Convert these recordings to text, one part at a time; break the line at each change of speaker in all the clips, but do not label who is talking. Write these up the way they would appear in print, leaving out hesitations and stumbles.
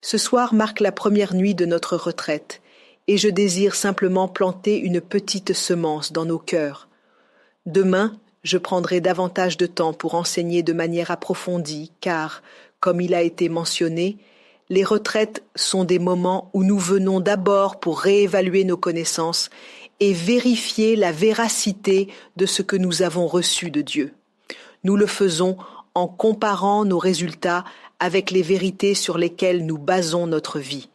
Ce soir marque la première nuit de notre retraite, et je désire simplement planter une petite semence dans nos cœurs. Demain, je prendrai davantage de temps pour enseigner de manière approfondie, car, comme il a été mentionné, les retraites sont des moments où nous venons d'abord pour réévaluer nos connaissances et vérifier la véracité de ce que nous avons reçu de Dieu. Nous le faisons en comparant nos résultats avec les vérités sur lesquelles nous basons notre vie.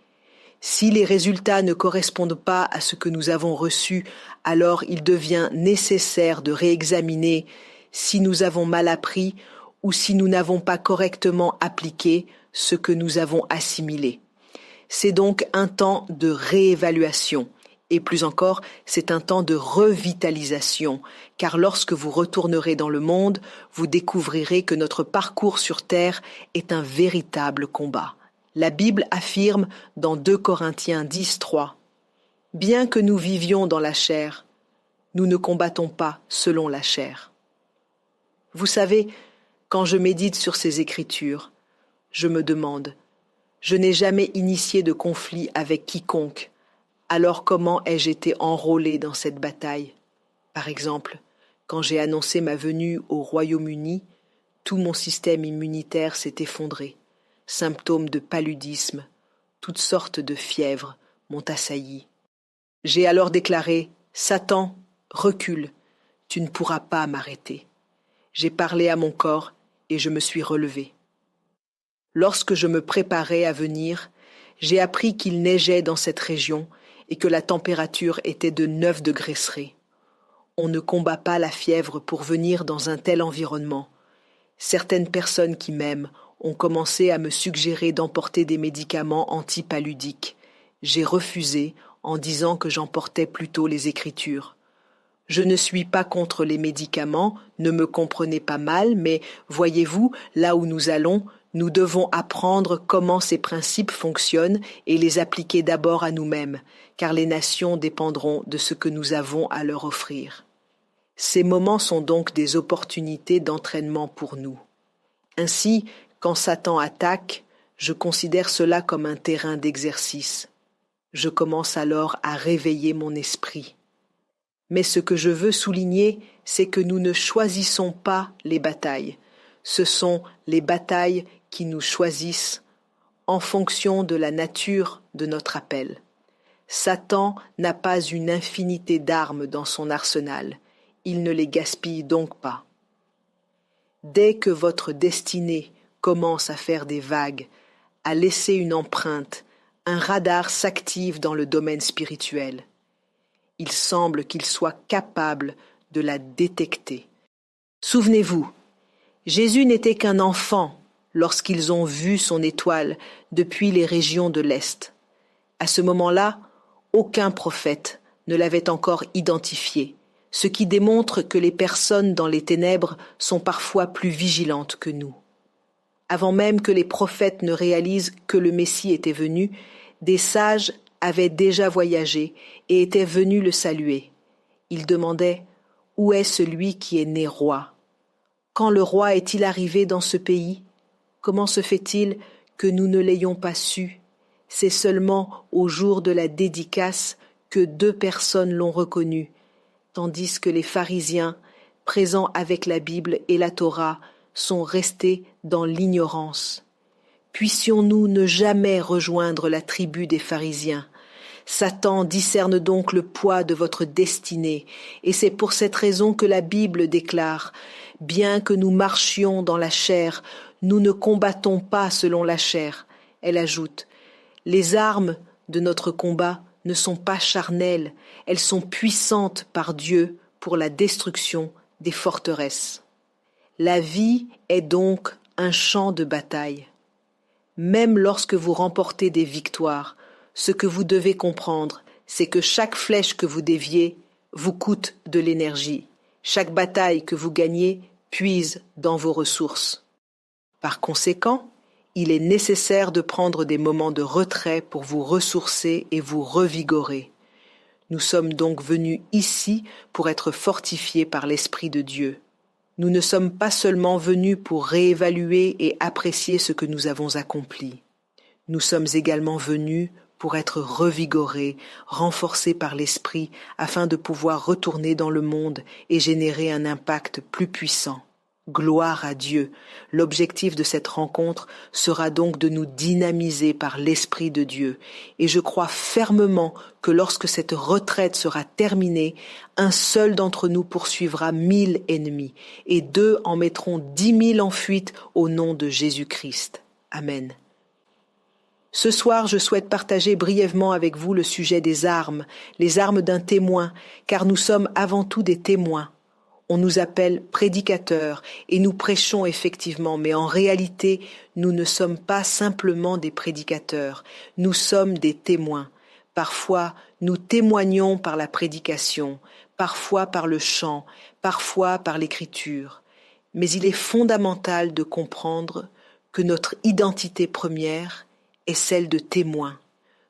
Si les résultats ne correspondent pas à ce que nous avons reçu, alors il devient nécessaire de réexaminer si nous avons mal appris ou si nous n'avons pas correctement appliqué ce que nous avons assimilé. C'est donc un temps de réévaluation. Et plus encore, c'est un temps de revitalisation, car lorsque vous retournerez dans le monde, vous découvrirez que notre parcours sur terre est un véritable combat. La Bible affirme dans 2 Corinthiens 10:3 « Bien que nous vivions dans la chair, nous ne combattons pas selon la chair. » Vous savez, quand je médite sur ces écritures, je me demande, je n'ai jamais initié de conflit avec quiconque, alors comment ai-je été enrôlé dans cette bataille? Par exemple, quand j'ai annoncé ma venue au Royaume-Uni, tout mon système immunitaire s'est effondré. Symptômes de paludisme, toutes sortes de fièvres m'ont assailli. J'ai alors déclaré « Satan, recule, tu ne pourras pas m'arrêter. » J'ai parlé à mon corps et je me suis relevé. Lorsque je me préparais à venir, j'ai appris qu'il neigeait dans cette région et que la température était de 9 degrés C. On ne combat pas la fièvre pour venir dans un tel environnement. Certaines personnes qui m'aiment ont commencé à me suggérer d'emporter des médicaments antipaludiques. J'ai refusé en disant que j'emportais plutôt les Écritures. Je ne suis pas contre les médicaments, ne me comprenez pas mal, mais voyez-vous, là où nous allons, nous devons apprendre comment ces principes fonctionnent et les appliquer d'abord à nous-mêmes, car les nations dépendront de ce que nous avons à leur offrir. Ces moments sont donc des opportunités d'entraînement pour nous. Ainsi, quand Satan attaque, je considère cela comme un terrain d'exercice. Je commence alors à réveiller mon esprit. Mais ce que je veux souligner, c'est que nous ne choisissons pas les batailles. Ce sont les batailles qui nous choisissent en fonction de la nature de notre appel. Satan n'a pas une infinité d'armes dans son arsenal. Il ne les gaspille donc pas. Dès que votre destinée commence à faire des vagues, à laisser une empreinte, un radar s'active dans le domaine spirituel. Il semble qu'il soit capable de la détecter. Souvenez-vous, Jésus n'était qu'un enfant lorsqu'ils ont vu son étoile depuis les régions de l'Est. À ce moment-là, aucun prophète ne l'avait encore identifié, ce qui démontre que les personnes dans les ténèbres sont parfois plus vigilantes que nous. Avant même que les prophètes ne réalisent que le Messie était venu, des sages avaient déjà voyagé et étaient venus le saluer. Ils demandaient « Où est celui qui est né roi ? Quand le roi est-il arrivé dans ce pays ? Comment se fait-il que nous ne l'ayons pas su ? C'est seulement au jour de la dédicace que 2 personnes l'ont reconnu, tandis que les pharisiens, présents avec la Bible et la Torah, sont restés dans l'ignorance. Puissions-nous ne jamais rejoindre la tribu des pharisiens. Satan discerne donc le poids de votre destinée, et c'est pour cette raison que la Bible déclare « Bien que nous marchions dans la chair, nous ne combattons pas selon la chair. » Elle ajoute « Les armes de notre combat ne sont pas charnelles, elles sont puissantes par Dieu pour la destruction des forteresses. » La vie est donc un champ de bataille. Même lorsque vous remportez des victoires, ce que vous devez comprendre, c'est que chaque flèche que vous déviez vous coûte de l'énergie. Chaque bataille que vous gagnez puise dans vos ressources. Par conséquent, il est nécessaire de prendre des moments de retrait pour vous ressourcer et vous revigorer. Nous sommes donc venus ici pour être fortifiés par l'Esprit de Dieu. Nous ne sommes pas seulement venus pour réévaluer et apprécier ce que nous avons accompli. Nous sommes également venus pour être revigorés, renforcés par l'Esprit, afin de pouvoir retourner dans le monde et générer un impact plus puissant. Gloire à Dieu. L'objectif de cette rencontre sera donc de nous dynamiser par l'Esprit de Dieu. Et je crois fermement que lorsque cette retraite sera terminée, un seul d'entre nous poursuivra 1000 ennemis et 2 en mettront 10 000 en fuite au nom de Jésus-Christ. Amen. Ce soir, je souhaite partager brièvement avec vous le sujet des armes, les armes d'un témoin, car nous sommes avant tout des témoins. On nous appelle prédicateurs et nous prêchons effectivement, mais en réalité, nous ne sommes pas simplement des prédicateurs, nous sommes des témoins. Parfois, nous témoignons par la prédication, parfois par le chant, parfois par l'écriture. Mais il est fondamental de comprendre que notre identité première est celle de témoin.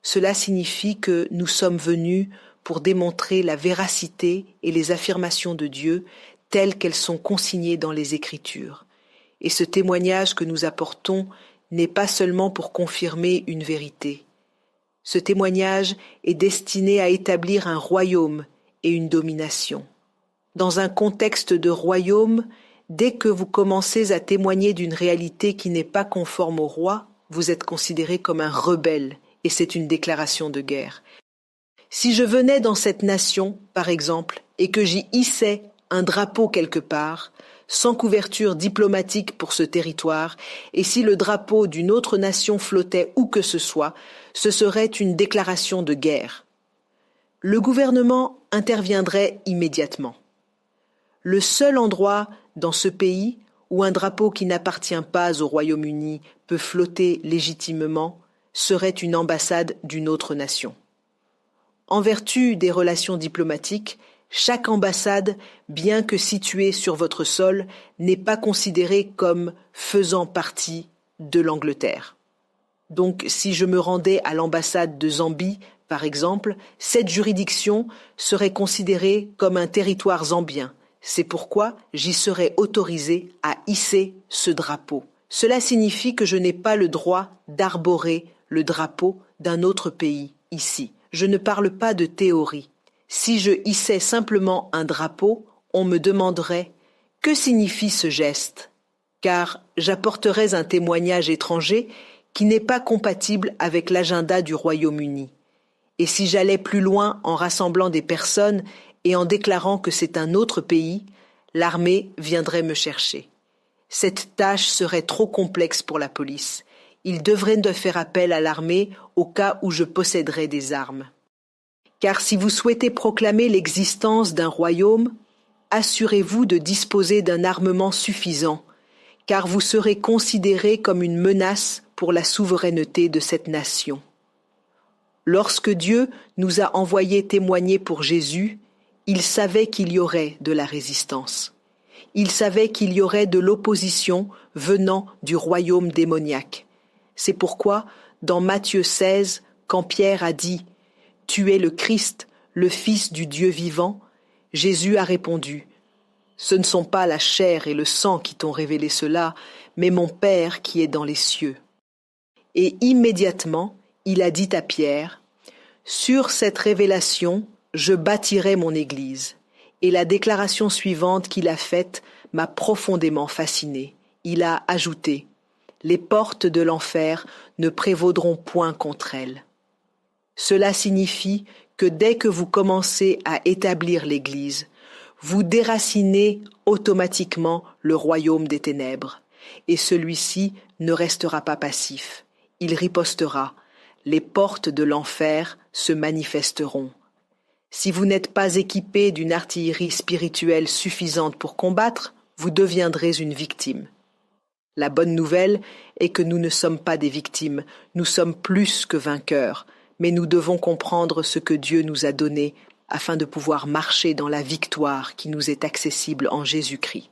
Cela signifie que nous sommes venus pour démontrer la véracité et les affirmations de Dieu telles qu'elles sont consignées dans les Écritures. Et ce témoignage que nous apportons n'est pas seulement pour confirmer une vérité. Ce témoignage est destiné à établir un royaume et une domination. Dans un contexte de royaume, dès que vous commencez à témoigner d'une réalité qui n'est pas conforme au roi, vous êtes considéré comme un rebelle et c'est une déclaration de guerre. Si je venais dans cette nation, par exemple, et que j'y hissais un drapeau quelque part, sans couverture diplomatique pour ce territoire, et si le drapeau d'une autre nation flottait où que ce soit, ce serait une déclaration de guerre. Le gouvernement interviendrait immédiatement. Le seul endroit dans ce pays où un drapeau qui n'appartient pas au Royaume-Uni peut flotter légitimement serait une ambassade d'une autre nation. En vertu des relations diplomatiques, chaque ambassade, bien que située sur votre sol, n'est pas considérée comme faisant partie de l'Angleterre. Donc, si je me rendais à l'ambassade de Zambie, par exemple, cette juridiction serait considérée comme un territoire zambien. C'est pourquoi j'y serais autorisé à hisser ce drapeau. Cela signifie que je n'ai pas le droit d'arborer le drapeau d'un autre pays ici. Je ne parle pas de théorie. Si je hissais simplement un drapeau, on me demanderait « Que signifie ce geste ?» car j'apporterais un témoignage étranger qui n'est pas compatible avec l'agenda du Royaume-Uni. Et si j'allais plus loin en rassemblant des personnes et en déclarant que c'est un autre pays, l'armée viendrait me chercher. Cette tâche serait trop complexe pour la police. Ils devraient de faire appel à l'armée au cas où je posséderais des armes. Car si vous souhaitez proclamer l'existence d'un royaume, assurez-vous de disposer d'un armement suffisant, car vous serez considéré comme une menace pour la souveraineté de cette nation. Lorsque Dieu nous a envoyés témoigner pour Jésus, il savait qu'il y aurait de la résistance. Il savait qu'il y aurait de l'opposition venant du royaume démoniaque. C'est pourquoi, dans Matthieu 16, quand Pierre a dit « Tu es le Christ, le Fils du Dieu vivant », Jésus a répondu « Ce ne sont pas la chair et le sang qui t'ont révélé cela, mais mon Père qui est dans les cieux. » Et immédiatement, il a dit à Pierre « Sur cette révélation, je bâtirai mon Église. » Et la déclaration suivante qu'il a faite m'a profondément fasciné. Il a ajouté « Les portes de l'enfer ne prévaudront point contre elle. » Cela signifie que dès que vous commencez à établir l'Église, vous déracinez automatiquement le royaume des ténèbres, et celui-ci ne restera pas passif. Il ripostera. Les portes de l'enfer se manifesteront. Si vous n'êtes pas équipé d'une artillerie spirituelle suffisante pour combattre, vous deviendrez une victime. La bonne nouvelle est que nous ne sommes pas des victimes, nous sommes plus que vainqueurs, mais nous devons comprendre ce que Dieu nous a donné afin de pouvoir marcher dans la victoire qui nous est accessible en Jésus-Christ.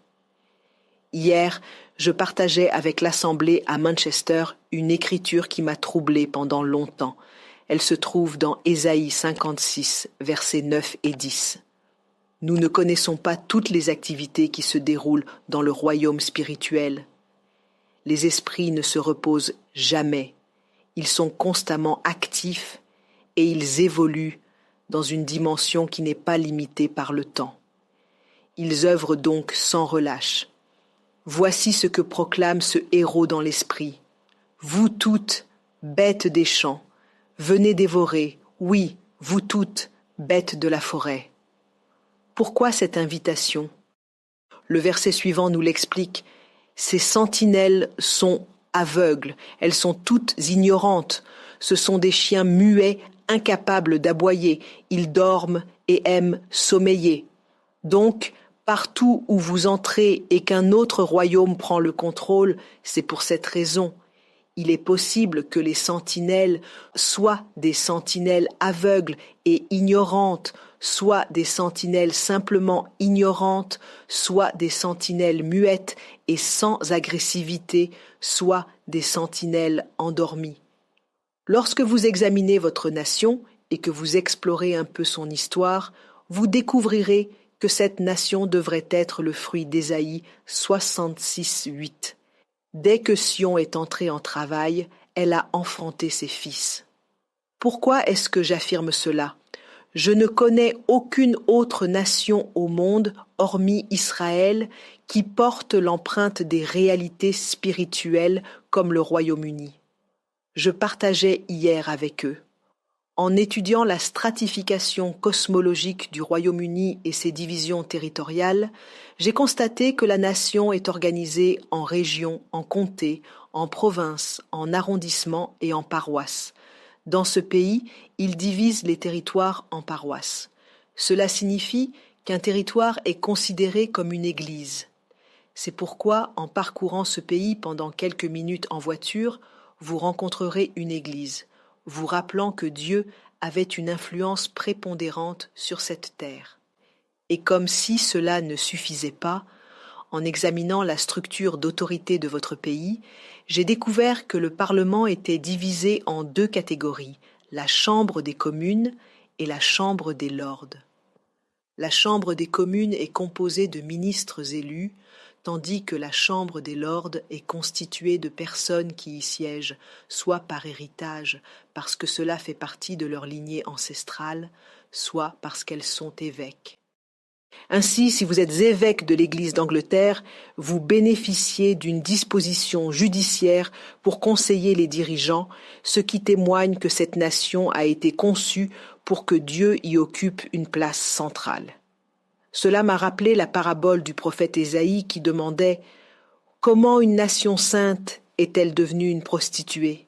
Hier, je partageais avec l'Assemblée à Manchester une écriture qui m'a troublé pendant longtemps. Elle se trouve dans Ésaïe 56, versets 9 et 10. Nous ne connaissons pas toutes les activités qui se déroulent dans le royaume spirituel. Les esprits ne se reposent jamais. Ils sont constamment actifs et ils évoluent dans une dimension qui n'est pas limitée par le temps. Ils œuvrent donc sans relâche. Voici ce que proclame ce héros dans l'esprit. Vous toutes, bêtes des champs, venez dévorer, oui, vous toutes, bêtes de la forêt. Pourquoi cette invitation ? Le verset suivant nous l'explique. Ces sentinelles sont aveugles, elles sont toutes ignorantes. Ce sont des chiens muets, incapables d'aboyer. Ils dorment et aiment sommeiller. Donc, partout où vous entrez et qu'un autre royaume prend le contrôle, c'est pour cette raison. Il est possible que les sentinelles soient des sentinelles aveugles et ignorantes, soit des sentinelles simplement ignorantes, soit des sentinelles muettes et sans agressivité, soit des sentinelles endormies. Lorsque vous examinez votre nation et que vous explorez un peu son histoire, vous découvrirez que cette nation devrait être le fruit d'Ésaïe 66:8. Dès que Sion est entrée en travail, elle a enfanté ses fils. Pourquoi est-ce que j'affirme cela ? Je ne connais aucune autre nation au monde, hormis Israël, qui porte l'empreinte des réalités spirituelles comme le Royaume-Uni. Je partageais hier avec eux. En étudiant la stratification cosmologique du Royaume-Uni et ses divisions territoriales, j'ai constaté que la nation est organisée en régions, en comtés, en provinces, en arrondissements et en paroisses. Dans ce pays, ils divisent les territoires en paroisses. Cela signifie qu'un territoire est considéré comme une église. C'est pourquoi, en parcourant ce pays pendant quelques minutes en voiture, vous rencontrerez une église, vous rappelant que Dieu avait une influence prépondérante sur cette terre. Et comme si cela ne suffisait pas, en examinant la structure d'autorité de votre pays, j'ai découvert que le Parlement était divisé en deux catégories, la Chambre des communes et la Chambre des lords. La Chambre des communes est composée de ministres élus, tandis que la Chambre des lords est constituée de personnes qui y siègent, soit par héritage, parce que cela fait partie de leur lignée ancestrale, soit parce qu'elles sont évêques. Ainsi, si vous êtes évêque de l'Église d'Angleterre, vous bénéficiez d'une disposition judiciaire pour conseiller les dirigeants, ce qui témoigne que cette nation a été conçue pour que Dieu y occupe une place centrale. Cela m'a rappelé la parabole du prophète Ésaïe qui demandait « Comment une nation sainte est-elle devenue une prostituée ?»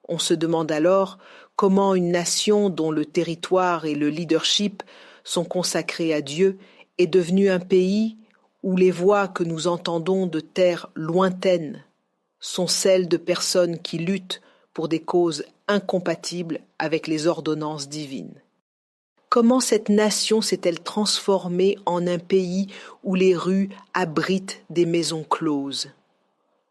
On se demande alors comment une nation dont le territoire et le leadership sont consacrés à Dieu est devenue un pays où les voix que nous entendons de terres lointaines sont celles de personnes qui luttent pour des causes incompatibles avec les ordonnances divines. Comment cette nation s'est-elle transformée en un pays où les rues abritent des maisons closes ?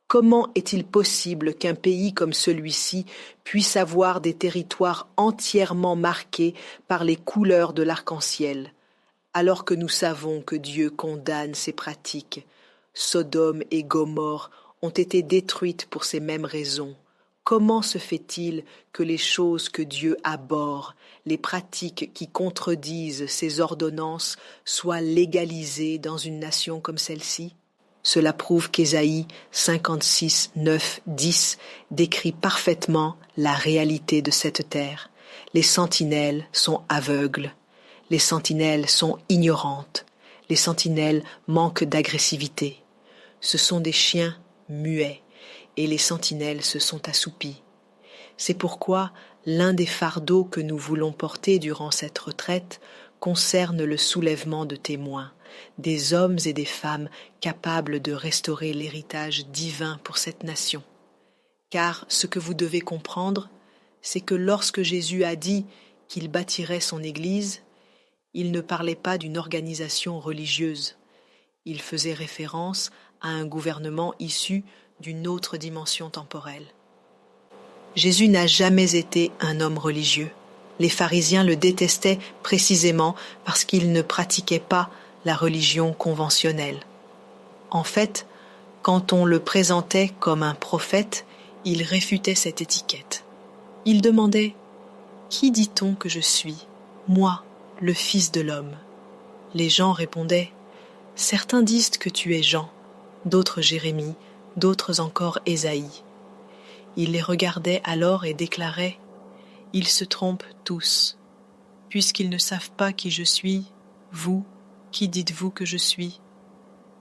Comment est-il possible qu'un pays comme celui-ci puisse avoir des territoires entièrement marqués par les couleurs de l'arc-en-ciel, alors que nous savons que Dieu condamne ces pratiques? Sodome et Gomorrhe ont été détruites pour ces mêmes raisons. Comment se fait-il que les choses que Dieu abhorre, les pratiques qui contredisent ses ordonnances, soient légalisées dans une nation comme celle-ci ? Cela prouve qu'Ésaïe 56, 9, 10 décrit parfaitement la réalité de cette terre. Les sentinelles sont aveugles, les sentinelles sont ignorantes, les sentinelles manquent d'agressivité. Ce sont des chiens muets et les sentinelles se sont assoupies. C'est pourquoi l'un des fardeaux que nous voulons porter durant cette retraite concerne le soulèvement de témoins, des hommes et des femmes capables de restaurer l'héritage divin pour cette nation. Car ce que vous devez comprendre, c'est que lorsque Jésus a dit qu'il bâtirait son Église, il ne parlait pas d'une organisation religieuse. Il faisait référence à un gouvernement issu d'une autre dimension temporelle. Jésus n'a jamais été un homme religieux. Les pharisiens le détestaient précisément parce qu'il ne pratiquait pas la religion conventionnelle. En fait, quand on le présentait comme un prophète, il réfutait cette étiquette. Il demandait « Qui dit-on que je suis, moi, le Fils de l'homme ?» Les gens répondaient « Certains disent que tu es Jean, d'autres Jérémie, d'autres encore Ésaïe. » Il les regardait alors et déclarait « Ils se trompent tous. Puisqu'ils ne savent pas qui je suis, vous, qui dites-vous que je suis ?»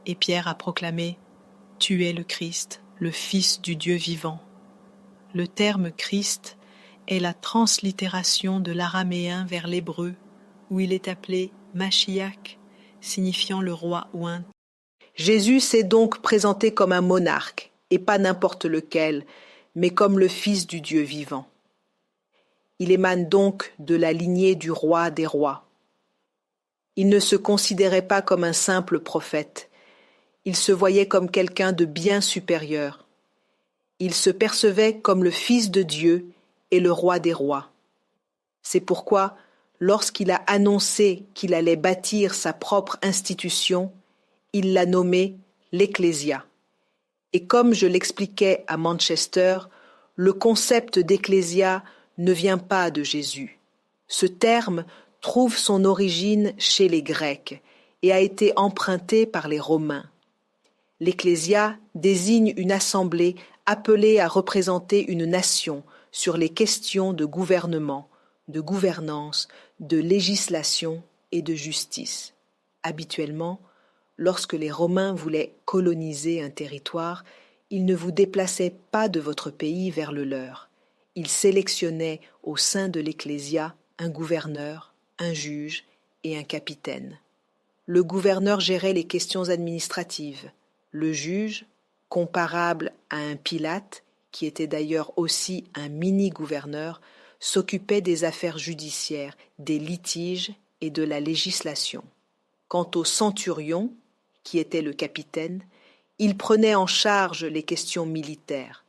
Et Pierre a proclamé « Tu es le Christ, le Fils du Dieu vivant. » Le terme Christ est la translittération de l'araméen vers l'hébreu, où il est appelé Mashiach, signifiant le roi oint. Jésus s'est donc présenté comme un monarque, et pas n'importe lequel, mais comme le Fils du Dieu vivant. Il émane donc de la lignée du roi des rois. Il ne se considérait pas comme un simple prophète, il se voyait comme quelqu'un de bien supérieur. Il se percevait comme le Fils de Dieu et le roi des rois. C'est pourquoi, lorsqu'il a annoncé qu'il allait bâtir sa propre institution, il l'a nommée l'Ecclésia. Et comme je l'expliquais à Manchester, le concept d'Ecclésia ne vient pas de Jésus. Ce terme trouve son origine chez les Grecs et a été emprunté par les Romains. L'Ecclésia désigne une assemblée appelée à représenter une nation sur les questions de gouvernement, de gouvernance, de législation et de justice. Habituellement, lorsque les Romains voulaient coloniser un territoire, ils ne vous déplaçaient pas de votre pays vers le leur. Ils sélectionnaient au sein de l'Ecclésia un gouverneur, un juge et un capitaine. Le gouverneur gérait les questions administratives. Le juge, comparable à un Pilate, qui était d'ailleurs aussi un mini-gouverneur, s'occupait des affaires judiciaires, des litiges et de la législation. Quant au centurion, qui était le capitaine, il prenait en charge les questions militaires.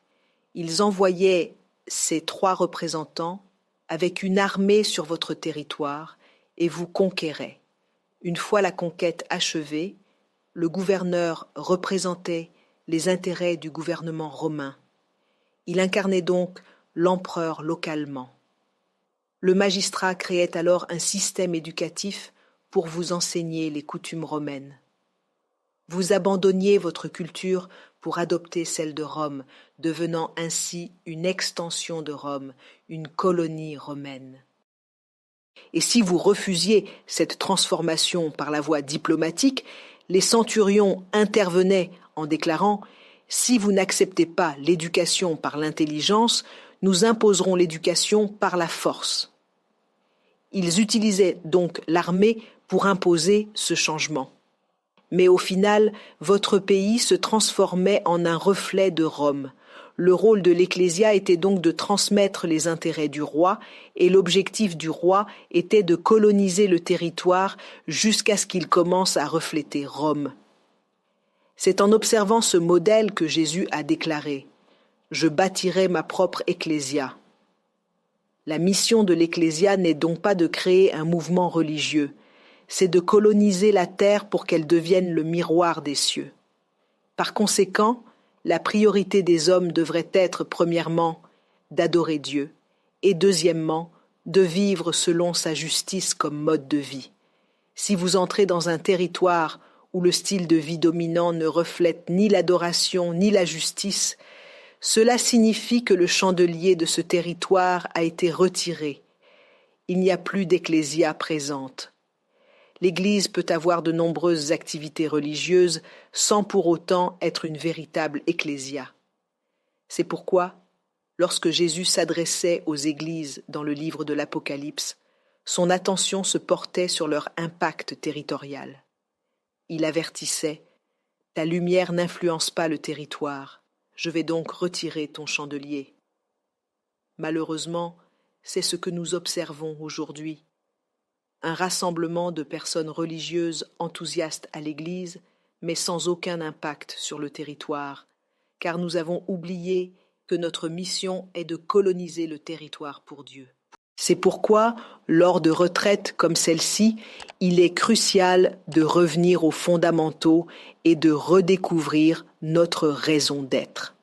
Ils envoyaient ces 3 représentants avec une armée sur votre territoire et vous conquéraient. Une fois la conquête achevée, le gouverneur représentait les intérêts du gouvernement romain. Il incarnait donc l'empereur localement. Le magistrat créait alors un système éducatif pour vous enseigner les coutumes romaines. Vous abandonniez votre culture pour adopter celle de Rome, devenant ainsi une extension de Rome, une colonie romaine. Et si vous refusiez cette transformation par la voie diplomatique, les centurions intervenaient en déclarant « Si vous n'acceptez pas l'éducation par l'intelligence, nous imposerons l'éducation par la force. » Ils utilisaient donc l'armée pour imposer ce changement. Mais au final, votre pays se transformait en un reflet de Rome. Le rôle de l'Ecclésia était donc de transmettre les intérêts du roi, et l'objectif du roi était de coloniser le territoire jusqu'à ce qu'il commence à refléter Rome. C'est en observant ce modèle que Jésus a déclaré « Je bâtirai ma propre Ecclésia ». La mission de l'Ecclésia n'est donc pas de créer un mouvement religieux, c'est de coloniser la terre pour qu'elle devienne le miroir des cieux. Par conséquent, la priorité des hommes devrait être, premièrement, d'adorer Dieu, et deuxièmement, de vivre selon sa justice comme mode de vie. Si vous entrez dans un territoire où le style de vie dominant ne reflète ni l'adoration ni la justice, cela signifie que le chandelier de ce territoire a été retiré. Il n'y a plus d'ecclésia présente. L'Église peut avoir de nombreuses activités religieuses sans pour autant être une véritable ecclésia. C'est pourquoi, lorsque Jésus s'adressait aux églises dans le livre de l'Apocalypse, son attention se portait sur leur impact territorial. Il avertissait « Ta lumière n'influence pas le territoire, je vais donc retirer ton chandelier. » Malheureusement, c'est ce que nous observons aujourd'hui. Un rassemblement de personnes religieuses enthousiastes à l'Église, mais sans aucun impact sur le territoire, car nous avons oublié que notre mission est de coloniser le territoire pour Dieu. C'est pourquoi, lors de retraites comme celle-ci, il est crucial de revenir aux fondamentaux et de redécouvrir notre raison d'être.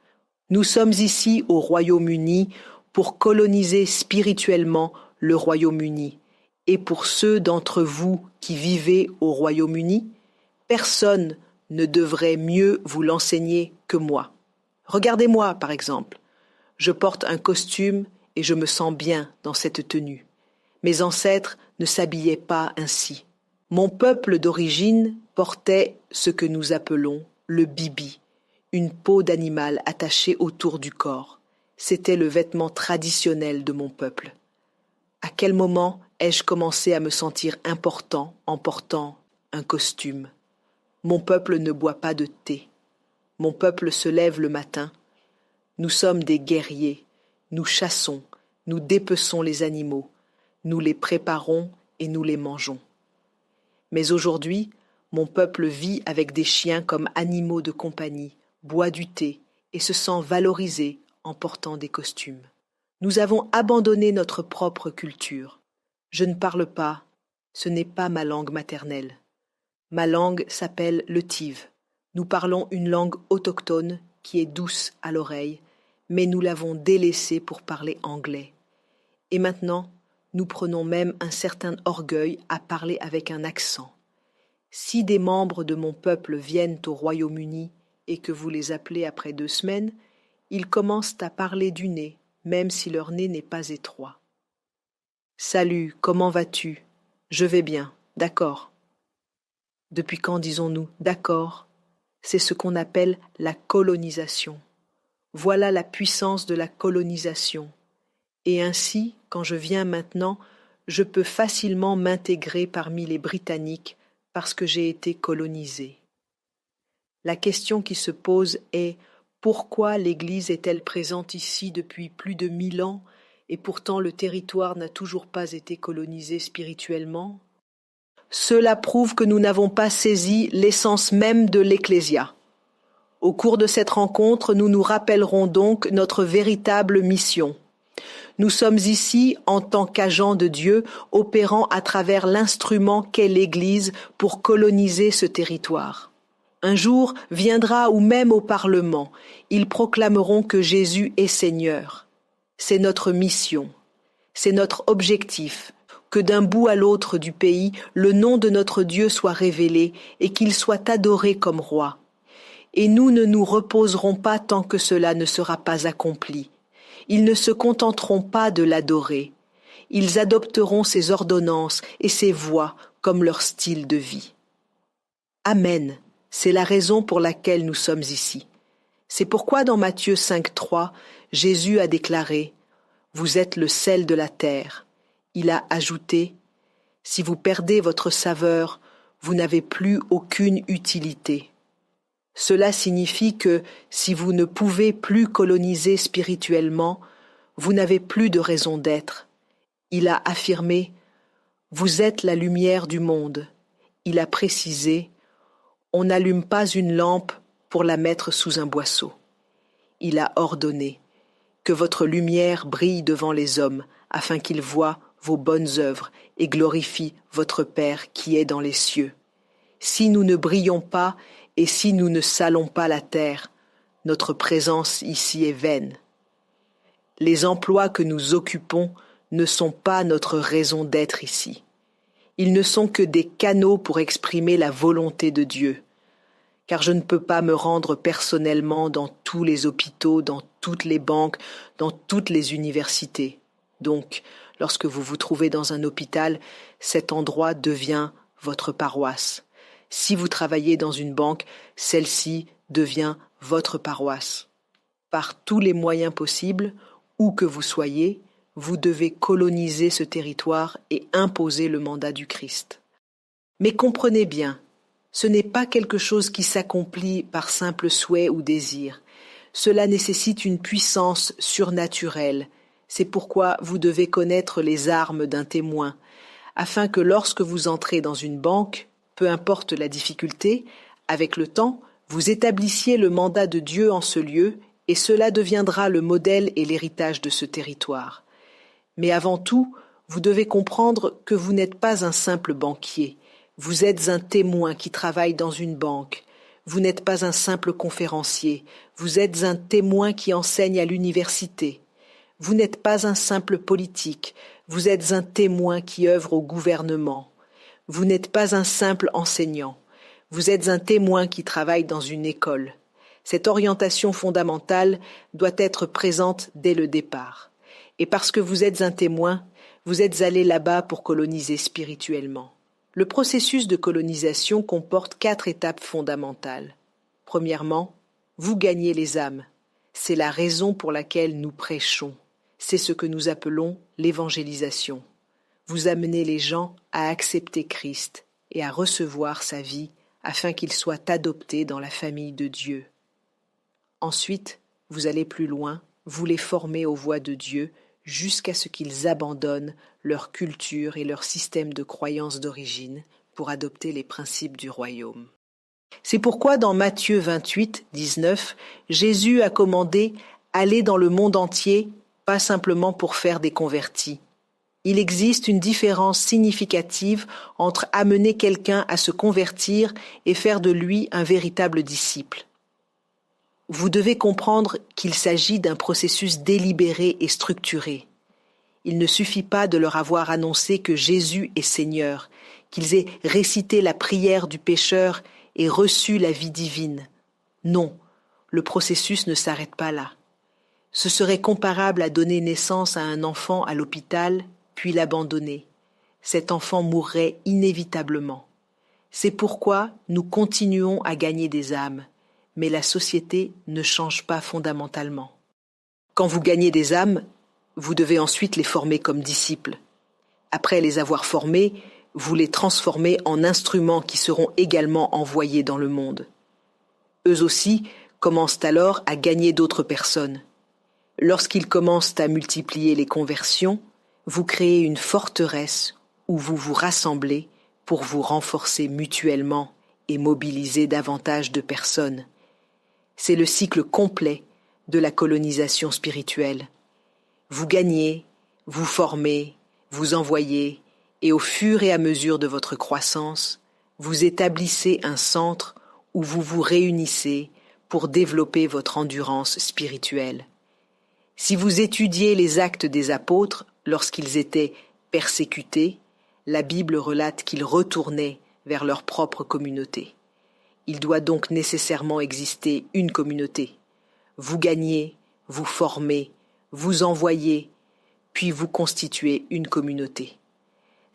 Nous sommes ici au Royaume-Uni pour coloniser spirituellement le Royaume-Uni. Et pour ceux d'entre vous qui vivez au Royaume-Uni, personne ne devrait mieux vous l'enseigner que moi. Regardez-moi, par exemple. Je porte un costume et je me sens bien dans cette tenue. Mes ancêtres ne s'habillaient pas ainsi. Mon peuple d'origine portait ce que nous appelons le bibi, une peau d'animal attachée autour du corps. C'était le vêtement traditionnel de mon peuple. À quel moment ai-je commencé à me sentir important en portant un costume? Mon peuple ne boit pas de thé. Mon peuple se lève le matin. Nous sommes des guerriers. Nous chassons, nous dépeçons les animaux, nous les préparons et nous les mangeons. Mais aujourd'hui, mon peuple vit avec des chiens comme animaux de compagnie, boit du thé et se sent valorisé en portant des costumes. Nous avons abandonné notre propre culture. Je ne parle pas, ce n'est pas ma langue maternelle. Ma langue s'appelle le tiv. Nous parlons une langue autochtone qui est douce à l'oreille, mais nous l'avons délaissée pour parler anglais. Et maintenant, nous prenons même un certain orgueil à parler avec un accent. Si des membres de mon peuple viennent au Royaume-Uni et que vous les appelez après 2 semaines, ils commencent à parler du nez, même si leur nez n'est pas étroit. « Salut, comment vas-tu ? Je vais bien, d'accord. » Depuis quand disons-nous « d'accord » ? C'est ce qu'on appelle la colonisation. Voilà la puissance de la colonisation. Et ainsi, quand je viens maintenant, je peux facilement m'intégrer parmi les Britanniques parce que j'ai été colonisé. La question qui se pose est pourquoi l'Église est-elle présente ici depuis plus de 1000 ans et pourtant le territoire n'a toujours pas été colonisé spirituellement? Cela prouve que nous n'avons pas saisi l'essence même de l'Ecclésia. Au cours de cette rencontre, nous nous rappellerons donc notre véritable mission. Nous sommes ici en tant qu'agents de Dieu, opérant à travers l'instrument qu'est l'Église pour coloniser ce territoire. Un jour viendra où même au Parlement, ils proclameront que Jésus est Seigneur. C'est notre mission, c'est notre objectif, que d'un bout à l'autre du pays, le nom de notre Dieu soit révélé et qu'il soit adoré comme roi. Et nous ne nous reposerons pas tant que cela ne sera pas accompli. Ils ne se contenteront pas de l'adorer. Ils adopteront ses ordonnances et ses voies comme leur style de vie. Amen. C'est la raison pour laquelle nous sommes ici. C'est pourquoi dans Matthieu 5,3, Jésus a déclaré « Vous êtes le sel de la terre ». Il a ajouté « Si vous perdez votre saveur, vous n'avez plus aucune utilité ». Cela signifie que si vous ne pouvez plus coloniser spirituellement, vous n'avez plus de raison d'être. Il a affirmé « Vous êtes la lumière du monde ». Il a précisé « On n'allume pas une lampe pour la mettre sous un boisseau ». Il a ordonné « Que votre lumière brille devant les hommes, afin qu'ils voient vos bonnes œuvres et glorifient votre Père qui est dans les cieux. Si nous ne brillons pas, et si nous ne salons pas la terre, notre présence ici est vaine. Les emplois que nous occupons ne sont pas notre raison d'être ici. Ils ne sont que des canaux pour exprimer la volonté de Dieu. Car je ne peux pas me rendre personnellement dans tous les hôpitaux, dans toutes les banques, dans toutes les universités. Donc, lorsque vous vous trouvez dans un hôpital, cet endroit devient votre paroisse. Si vous travaillez dans une banque, celle-ci devient votre paroisse. Par tous les moyens possibles, où que vous soyez, vous devez coloniser ce territoire et imposer le mandat du Christ. Mais comprenez bien, ce n'est pas quelque chose qui s'accomplit par simple souhait ou désir. Cela nécessite une puissance surnaturelle. C'est pourquoi vous devez connaître les armes d'un témoin, afin que lorsque vous entrez dans une banque, peu importe la difficulté, avec le temps, vous établissiez le mandat de Dieu en ce lieu et cela deviendra le modèle et l'héritage de ce territoire. Mais avant tout, vous devez comprendre que vous n'êtes pas un simple banquier. Vous êtes un témoin qui travaille dans une banque. Vous n'êtes pas un simple conférencier. Vous êtes un témoin qui enseigne à l'université. Vous n'êtes pas un simple politique, vous êtes un témoin qui œuvre au gouvernement. Vous n'êtes pas un simple enseignant, vous êtes un témoin qui travaille dans une école. Cette orientation fondamentale doit être présente dès le départ. Et parce que vous êtes un témoin, vous êtes allé là-bas pour coloniser spirituellement. Le processus de colonisation comporte 4 étapes fondamentales. Premièrement, vous gagnez les âmes. C'est la raison pour laquelle nous prêchons. C'est ce que nous appelons l'évangélisation. Vous amenez les gens à accepter Christ et à recevoir sa vie afin qu'ils soient adoptés dans la famille de Dieu. Ensuite, vous allez plus loin, vous les formez aux voies de Dieu jusqu'à ce qu'ils abandonnent leur culture et leur système de croyance d'origine pour adopter les principes du royaume. C'est pourquoi dans Matthieu 28, 19, Jésus a commandé « Allez dans le monde entier », pas simplement pour faire des convertis. Il existe une différence significative entre amener quelqu'un à se convertir et faire de lui un véritable disciple. Vous devez comprendre qu'il s'agit d'un processus délibéré et structuré. Il ne suffit pas de leur avoir annoncé que Jésus est Seigneur, qu'ils aient récité la prière du pécheur et reçu la vie divine. Non, le processus ne s'arrête pas là. Ce serait comparable à donner naissance à un enfant à l'hôpital, puis l'abandonner. Cet enfant mourrait inévitablement. C'est pourquoi nous continuons à gagner des âmes, mais la société ne change pas fondamentalement. Quand vous gagnez des âmes, vous devez ensuite les former comme disciples. Après les avoir formés, vous les transformez en instruments qui seront également envoyés dans le monde. Eux aussi commencent alors à gagner d'autres personnes. Lorsqu'ils commencent à multiplier les conversions, vous créez une forteresse où vous vous rassemblez pour vous renforcer mutuellement et mobiliser davantage de personnes. C'est le cycle complet de la colonisation spirituelle. Vous gagnez, vous formez, vous envoyez, et au fur et à mesure de votre croissance, vous établissez un centre où vous vous réunissez pour développer votre endurance spirituelle. Si vous étudiez les actes des apôtres lorsqu'ils étaient persécutés, la Bible relate qu'ils retournaient vers leur propre communauté. Il doit donc nécessairement exister une communauté. Vous gagnez, vous formez, vous envoyez, puis vous constituez une communauté.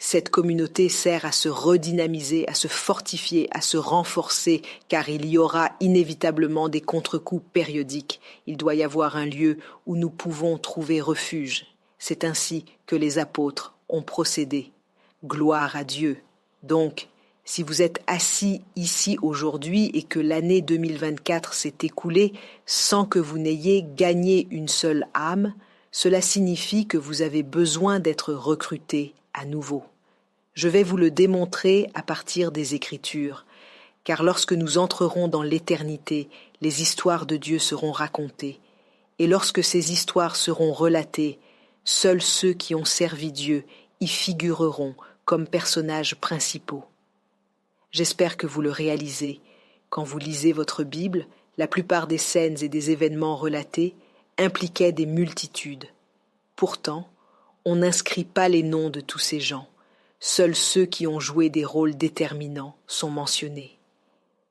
Cette communauté sert à se redynamiser, à se fortifier, à se renforcer, car il y aura inévitablement des contre-coups périodiques. Il doit y avoir un lieu où nous pouvons trouver refuge. C'est ainsi que les apôtres ont procédé. Gloire à Dieu. Donc, si vous êtes assis ici aujourd'hui et que l'année 2024 s'est écoulée sans que vous n'ayez gagné une seule âme, cela signifie que vous avez besoin d'être recruté à nouveau. Je vais vous le démontrer à partir des Écritures, car lorsque nous entrerons dans l'éternité, les histoires de Dieu seront racontées, et lorsque ces histoires seront relatées, seuls ceux qui ont servi Dieu y figureront comme personnages principaux. J'espère que vous le réalisez. Quand vous lisez votre Bible, la plupart des scènes et des événements relatés impliquaient des multitudes. Pourtant, on n'inscrit pas les noms de tous ces gens. Seuls ceux qui ont joué des rôles déterminants sont mentionnés.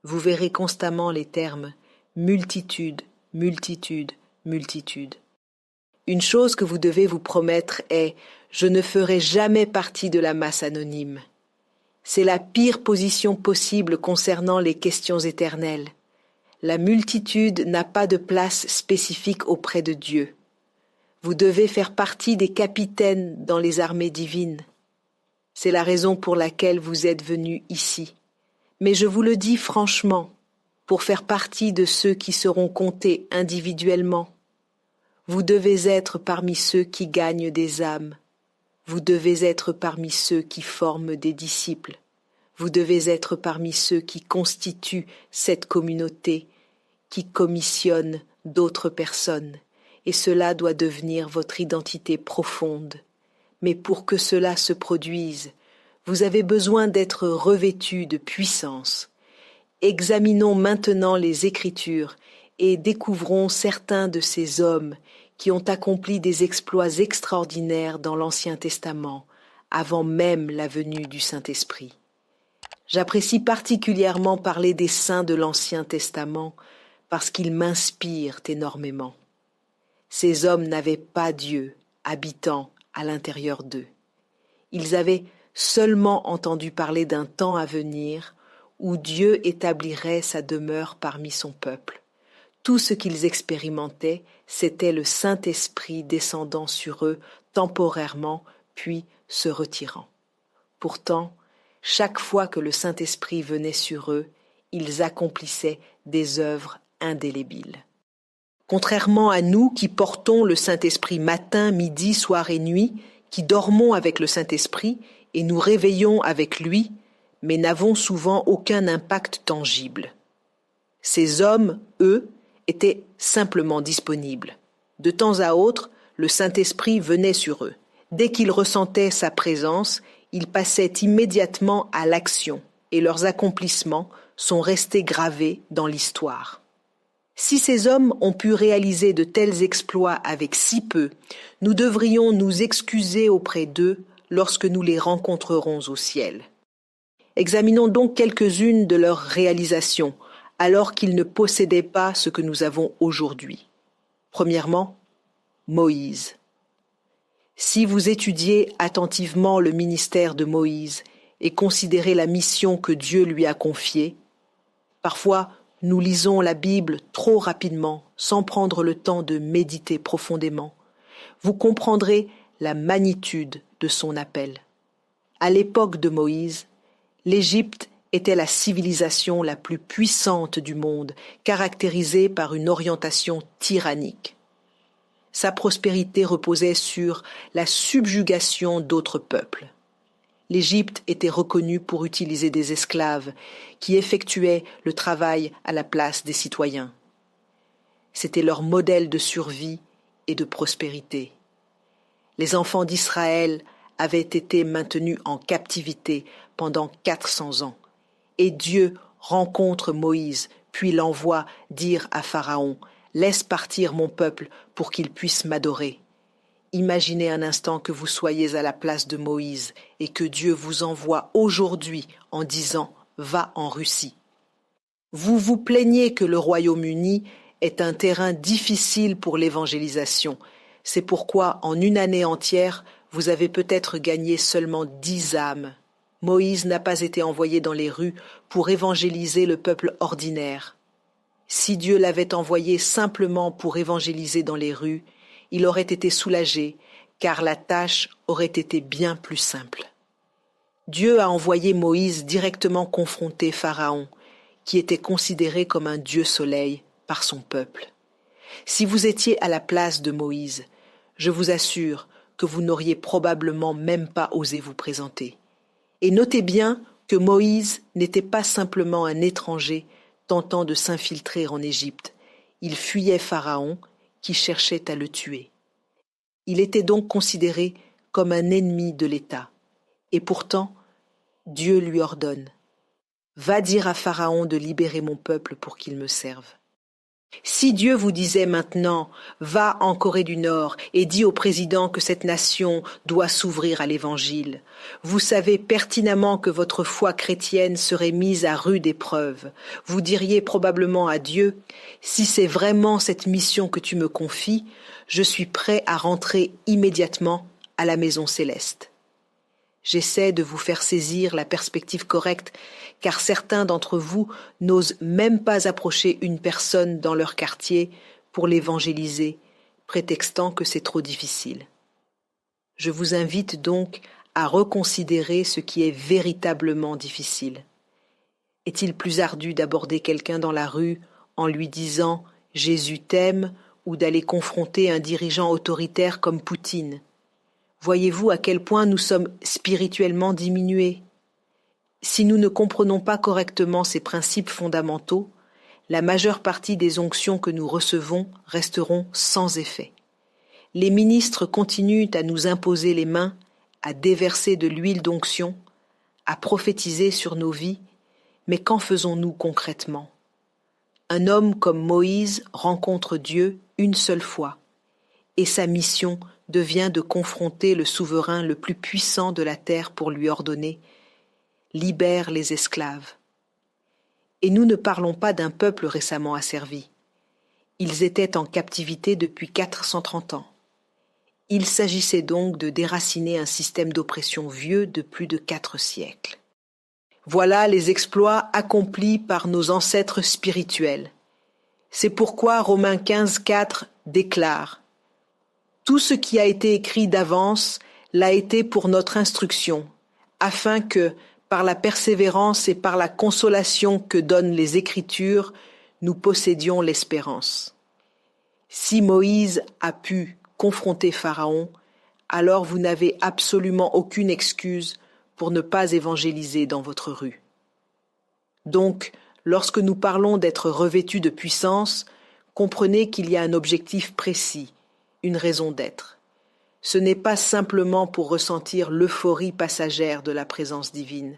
Vous verrez constamment les termes « multitude, multitude, multitude ». Une chose que vous devez vous promettre est « je ne ferai jamais partie de la masse anonyme ». C'est la pire position possible concernant les questions éternelles. La multitude n'a pas de place spécifique auprès de Dieu. Vous devez faire partie des capitaines dans les armées divines. C'est la raison pour laquelle vous êtes venus ici. Mais je vous le dis franchement, pour faire partie de ceux qui seront comptés individuellement, vous devez être parmi ceux qui gagnent des âmes. Vous devez être parmi ceux qui forment des disciples. Vous devez être parmi ceux qui constituent cette communauté, qui commissionnent d'autres personnes. Et cela doit devenir votre identité profonde. Mais pour que cela se produise, vous avez besoin d'être revêtu de puissance. Examinons maintenant les Écritures et découvrons certains de ces hommes qui ont accompli des exploits extraordinaires dans l'Ancien Testament, avant même la venue du Saint-Esprit. J'apprécie particulièrement parler des saints de l'Ancien Testament parce qu'ils m'inspirent énormément. Ces hommes n'avaient pas Dieu habitant à l'intérieur d'eux. Ils avaient seulement entendu parler d'un temps à venir où Dieu établirait sa demeure parmi son peuple. Tout ce qu'ils expérimentaient, c'était le Saint-Esprit descendant sur eux temporairement, puis se retirant. Pourtant, chaque fois que le Saint-Esprit venait sur eux, ils accomplissaient des œuvres indélébiles. Contrairement à nous qui portons le Saint-Esprit matin, midi, soir et nuit, qui dormons avec le Saint-Esprit et nous réveillons avec lui, mais n'avons souvent aucun impact tangible. Ces hommes, eux, étaient simplement disponibles. De temps à autre, le Saint-Esprit venait sur eux. Dès qu'ils ressentaient sa présence, ils passaient immédiatement à l'action et leurs accomplissements sont restés gravés dans l'histoire. Si ces hommes ont pu réaliser de tels exploits avec si peu, nous devrions nous excuser auprès d'eux lorsque nous les rencontrerons au ciel. Examinons donc quelques-unes de leurs réalisations, alors qu'ils ne possédaient pas ce que nous avons aujourd'hui. Premièrement, Moïse. Si vous étudiez attentivement le ministère de Moïse et considérez la mission que Dieu lui a confiée, parfois nous lisons la Bible trop rapidement, sans prendre le temps de méditer profondément, vous comprendrez la magnitude de son appel. À l'époque de Moïse, l'Égypte était la civilisation la plus puissante du monde, caractérisée par une orientation tyrannique. Sa prospérité reposait sur la subjugation d'autres peuples. L'Égypte était reconnue pour utiliser des esclaves qui effectuaient le travail à la place des citoyens. C'était leur modèle de survie et de prospérité. Les enfants d'Israël avaient été maintenus en captivité pendant 400 ans. Et Dieu rencontre Moïse, puis l'envoie dire à Pharaon « Laisse partir mon peuple pour qu'il puisse m'adorer ». Imaginez un instant que vous soyez à la place de Moïse et que Dieu vous envoie aujourd'hui en disant « Va en Russie ». Vous vous plaignez que le Royaume-Uni est un terrain difficile pour l'évangélisation. C'est pourquoi en une année entière, vous avez peut-être gagné seulement 10 âmes. Moïse n'a pas été envoyé dans les rues pour évangéliser le peuple ordinaire. Si Dieu l'avait envoyé simplement pour évangéliser dans les rues, il aurait été soulagé, car la tâche aurait été bien plus simple. Dieu a envoyé Moïse directement confronter Pharaon, qui était considéré comme un dieu soleil par son peuple. Si vous étiez à la place de Moïse, je vous assure que vous n'auriez probablement même pas osé vous présenter. Et notez bien que Moïse n'était pas simplement un étranger tentant de s'infiltrer en Égypte. Il fuyait Pharaon qui cherchait à le tuer. Il était donc considéré comme un ennemi de l'État. Et pourtant, Dieu lui ordonne « Va dire à Pharaon de libérer mon peuple pour qu'il me serve ». Si Dieu vous disait maintenant « Va en Corée du Nord et dis au président que cette nation doit s'ouvrir à l'Évangile », vous savez pertinemment que votre foi chrétienne serait mise à rude épreuve. Vous diriez probablement à Dieu « Si c'est vraiment cette mission que tu me confies, je suis prêt à rentrer immédiatement à la maison céleste. » J'essaie de vous faire saisir la perspective correcte, car certains d'entre vous n'osent même pas approcher une personne dans leur quartier pour l'évangéliser, prétextant que c'est trop difficile. Je vous invite donc à reconsidérer ce qui est véritablement difficile. Est-il plus ardu d'aborder quelqu'un dans la rue en lui disant « Jésus t'aime » ou d'aller confronter un dirigeant autoritaire comme Poutine ? Voyez-vous à quel point nous sommes spirituellement diminués ? Si nous ne comprenons pas correctement ces principes fondamentaux, la majeure partie des onctions que nous recevons resteront sans effet. Les ministres continuent à nous imposer les mains, à déverser de l'huile d'onction, à prophétiser sur nos vies, mais qu'en faisons-nous concrètement ? Un homme comme Moïse rencontre Dieu une seule fois, et sa mission devient de confronter le souverain le plus puissant de la terre pour lui ordonner « Libère les esclaves ». Et nous ne parlons pas d'un peuple récemment asservi. Ils étaient en captivité depuis 430 ans. Il s'agissait donc de déraciner un système d'oppression vieux de plus de 4 siècles. Voilà les exploits accomplis par nos ancêtres spirituels. C'est pourquoi Romains 15:4 déclare « Tout ce qui a été écrit d'avance l'a été pour notre instruction, afin que, par la persévérance et par la consolation que donnent les Écritures, nous possédions l'espérance. » Si Moïse a pu confronter Pharaon, alors vous n'avez absolument aucune excuse pour ne pas évangéliser dans votre rue. Donc, lorsque nous parlons d'être revêtus de puissance, comprenez qu'il y a un objectif précis, une raison d'être. Ce n'est pas simplement pour ressentir l'euphorie passagère de la présence divine.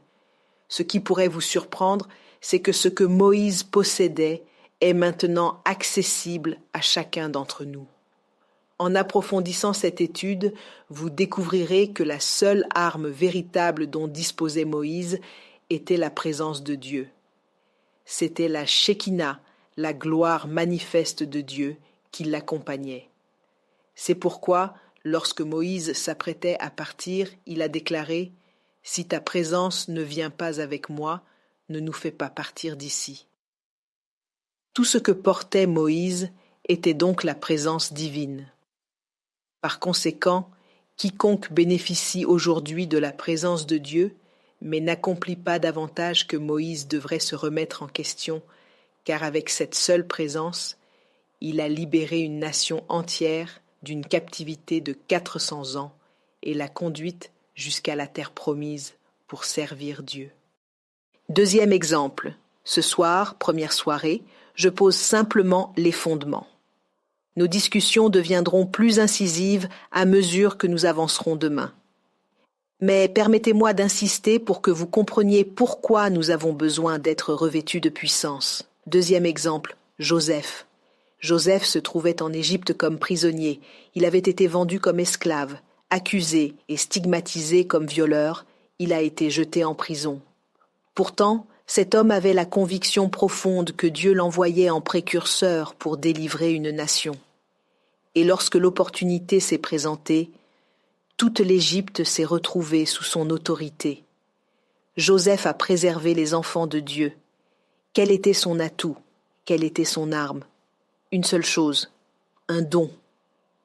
Ce qui pourrait vous surprendre, c'est que ce que Moïse possédait est maintenant accessible à chacun d'entre nous. En approfondissant cette étude, vous découvrirez que la seule arme véritable dont disposait Moïse était la présence de Dieu. C'était la Shekinah, la gloire manifeste de Dieu, qui l'accompagnait. C'est pourquoi, lorsque Moïse s'apprêtait à partir, il a déclaré « Si ta présence ne vient pas avec moi, ne nous fais pas partir d'ici. » Tout ce que portait Moïse était donc la présence divine. Par conséquent, quiconque bénéficie aujourd'hui de la présence de Dieu, mais n'accomplit pas davantage que Moïse devrait se remettre en question, car avec cette seule présence, il a libéré une nation entière d'une captivité de 400 ans et l'a conduite jusqu'à la terre promise pour servir Dieu. Deuxième exemple, ce soir, première soirée, je pose simplement les fondements. Nos discussions deviendront plus incisives à mesure que nous avancerons demain. Mais permettez-moi d'insister pour que vous compreniez pourquoi nous avons besoin d'être revêtus de puissance. Deuxième exemple, Joseph. Joseph se trouvait en Égypte comme prisonnier. Il avait été vendu comme esclave, accusé et stigmatisé comme violeur. Il a été jeté en prison. Pourtant, cet homme avait la conviction profonde que Dieu l'envoyait en précurseur pour délivrer une nation. Et lorsque l'opportunité s'est présentée, toute l'Égypte s'est retrouvée sous son autorité. Joseph a préservé les enfants de Dieu. Quel était son atout? Quelle était son arme? Une seule chose, un don.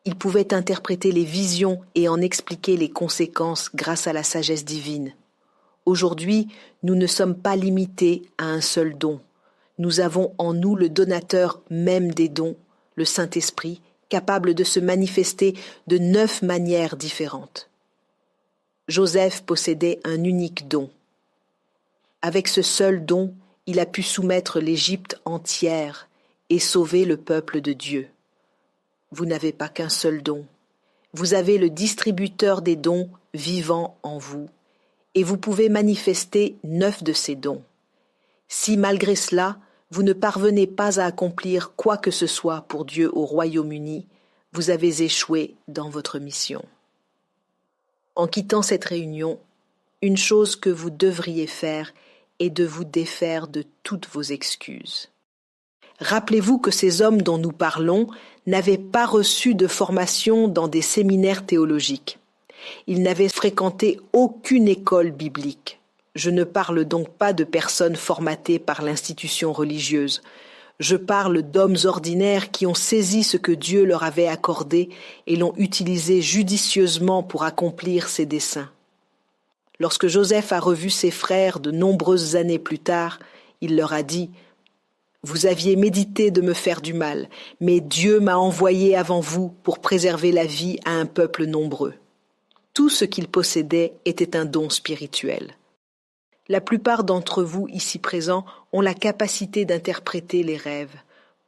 Il pouvait interpréter les visions et en expliquer les conséquences grâce à la sagesse divine. Aujourd'hui, nous ne sommes pas limités à un seul don. Nous avons en nous le donateur même des dons, le Saint-Esprit, capable de se manifester de 9 manières différentes. Joseph possédait un unique don. Avec ce seul don, il a pu soumettre l'Égypte entière et sauver le peuple de Dieu. Vous n'avez pas qu'un seul don. Vous avez le distributeur des dons vivant en vous. Et vous pouvez manifester 9 de ces dons. Si malgré cela, vous ne parvenez pas à accomplir quoi que ce soit pour Dieu au Royaume-Uni, vous avez échoué dans votre mission. En quittant cette réunion, une chose que vous devriez faire est de vous défaire de toutes vos excuses. Rappelez-vous que ces hommes dont nous parlons n'avaient pas reçu de formation dans des séminaires théologiques. Ils n'avaient fréquenté aucune école biblique. Je ne parle donc pas de personnes formatées par l'institution religieuse. Je parle d'hommes ordinaires qui ont saisi ce que Dieu leur avait accordé et l'ont utilisé judicieusement pour accomplir ses desseins. Lorsque Joseph a revu ses frères de nombreuses années plus tard, il leur a dit « Vous aviez médité de me faire du mal, mais Dieu m'a envoyé avant vous pour préserver la vie à un peuple nombreux. » Tout ce qu'il possédait était un don spirituel. La plupart d'entre vous ici présents ont la capacité d'interpréter les rêves.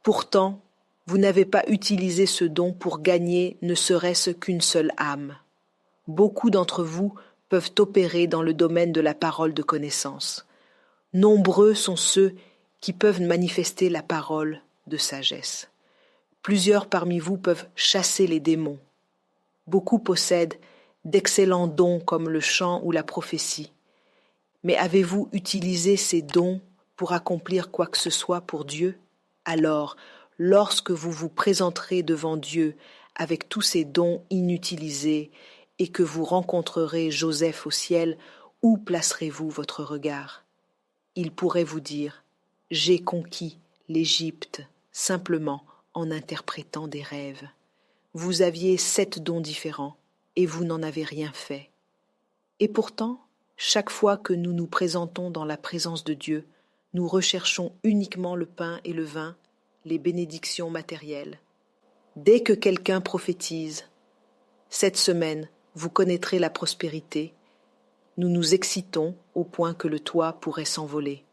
Pourtant, vous n'avez pas utilisé ce don pour gagner ne serait-ce qu'une seule âme. Beaucoup d'entre vous peuvent opérer dans le domaine de la parole de connaissance. Nombreux sont ceux qui peuvent manifester la parole de sagesse. Plusieurs parmi vous peuvent chasser les démons. Beaucoup possèdent d'excellents dons comme le chant ou la prophétie. Mais avez-vous utilisé ces dons pour accomplir quoi que ce soit pour Dieu? Alors, lorsque vous vous présenterez devant Dieu avec tous ces dons inutilisés et que vous rencontrerez Joseph au ciel, où placerez-vous votre regard? Il pourrait vous dire « J'ai conquis l'Égypte simplement en interprétant des rêves. Vous aviez 7 dons différents et vous n'en avez rien fait. » Et pourtant, chaque fois que nous nous présentons dans la présence de Dieu, nous recherchons uniquement le pain et le vin, les bénédictions matérielles. Dès que quelqu'un prophétise, cette semaine, vous connaîtrez la prospérité, nous nous excitons au point que le toit pourrait s'envoler.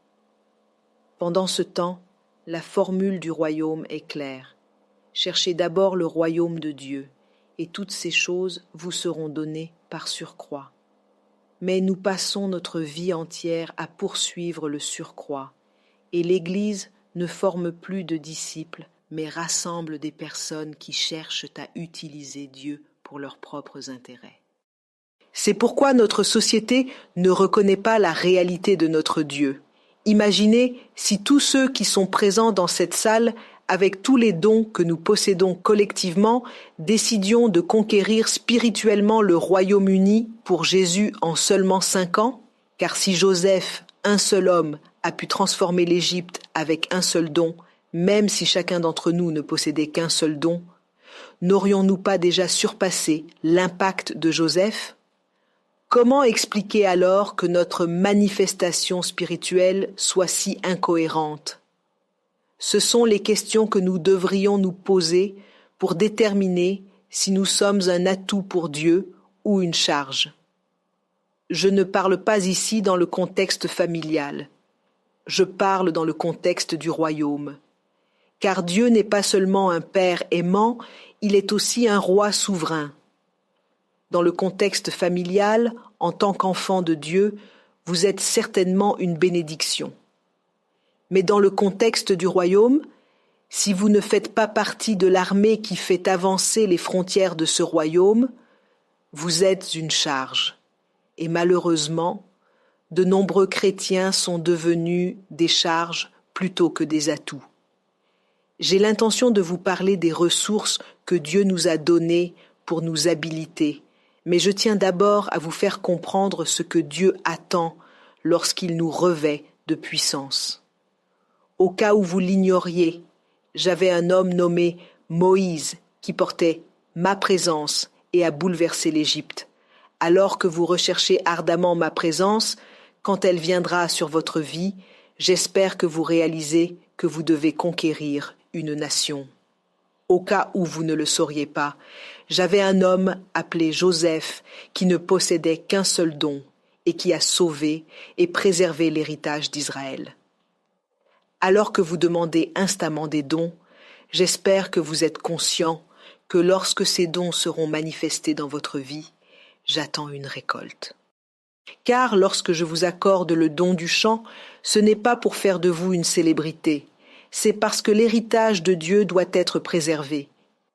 Pendant ce temps, la formule du royaume est claire. Cherchez d'abord le royaume de Dieu, et toutes ces choses vous seront données par surcroît. Mais nous passons notre vie entière à poursuivre le surcroît, et l'Église ne forme plus de disciples, mais rassemble des personnes qui cherchent à utiliser Dieu pour leurs propres intérêts. C'est pourquoi notre société ne reconnaît pas la réalité de notre Dieu. Imaginez si tous ceux qui sont présents dans cette salle, avec tous les dons que nous possédons collectivement, décidions de conquérir spirituellement le Royaume-Uni pour Jésus en seulement 5 ans, car si Joseph, un seul homme, a pu transformer l'Égypte avec un seul don, même si chacun d'entre nous ne possédait qu'un seul don, n'aurions-nous pas déjà surpassé l'impact de Joseph? Comment expliquer alors que notre manifestation spirituelle soit si incohérente? Ce sont les questions que nous devrions nous poser pour déterminer si nous sommes un atout pour Dieu ou une charge. Je ne parle pas ici dans le contexte familial. Je parle dans le contexte du royaume. Car Dieu n'est pas seulement un Père aimant, il est aussi un roi souverain. Dans le contexte familial, en tant qu'enfant de Dieu, vous êtes certainement une bénédiction. Mais dans le contexte du royaume, si vous ne faites pas partie de l'armée qui fait avancer les frontières de ce royaume, vous êtes une charge. Et malheureusement, de nombreux chrétiens sont devenus des charges plutôt que des atouts. J'ai l'intention de vous parler des ressources que Dieu nous a données pour nous habiliter, mais je tiens d'abord à vous faire comprendre ce que Dieu attend lorsqu'il nous revêt de puissance. Au cas où vous l'ignoriez, j'avais un homme nommé Moïse qui portait ma présence et a bouleversé l'Égypte. Alors que vous recherchez ardemment ma présence, quand elle viendra sur votre vie, j'espère que vous réalisez que vous devez conquérir une nation. Au cas où vous ne le sauriez pas, j'avais un homme appelé Joseph qui ne possédait qu'un seul don et qui a sauvé et préservé l'héritage d'Israël. Alors que vous demandez instamment des dons, j'espère que vous êtes conscient que lorsque ces dons seront manifestés dans votre vie, j'attends une récolte. Car lorsque je vous accorde le don du chant, ce n'est pas pour faire de vous une célébrité, c'est parce que l'héritage de Dieu doit être préservé.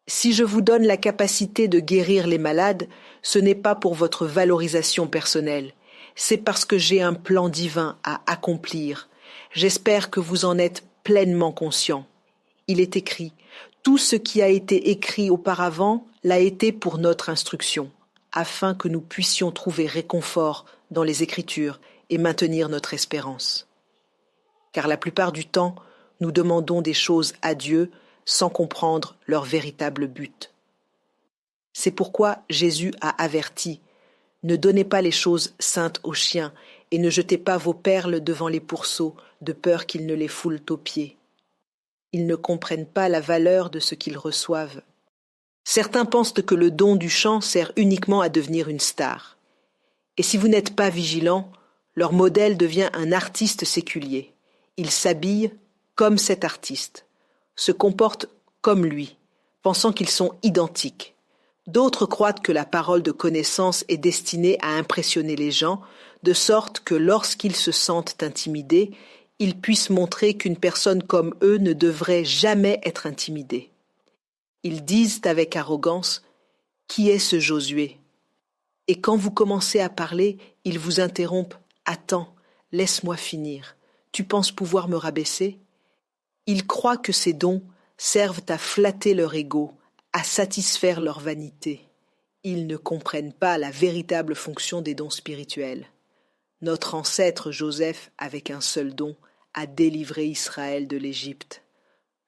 Si je vous donne la capacité de guérir les malades, ce n'est pas pour votre valorisation personnelle, c'est parce que j'ai un plan divin à accomplir. J'espère que vous en êtes pleinement conscient. Il est écrit, tout ce qui a été écrit auparavant l'a été pour notre instruction, afin que nous puissions trouver réconfort dans les Écritures et maintenir notre espérance. Car la plupart du temps, nous demandons des choses à Dieu sans comprendre leur véritable but. C'est pourquoi Jésus a averti « Ne donnez pas les choses saintes aux chiens et ne jetez pas vos perles devant les pourceaux de peur qu'ils ne les foulent aux pieds. » Ils ne comprennent pas la valeur de ce qu'ils reçoivent. Certains pensent que le don du chant sert uniquement à devenir une star. Et si vous n'êtes pas vigilant, leur modèle devient un artiste séculier. Ils s'habillent comme cet artiste, se comportent comme lui, pensant qu'ils sont identiques. D'autres croient que la parole de connaissance est destinée à impressionner les gens, de sorte que lorsqu'ils se sentent intimidés, ils puissent montrer qu'une personne comme eux ne devrait jamais être intimidée. Ils disent avec arrogance, « Qui est ce Josué ?» Et quand vous commencez à parler, ils vous interrompent, « Attends, laisse-moi finir. Tu penses pouvoir me rabaisser ?» Ils croient que ces dons servent à flatter leur ego, à satisfaire leur vanité. Ils ne comprennent pas la véritable fonction des dons spirituels. Notre ancêtre Joseph, avec un seul don, a délivré Israël de l'Égypte.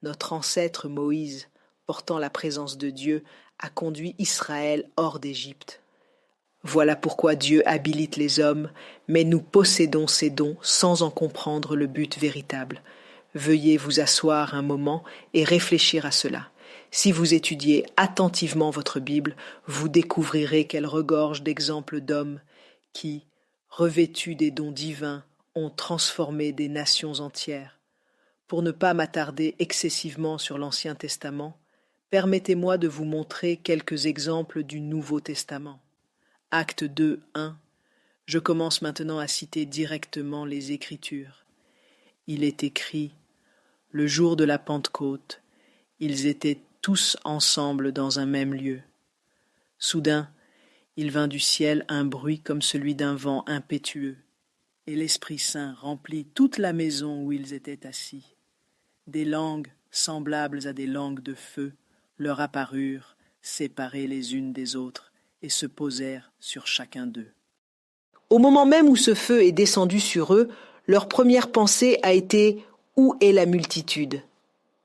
Notre ancêtre Moïse, portant la présence de Dieu, a conduit Israël hors d'Égypte. Voilà pourquoi Dieu habilite les hommes, mais nous possédons ces dons sans en comprendre le but véritable. Veuillez vous asseoir un moment et réfléchir à cela. Si vous étudiez attentivement votre Bible, vous découvrirez qu'elle regorge d'exemples d'hommes qui, revêtus des dons divins, ont transformé des nations entières. Pour ne pas m'attarder excessivement sur l'Ancien Testament, permettez-moi de vous montrer quelques exemples du Nouveau Testament. Acte 2, 1. Je commence maintenant à citer directement les Écritures. Il est écrit, le jour de la Pentecôte, ils étaient tous ensemble dans un même lieu. Soudain, il vint du ciel un bruit comme celui d'un vent impétueux, et l'Esprit Saint remplit toute la maison où ils étaient assis. Des langues semblables à des langues de feu leur apparurent, séparées les unes des autres, et se posèrent sur chacun d'eux. Au moment même où ce feu est descendu sur eux, leur première pensée a été « Où est la multitude ?»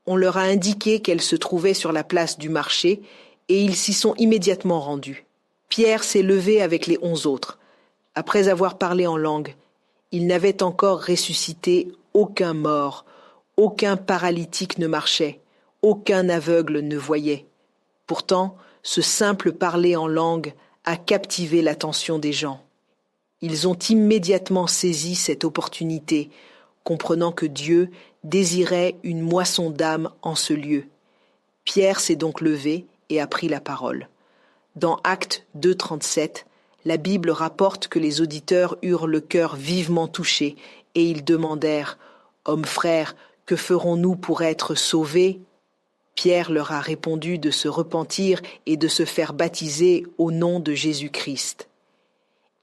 On leur a indiqué qu'elle se trouvait sur la place du marché, et ils s'y sont immédiatement rendus. Pierre s'est levé avec les 11 autres. Après avoir parlé en langue, il n'avait encore ressuscité aucun mort, aucun paralytique ne marchait, aucun aveugle ne voyait. Pourtant, ce simple parler en langue a captivé l'attention des gens. Ils ont immédiatement saisi cette opportunité, comprenant que Dieu désirait une moisson d'âmes en ce lieu. Pierre s'est donc levé et a pris la parole. Dans Actes 2,37, la Bible rapporte que les auditeurs eurent le cœur vivement touché et ils demandèrent « Hommes frères, que ferons-nous pour être sauvés ?» Pierre leur a répondu de se repentir et de se faire baptiser au nom de Jésus-Christ.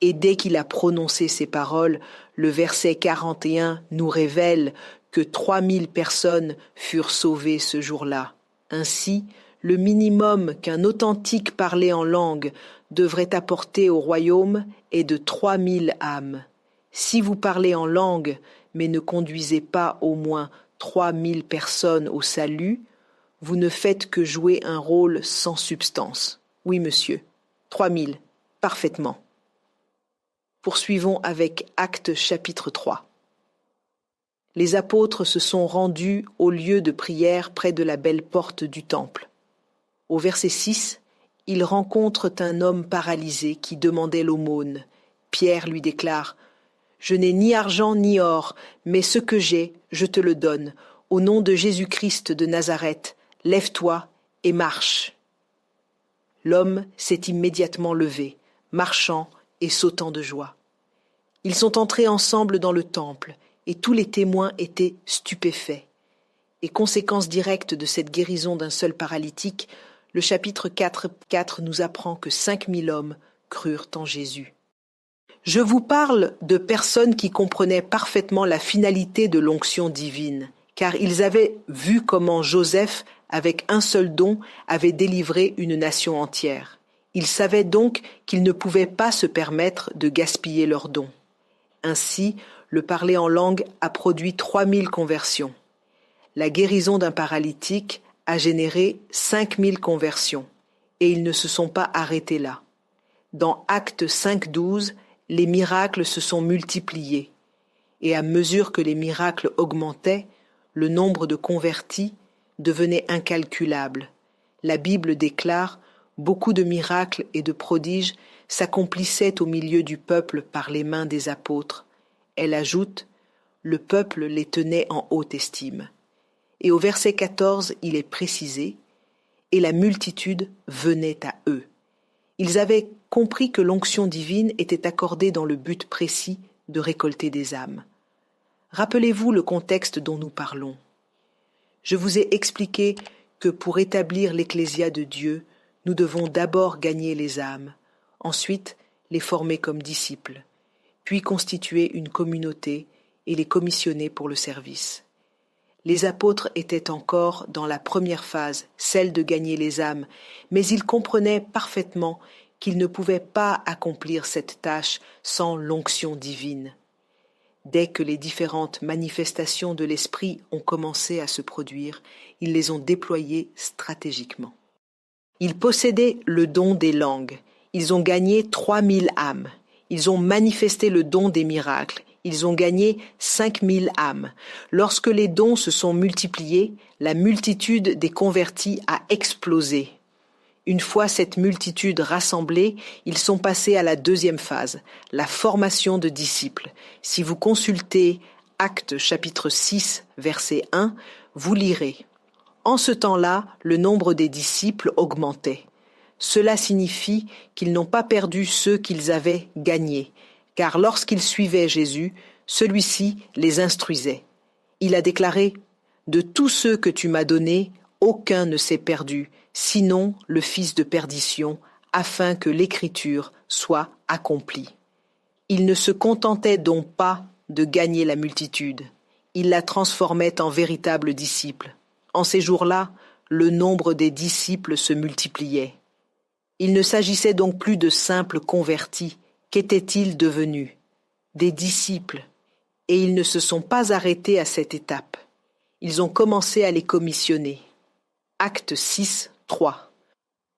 Et dès qu'il a prononcé ces paroles, le verset 41 nous révèle que 3000 personnes furent sauvées ce jour-là. Ainsi, le minimum qu'un authentique parler en langue devrait apporter au royaume est de 3000 âmes. Si vous parlez en langue, mais ne conduisez pas au moins 3000 personnes au salut, vous ne faites que jouer un rôle sans substance. Oui, monsieur, 3000, parfaitement. Poursuivons avec Actes chapitre 3. Les apôtres se sont rendus au lieu de prière près de la belle porte du temple. Au verset 6, ils rencontrent un homme paralysé qui demandait l'aumône. Pierre lui déclare « Je n'ai ni argent ni or, mais ce que j'ai, je te le donne. Au nom de Jésus-Christ de Nazareth, lève-toi et marche. » L'homme s'est immédiatement levé, marchant et sautant de joie. Ils sont entrés ensemble dans le temple, et tous les témoins étaient stupéfaits. Et conséquence directe de cette guérison d'un seul paralytique, le chapitre 4 nous apprend que 5000 hommes crurent en Jésus. Je vous parle de personnes qui comprenaient parfaitement la finalité de l'onction divine, car ils avaient vu comment Joseph, avec un seul don, avait délivré une nation entière. Ils savaient donc qu'ils ne pouvaient pas se permettre de gaspiller leurs dons. Ainsi, le parler en langue a produit 3000 conversions. La guérison d'un paralytique a généré 5000 conversions, et ils ne se sont pas arrêtés là. Dans Actes 5,12, les miracles se sont multipliés, et à mesure que les miracles augmentaient, le nombre de convertis devenait incalculable. La Bible déclare « Beaucoup de miracles et de prodiges s'accomplissaient au milieu du peuple par les mains des apôtres. » Elle ajoute « Le peuple les tenait en haute estime. » Et au verset 14, il est précisé « Et la multitude venait à eux. » Ils avaient compris que l'onction divine était accordée dans le but précis de récolter des âmes. Rappelez-vous le contexte dont nous parlons. Je vous ai expliqué que pour établir l'Ecclésia de Dieu, nous devons d'abord gagner les âmes, ensuite les former comme disciples, puis constituer une communauté et les commissionner pour le service. Les apôtres étaient encore dans la première phase, celle de gagner les âmes, mais ils comprenaient parfaitement qu'ils ne pouvaient pas accomplir cette tâche sans l'onction divine. Dès que les différentes manifestations de l'Esprit ont commencé à se produire, ils les ont déployées stratégiquement. Ils possédaient le don des langues. Ils ont gagné 3000 âmes. Ils ont manifesté le don des miracles. Ils ont gagné 5000 âmes. Lorsque les dons se sont multipliés, la multitude des convertis a explosé. Une fois cette multitude rassemblée, ils sont passés à la deuxième phase, la formation de disciples. Si vous consultez Actes chapitre 6, verset 1, vous lirez. En ce temps-là, le nombre des disciples augmentait. Cela signifie qu'ils n'ont pas perdu ceux qu'ils avaient gagnés, car lorsqu'ils suivaient Jésus, celui-ci les instruisait. Il a déclaré « De tous ceux que tu m'as donnés, aucun ne s'est perdu, sinon le fils de perdition, afin que l'Écriture soit accomplie. » Il ne se contentait donc pas de gagner la multitude, il la transformait en véritables disciples. En ces jours-là, le nombre des disciples se multipliait. Il ne s'agissait donc plus de simples convertis. Qu'étaient-ils devenus? Des disciples. Et ils ne se sont pas arrêtés à cette étape. Ils ont commencé à les commissionner. Acte 6, 3.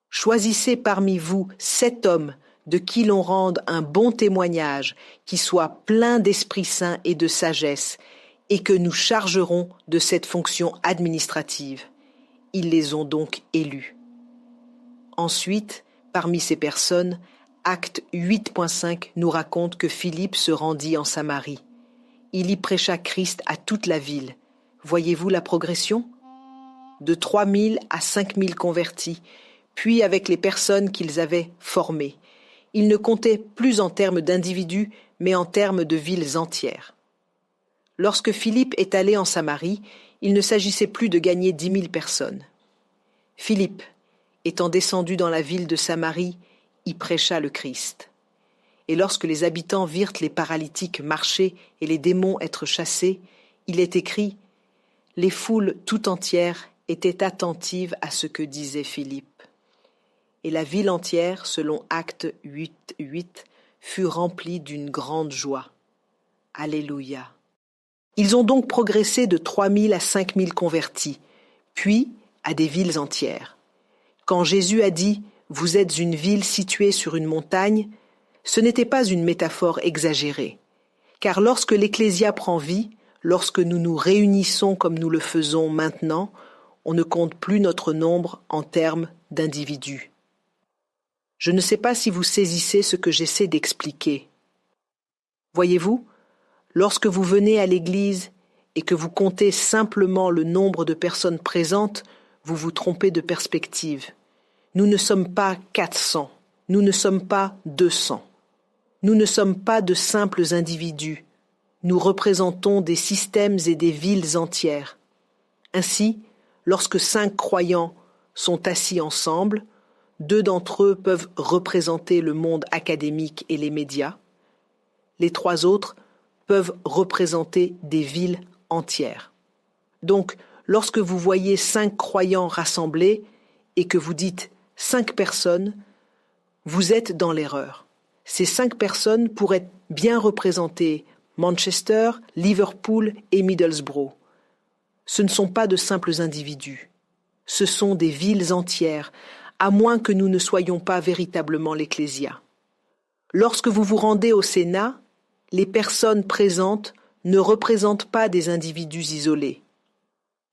Choisissez parmi vous 7 hommes de qui l'on rende un bon témoignage, qui soient pleins d'Esprit Saint et de sagesse, et que nous chargerons de cette fonction administrative. Ils les ont donc élus. Ensuite, parmi ces personnes, Acte 8.5 nous raconte que Philippe se rendit en Samarie. Il y prêcha Christ à toute la ville. Voyez-vous la progression? De 3000 à 5000 convertis, puis avec les personnes qu'ils avaient formées. Ils ne comptaient plus en termes d'individus, mais en termes de villes entières. Lorsque Philippe est allé en Samarie, il ne s'agissait plus de gagner 10 000 personnes. Philippe, étant descendu dans la ville de Samarie, y prêcha le Christ. Et lorsque les habitants virent les paralytiques marcher et les démons être chassés, il est écrit « Les foules tout entières étaient attentives à ce que disait Philippe. » Et la ville entière, selon Acte 8.8, fut remplie d'une grande joie. Alléluia. Ils ont donc progressé de 3000 à 5000 convertis, puis à des villes entières. Quand Jésus a dit « Vous êtes une ville située sur une montagne », ce n'était pas une métaphore exagérée. Car lorsque l'Ecclésia prend vie, lorsque nous nous réunissons comme nous le faisons maintenant, on ne compte plus notre nombre en termes d'individus. Je ne sais pas si vous saisissez ce que j'essaie d'expliquer. Voyez-vous, lorsque vous venez à l'église et que vous comptez simplement le nombre de personnes présentes, vous vous trompez de perspective. Nous ne sommes pas 400, nous ne sommes pas 200. Nous ne sommes pas de simples individus. Nous représentons des systèmes et des villes entières. Ainsi, lorsque 5 croyants sont assis ensemble, 2 d'entre eux peuvent représenter le monde académique et les médias. Les 3 autres peuvent représenter des villes entières. Donc, lorsque vous voyez 5 croyants rassemblés et que vous dites 5 personnes, vous êtes dans l'erreur. Ces 5 personnes pourraient bien représenter Manchester, Liverpool et Middlesbrough. Ce ne sont pas de simples individus. Ce sont des villes entières, à moins que nous ne soyons pas véritablement l'Ecclésia. Lorsque vous vous rendez au Sénat, les personnes présentes ne représentent pas des individus isolés.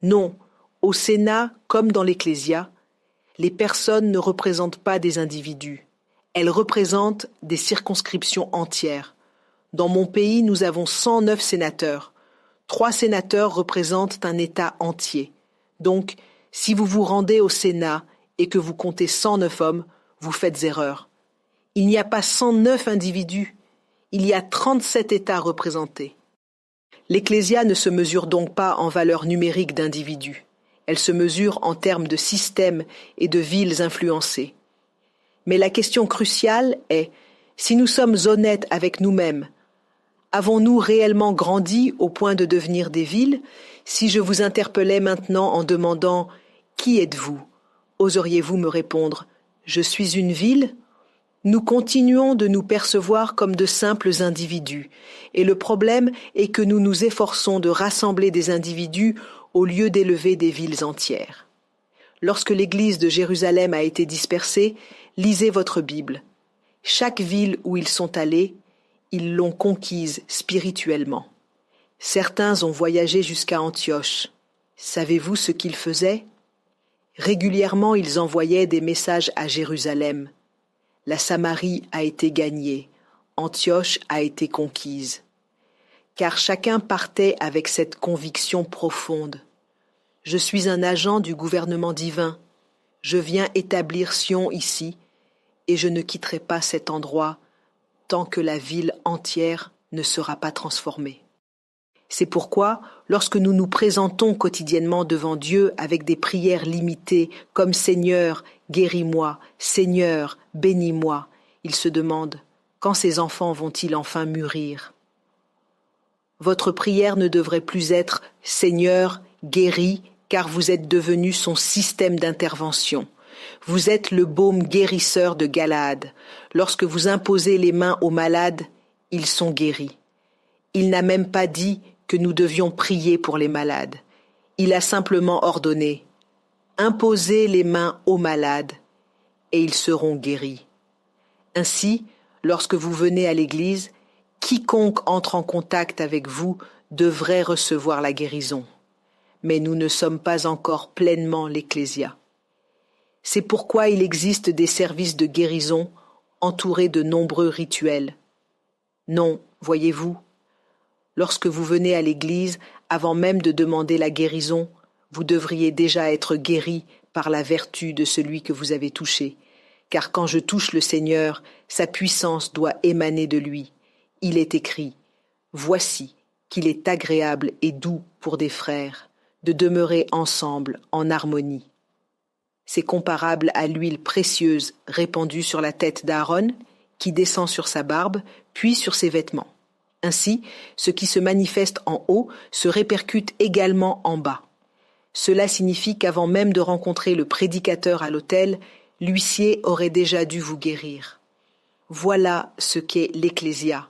Non, au Sénat, comme dans l'Ecclésia, les personnes ne représentent pas des individus. Elles représentent des circonscriptions entières. Dans mon pays, nous avons 109 sénateurs. 3 sénateurs représentent un État entier. Donc, si vous vous rendez au Sénat et que vous comptez 109 hommes, vous faites erreur. Il n'y a pas 109 individus, il y a 37 États représentés. L'Ecclésia ne se mesure donc pas en valeur numérique d'individus. Elle se mesure en termes de systèmes et de villes influencées. Mais la question cruciale est, si nous sommes honnêtes avec nous-mêmes, avons-nous réellement grandi au point de devenir des villes? Si je vous interpellais maintenant en demandant « Qui êtes-vous » oseriez-vous me répondre « Je suis une ville » Nous continuons de nous percevoir comme de simples individus, et le problème est que nous nous efforçons de rassembler des individus au lieu d'élever des villes entières. Lorsque l'Église de Jérusalem a été dispersée, lisez votre Bible. Chaque ville où ils sont allés, ils l'ont conquise spirituellement. Certains ont voyagé jusqu'à Antioche. Savez-vous ce qu'ils faisaient? Régulièrement, ils envoyaient des messages à Jérusalem. La Samarie a été gagnée, Antioche a été conquise. Car chacun partait avec cette conviction profonde. Je suis un agent du gouvernement divin. Je viens établir Sion ici, et je ne quitterai pas cet endroit tant que la ville entière ne sera pas transformée. C'est pourquoi, lorsque nous nous présentons quotidiennement devant Dieu avec des prières limitées comme « Seigneur, guéris-moi »,« Seigneur, bénis-moi », il se demande « Quand ces enfants vont-ils enfin mûrir ?» Votre prière ne devrait plus être « Seigneur, guéris », car vous êtes devenu son système d'intervention. Vous êtes le baume guérisseur de Galaad. Lorsque vous imposez les mains aux malades, ils sont guéris. Il n'a même pas dit que nous devions prier pour les malades. Il a simplement ordonné « Imposez les mains aux malades et ils seront guéris ». Ainsi, lorsque vous venez à l'église, quiconque entre en contact avec vous devrait recevoir la guérison. Mais nous ne sommes pas encore pleinement l'Ecclésia. C'est pourquoi il existe des services de guérison entourés de nombreux rituels. Non, voyez-vous, lorsque vous venez à l'église, avant même de demander la guérison, vous devriez déjà être guéri par la vertu de celui que vous avez touché. Car quand je touche le Seigneur, sa puissance doit émaner de lui. Il est écrit « Voici qu'il est agréable et doux pour des frères de demeurer ensemble en harmonie. » C'est comparable à l'huile précieuse répandue sur la tête d'Aaron, qui descend sur sa barbe, puis sur ses vêtements. Ainsi, ce qui se manifeste en haut se répercute également en bas. Cela signifie qu'avant même de rencontrer le prédicateur à l'autel, l'huissier aurait déjà dû vous guérir. Voilà ce qu'est l'Ecclésia.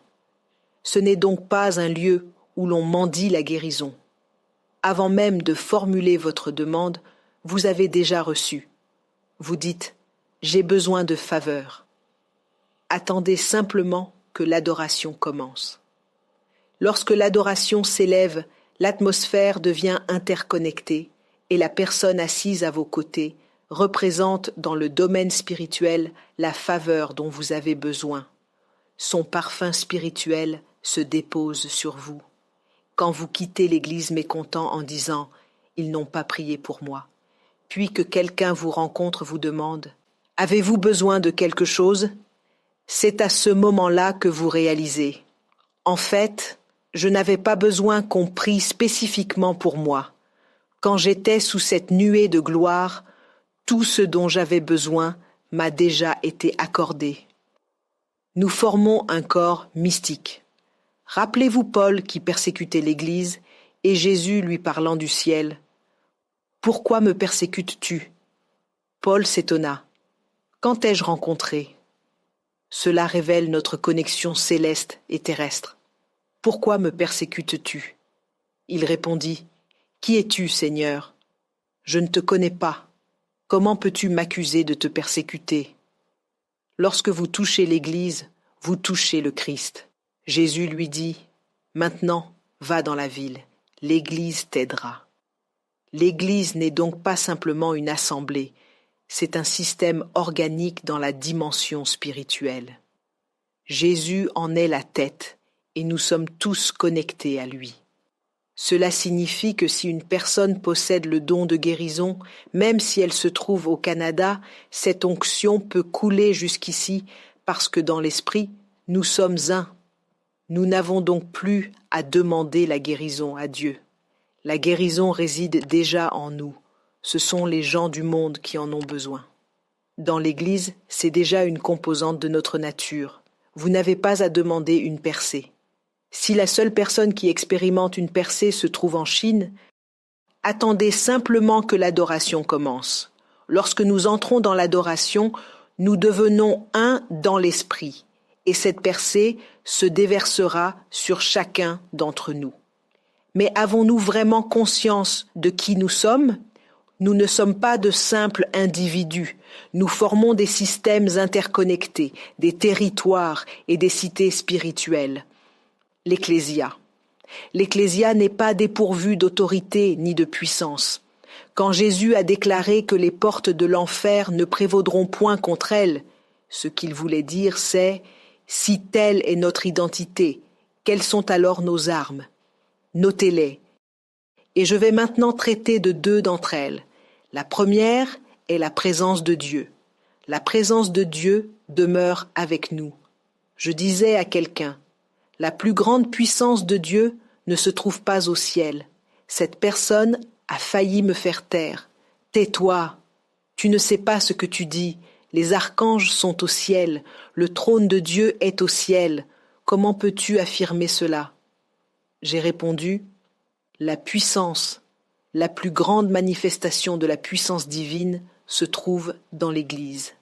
Ce n'est donc pas un lieu où l'on mendie la guérison. Avant même de formuler votre demande, vous avez déjà reçu. Vous dites « J'ai besoin de faveur ». Attendez simplement que l'adoration commence. Lorsque l'adoration s'élève, l'atmosphère devient interconnectée et la personne assise à vos côtés représente dans le domaine spirituel la faveur dont vous avez besoin. Son parfum spirituel se dépose sur vous. Quand vous quittez l'église mécontent en disant « Ils n'ont pas prié pour moi », puis que quelqu'un vous rencontre vous demande « Avez-vous besoin de quelque chose ?» C'est à ce moment-là que vous réalisez « En fait, je n'avais pas besoin qu'on prie spécifiquement pour moi. Quand j'étais sous cette nuée de gloire, tout ce dont j'avais besoin m'a déjà été accordé. » Nous formons un corps mystique. Rappelez-vous Paul qui persécutait l'Église et Jésus lui parlant du ciel. « Pourquoi me persécutes-tu » Paul s'étonna. « Quand t'ai-je rencontré ?» Cela révèle notre connexion céleste et terrestre. « Pourquoi me persécutes-tu » Il répondit. « Qui es-tu, Seigneur ? Je ne te connais pas. Comment peux-tu m'accuser de te persécuter ? Lorsque vous touchez l'Église, vous touchez le Christ. » Jésus lui dit « Maintenant, va dans la ville, l'Église t'aidera. » L'Église n'est donc pas simplement une assemblée, c'est un système organique dans la dimension spirituelle. Jésus en est la tête et nous sommes tous connectés à lui. Cela signifie que si une personne possède le don de guérison, même si elle se trouve au Canada, cette onction peut couler jusqu'ici parce que dans l'esprit, nous sommes un. Nous n'avons donc plus à demander la guérison à Dieu. La guérison réside déjà en nous. Ce sont les gens du monde qui en ont besoin. Dans l'Église, c'est déjà une composante de notre nature. Vous n'avez pas à demander une percée. Si la seule personne qui expérimente une percée se trouve en Chine, attendez simplement que l'adoration commence. Lorsque nous entrons dans l'adoration, nous devenons un dans l'esprit, et cette percée se déversera sur chacun d'entre nous. Mais avons-nous vraiment conscience de qui nous sommes ? Nous ne sommes pas de simples individus. Nous formons des systèmes interconnectés, des territoires et des cités spirituelles. L'Ecclésia. L'Ecclésia n'est pas dépourvue d'autorité ni de puissance. Quand Jésus a déclaré que les portes de l'enfer ne prévaudront point contre elle, ce qu'il voulait dire c'est « si telle est notre identité, quelles sont alors nos armes ? Notez-les. » Et je vais maintenant traiter de deux d'entre elles. La première est la présence de Dieu. La présence de Dieu demeure avec nous. Je disais à quelqu'un, la plus grande puissance de Dieu ne se trouve pas au ciel. Cette personne a failli me faire taire. Tais-toi, tu ne sais pas ce que tu dis. Les archanges sont au ciel, le trône de Dieu est au ciel. Comment peux-tu affirmer cela ? J'ai répondu, la puissance, la plus grande manifestation de la puissance divine se trouve dans l'Église.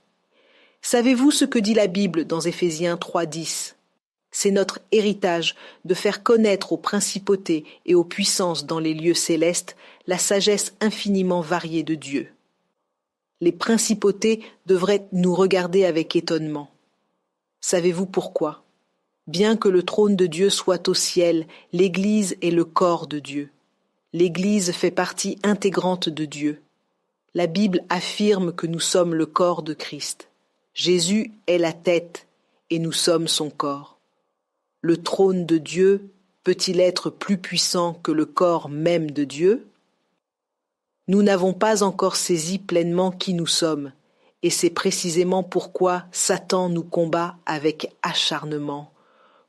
Savez-vous ce que dit la Bible dans Éphésiens 3:10 ? C'est notre héritage de faire connaître aux principautés et aux puissances dans les lieux célestes la sagesse infiniment variée de Dieu. Les principautés devraient nous regarder avec étonnement. Savez-vous pourquoi ? Bien que le trône de Dieu soit au ciel, l'Église est le corps de Dieu. L'Église fait partie intégrante de Dieu. La Bible affirme que nous sommes le corps de Christ. Jésus est la tête et nous sommes son corps. Le trône de Dieu peut-il être plus puissant que le corps même de Dieu ? Nous n'avons pas encore saisi pleinement qui nous sommes, et c'est précisément pourquoi Satan nous combat avec acharnement,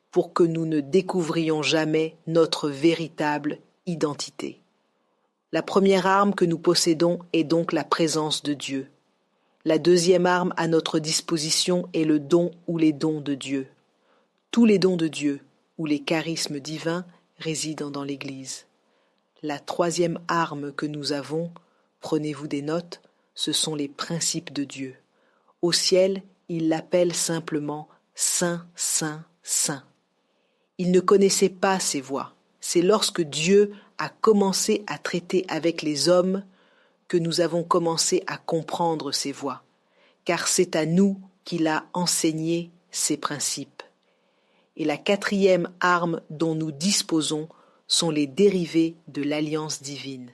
pour que nous ne découvrions jamais notre véritable identité. La première arme que nous possédons est donc la présence de Dieu. La deuxième arme à notre disposition est le don ou les dons de Dieu. Tous les dons de Dieu ou les charismes divins résident dans l'Église. La troisième arme que nous avons, prenez-vous des notes, ce sont les principes de Dieu. Au ciel, il l'appelle simplement Saint, Saint, Saint. Il ne connaissait pas ces voix. C'est lorsque Dieu a commencé à traiter avec les hommes que nous avons commencé à comprendre ces voix, car c'est à nous qu'il a enseigné ces principes. Et la quatrième arme dont nous disposons sont les dérivés de l'alliance divine.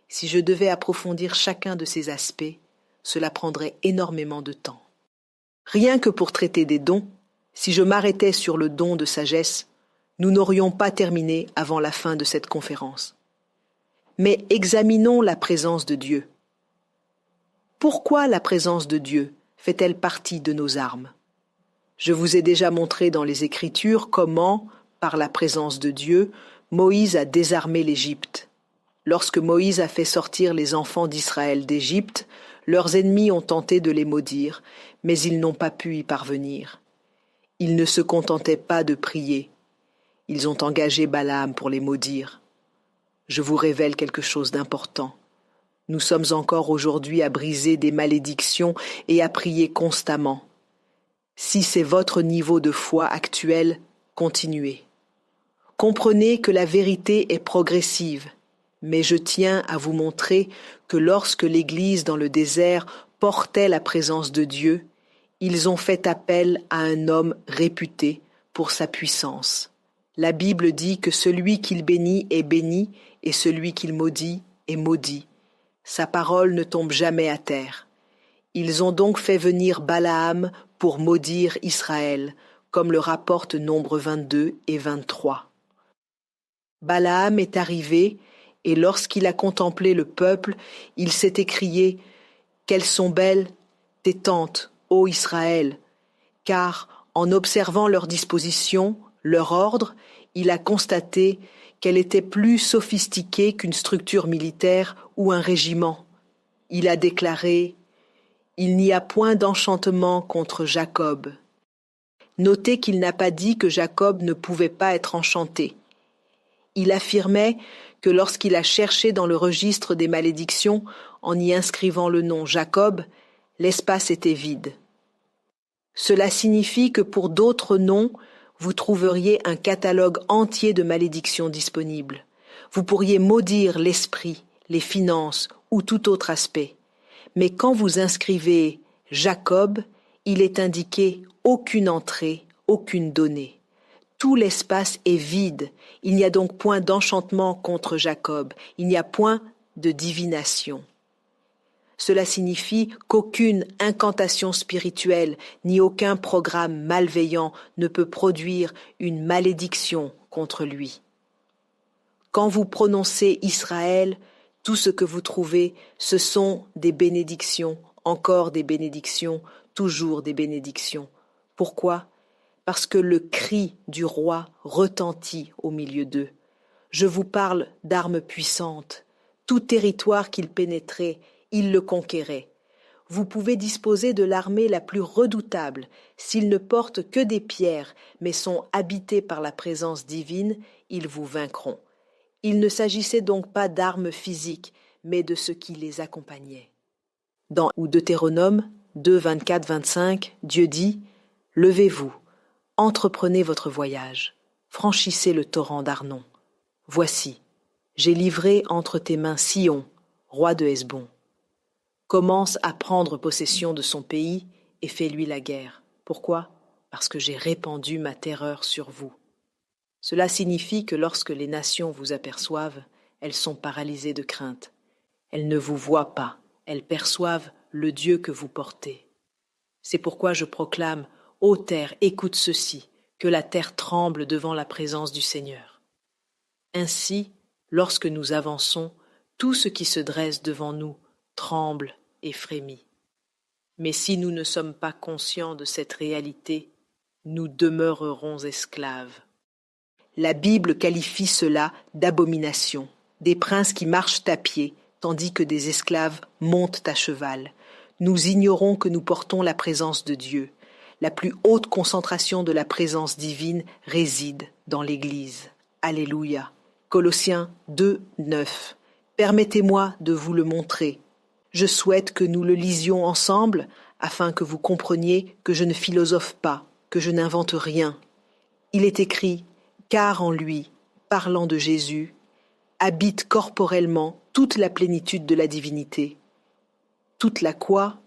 Si je devais approfondir chacun de ces aspects, cela prendrait énormément de temps. Rien que pour traiter des dons, si je m'arrêtais sur le don de sagesse, nous n'aurions pas terminé avant la fin de cette conférence. Mais examinons la présence de Dieu. Pourquoi la présence de Dieu fait-elle partie de nos armes ? Je vous ai déjà montré dans les Écritures comment, par la présence de Dieu, Moïse a désarmé l'Égypte. Lorsque Moïse a fait sortir les enfants d'Israël d'Égypte, leurs ennemis ont tenté de les maudire, mais ils n'ont pas pu y parvenir. Ils ne se contentaient pas de prier. Ils ont engagé Balaam pour les maudire. Je vous révèle quelque chose d'important. Nous sommes encore aujourd'hui à briser des malédictions et à prier constamment. Si c'est votre niveau de foi actuel, continuez. Comprenez que la vérité est progressive, mais je tiens à vous montrer que lorsque l'Église dans le désert portait la présence de Dieu, ils ont fait appel à un homme réputé pour sa puissance. La Bible dit que celui qu'il bénit est béni et celui qu'il maudit est maudit. Sa parole ne tombe jamais à terre. Ils ont donc fait venir Balaam pour maudire Israël, comme le rapportent Nombre 22 et 23. Balaam est arrivé, et lorsqu'il a contemplé le peuple, il s'est écrié « Qu'elles sont belles tes tentes, ô Israël !» Car, en observant leur disposition, leur ordre, il a constaté qu'elle était plus sophistiquée qu'une structure militaire ou un régiment. Il a déclaré « Il n'y a point d'enchantement contre Jacob ». Notez qu'il n'a pas dit que Jacob ne pouvait pas être enchanté. Il affirmait que lorsqu'il a cherché dans le registre des malédictions, en y inscrivant le nom Jacob, l'espace était vide. Cela signifie que pour d'autres noms, vous trouveriez un catalogue entier de malédictions disponibles. Vous pourriez maudire l'esprit, les finances ou tout autre aspect. Mais quand vous inscrivez Jacob, il est indiqué aucune entrée, aucune donnée. Tout l'espace est vide. Il n'y a donc point d'enchantement contre Jacob. Il n'y a point de divination. Cela signifie qu'aucune incantation spirituelle ni aucun programme malveillant ne peut produire une malédiction contre lui. Quand vous prononcez Israël, tout ce que vous trouvez, ce sont des bénédictions, encore des bénédictions, toujours des bénédictions. Pourquoi ? Parce que le cri du roi retentit au milieu d'eux. Je vous parle d'armes puissantes. Tout territoire qu'il pénétrait, il le conquérait. Vous pouvez disposer de l'armée la plus redoutable. S'ils ne portent que des pierres, mais sont habités par la présence divine, ils vous vaincront. Il ne s'agissait donc pas d'armes physiques, mais de ce qui les accompagnait. Dans Deutéronome 2, 24-25, Dieu dit « Levez-vous, entreprenez votre voyage, franchissez le torrent d'Arnon. Voici, j'ai livré entre tes mains Sion, roi de Hesbon. Commence à prendre possession de son pays et fais-lui la guerre. Pourquoi ? Parce que j'ai répandu ma terreur sur vous. » Cela signifie que lorsque les nations vous aperçoivent, elles sont paralysées de crainte. Elles ne vous voient pas, elles perçoivent le Dieu que vous portez. C'est pourquoi je proclame « Ô terre, écoute ceci, que la terre tremble devant la présence du Seigneur. » Ainsi, lorsque nous avançons, tout ce qui se dresse devant nous tremble et frémit. Mais si nous ne sommes pas conscients de cette réalité, nous demeurerons esclaves. La Bible qualifie cela d'abomination, des princes qui marchent à pied, tandis que des esclaves montent à cheval. Nous ignorons que nous portons la présence de Dieu. La plus haute concentration de la présence divine réside dans l'Église. Alléluia. Colossiens 2, 9. Permettez-moi de vous le montrer. Je souhaite que nous le lisions ensemble afin que vous compreniez que je ne philosophe pas, que je n'invente rien. Il est écrit « Car en lui, parlant de Jésus, habite corporellement toute la plénitude de la divinité. » Toute la quoi ?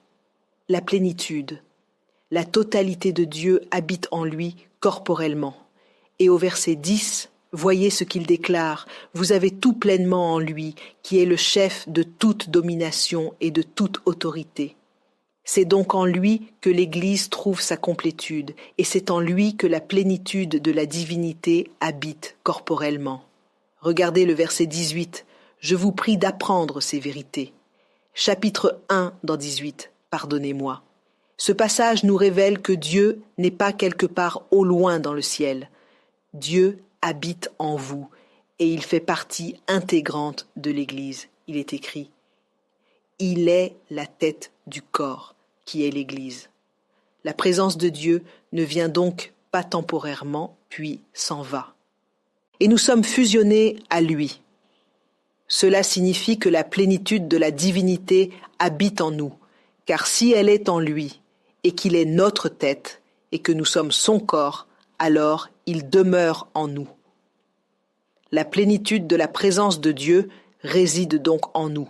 La plénitude. La totalité de Dieu habite en lui corporellement. Et au verset 10, voyez ce qu'il déclare. Vous avez tout pleinement en lui, qui est le chef de toute domination et de toute autorité. C'est donc en lui que l'Église trouve sa complétude, et c'est en lui que la plénitude de la divinité habite corporellement. Regardez le verset 18. Je vous prie d'apprendre ces vérités. Chapitre 1 dans 18. Pardonnez-moi. Ce passage nous révèle que Dieu n'est pas quelque part au loin dans le ciel. Dieu habite en vous et il fait partie intégrante de l'Église. Il est écrit « Il est la tête du corps qui est l'Église ». La présence de Dieu ne vient donc pas temporairement, puis s'en va. Et nous sommes fusionnés à lui. Cela signifie que la plénitude de la divinité habite en nous, car si elle est en lui, et qu'il est notre tête, et que nous sommes son corps, alors il demeure en nous. La plénitude de la présence de Dieu réside donc en nous.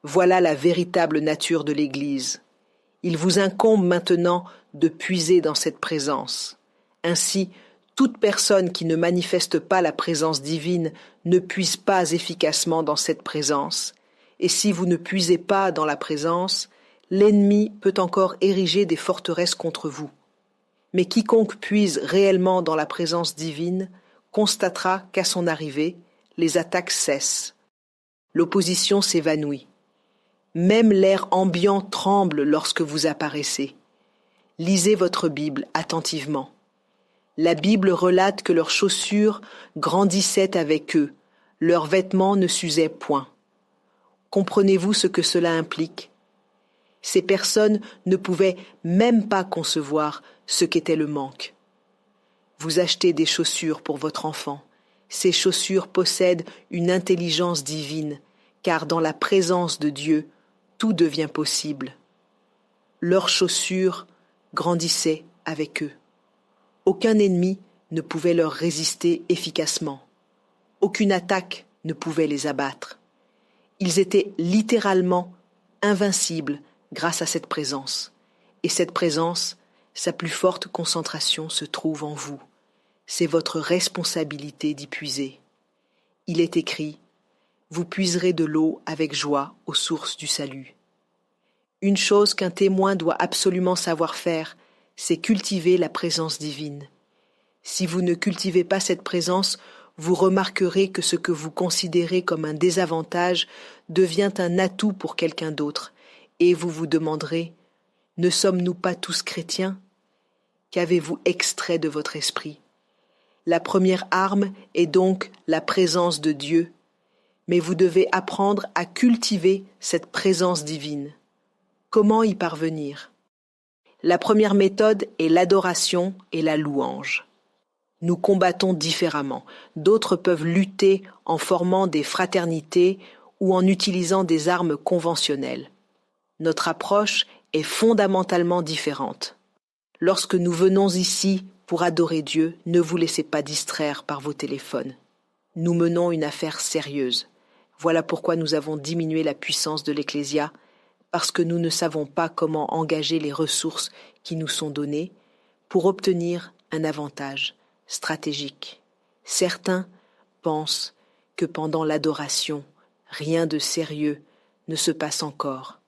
Voilà la véritable nature de l'Église. Il vous incombe maintenant de puiser dans cette présence. Ainsi, toute personne qui ne manifeste pas la présence divine ne puise pas efficacement dans cette présence. Et si vous ne puisez pas dans la présence, l'ennemi peut encore ériger des forteresses contre vous. Mais quiconque puise réellement dans la présence divine constatera qu'à son arrivée, les attaques cessent. L'opposition s'évanouit. Même l'air ambiant tremble lorsque vous apparaissez. Lisez votre Bible attentivement. La Bible relate que leurs chaussures grandissaient avec eux, leurs vêtements ne s'usaient point. Comprenez-vous ce que cela implique? Ces personnes ne pouvaient même pas concevoir ce qu'était le manque. Vous achetez des chaussures pour votre enfant. Ces chaussures possèdent une intelligence divine, car dans la présence de Dieu, tout devient possible. Leurs chaussures grandissaient avec eux. Aucun ennemi ne pouvait leur résister efficacement. Aucune attaque ne pouvait les abattre. Ils étaient littéralement invincibles grâce à cette présence. Et cette présence, sa plus forte concentration se trouve en vous. C'est votre responsabilité d'y puiser. Il est écrit, vous puiserez de l'eau avec joie aux sources du salut. Une chose qu'un témoin doit absolument savoir faire, c'est cultiver la présence divine. Si vous ne cultivez pas cette présence, vous remarquerez que ce que vous considérez comme un désavantage devient un atout pour quelqu'un d'autre, et vous vous demanderez, ne sommes-nous pas tous chrétiens? Qu'avez-vous extrait de votre esprit? La première arme est donc la présence de Dieu, mais vous devez apprendre à cultiver cette présence divine. Comment y parvenir? La première méthode est l'adoration et la louange. Nous combattons différemment. D'autres peuvent lutter en formant des fraternités ou en utilisant des armes conventionnelles. Notre approche est fondamentalement différente. Lorsque nous venons ici pour adorer Dieu, ne vous laissez pas distraire par vos téléphones. Nous menons une affaire sérieuse. Voilà pourquoi nous avons diminué la puissance de l'Ecclésia, parce que nous ne savons pas comment engager les ressources qui nous sont données pour obtenir un avantage stratégique. Certains pensent que pendant l'adoration, rien de sérieux ne se passe encore.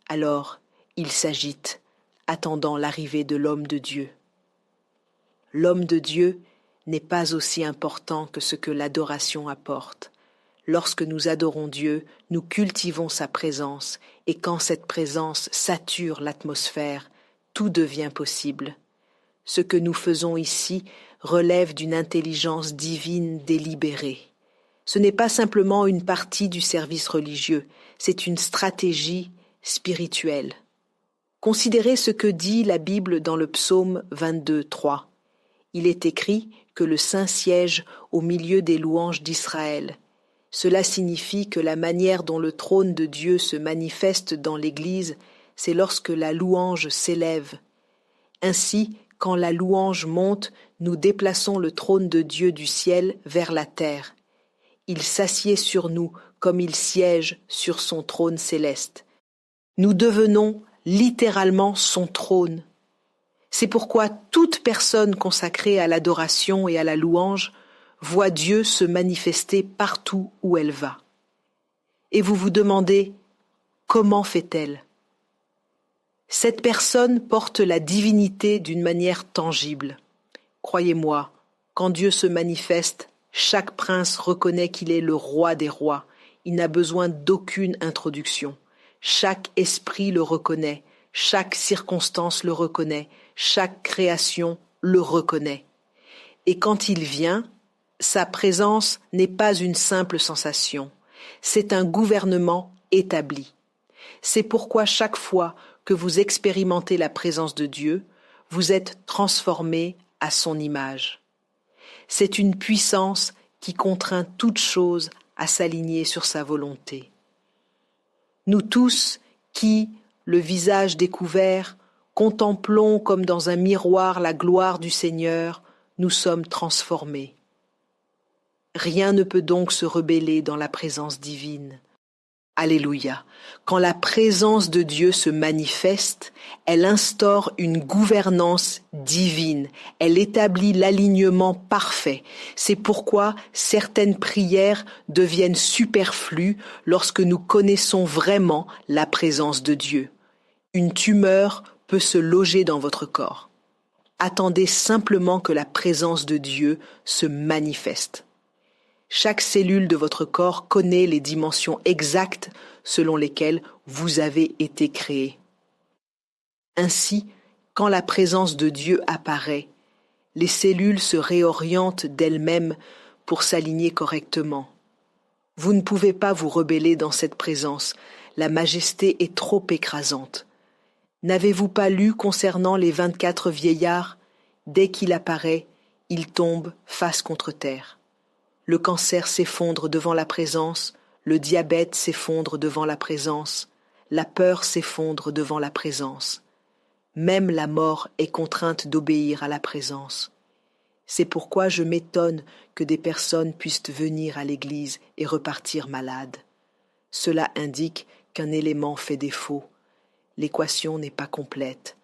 Alors, ils s'agitent, attendant l'arrivée de l'homme de Dieu. L'homme de Dieu n'est pas aussi important que ce que l'adoration apporte. Lorsque nous adorons Dieu, nous cultivons sa présence, et quand cette présence sature l'atmosphère, tout devient possible. Ce que nous faisons ici relève d'une intelligence divine délibérée. Ce n'est pas simplement une partie du service religieux, c'est une stratégie spirituelle. Considérez ce que dit la Bible dans le psaume 22, 3. Il est écrit que le Saint siège au milieu des louanges d'Israël. Cela signifie que la manière dont le trône de Dieu se manifeste dans l'Église, c'est lorsque la louange s'élève. Ainsi, quand la louange monte, nous déplaçons le trône de Dieu du ciel vers la terre. Il s'assied sur nous comme il siège sur son trône céleste. Nous devenons littéralement son trône. C'est pourquoi toute personne consacrée à l'adoration et à la louange voit Dieu se manifester partout où elle va. Et vous vous demandez, comment fait-elle? Cette personne porte la divinité d'une manière tangible. Croyez-moi, quand Dieu se manifeste, chaque prince reconnaît qu'il est le roi des rois. Il n'a besoin d'aucune introduction. Chaque esprit le reconnaît, chaque circonstance le reconnaît, chaque création le reconnaît. Et quand il vient, sa présence n'est pas une simple sensation, c'est un gouvernement établi. C'est pourquoi chaque fois que vous expérimentez la présence de Dieu, vous êtes transformé à son image. C'est une puissance qui contraint toute chose à s'aligner sur sa volonté. Nous tous qui, le visage découvert, contemplons comme dans un miroir la gloire du Seigneur, nous sommes transformés. Rien ne peut donc se rebeller dans la présence divine. Alléluia. Quand la présence de Dieu se manifeste, elle instaure une gouvernance divine. Elle établit l'alignement parfait. C'est pourquoi certaines prières deviennent superflues lorsque nous connaissons vraiment la présence de Dieu. Une tumeur peut se loger dans votre corps. Attendez simplement que la présence de Dieu se manifeste. Chaque cellule de votre corps connaît les dimensions exactes selon lesquelles vous avez été créé. Ainsi, quand la présence de Dieu apparaît, les cellules se réorientent d'elles-mêmes pour s'aligner correctement. Vous ne pouvez pas vous rebeller dans cette présence, la majesté est trop écrasante. N'avez-vous pas lu concernant les 24 vieillards? Dès qu'il apparaît, ils tombent face contre terre. Le cancer s'effondre devant la présence, le diabète s'effondre devant la présence, la peur s'effondre devant la présence. Même la mort est contrainte d'obéir à la présence. C'est pourquoi je m'étonne que des personnes puissent venir à l'église et repartir malades. Cela indique qu'un élément fait défaut. L'équation n'est pas complète.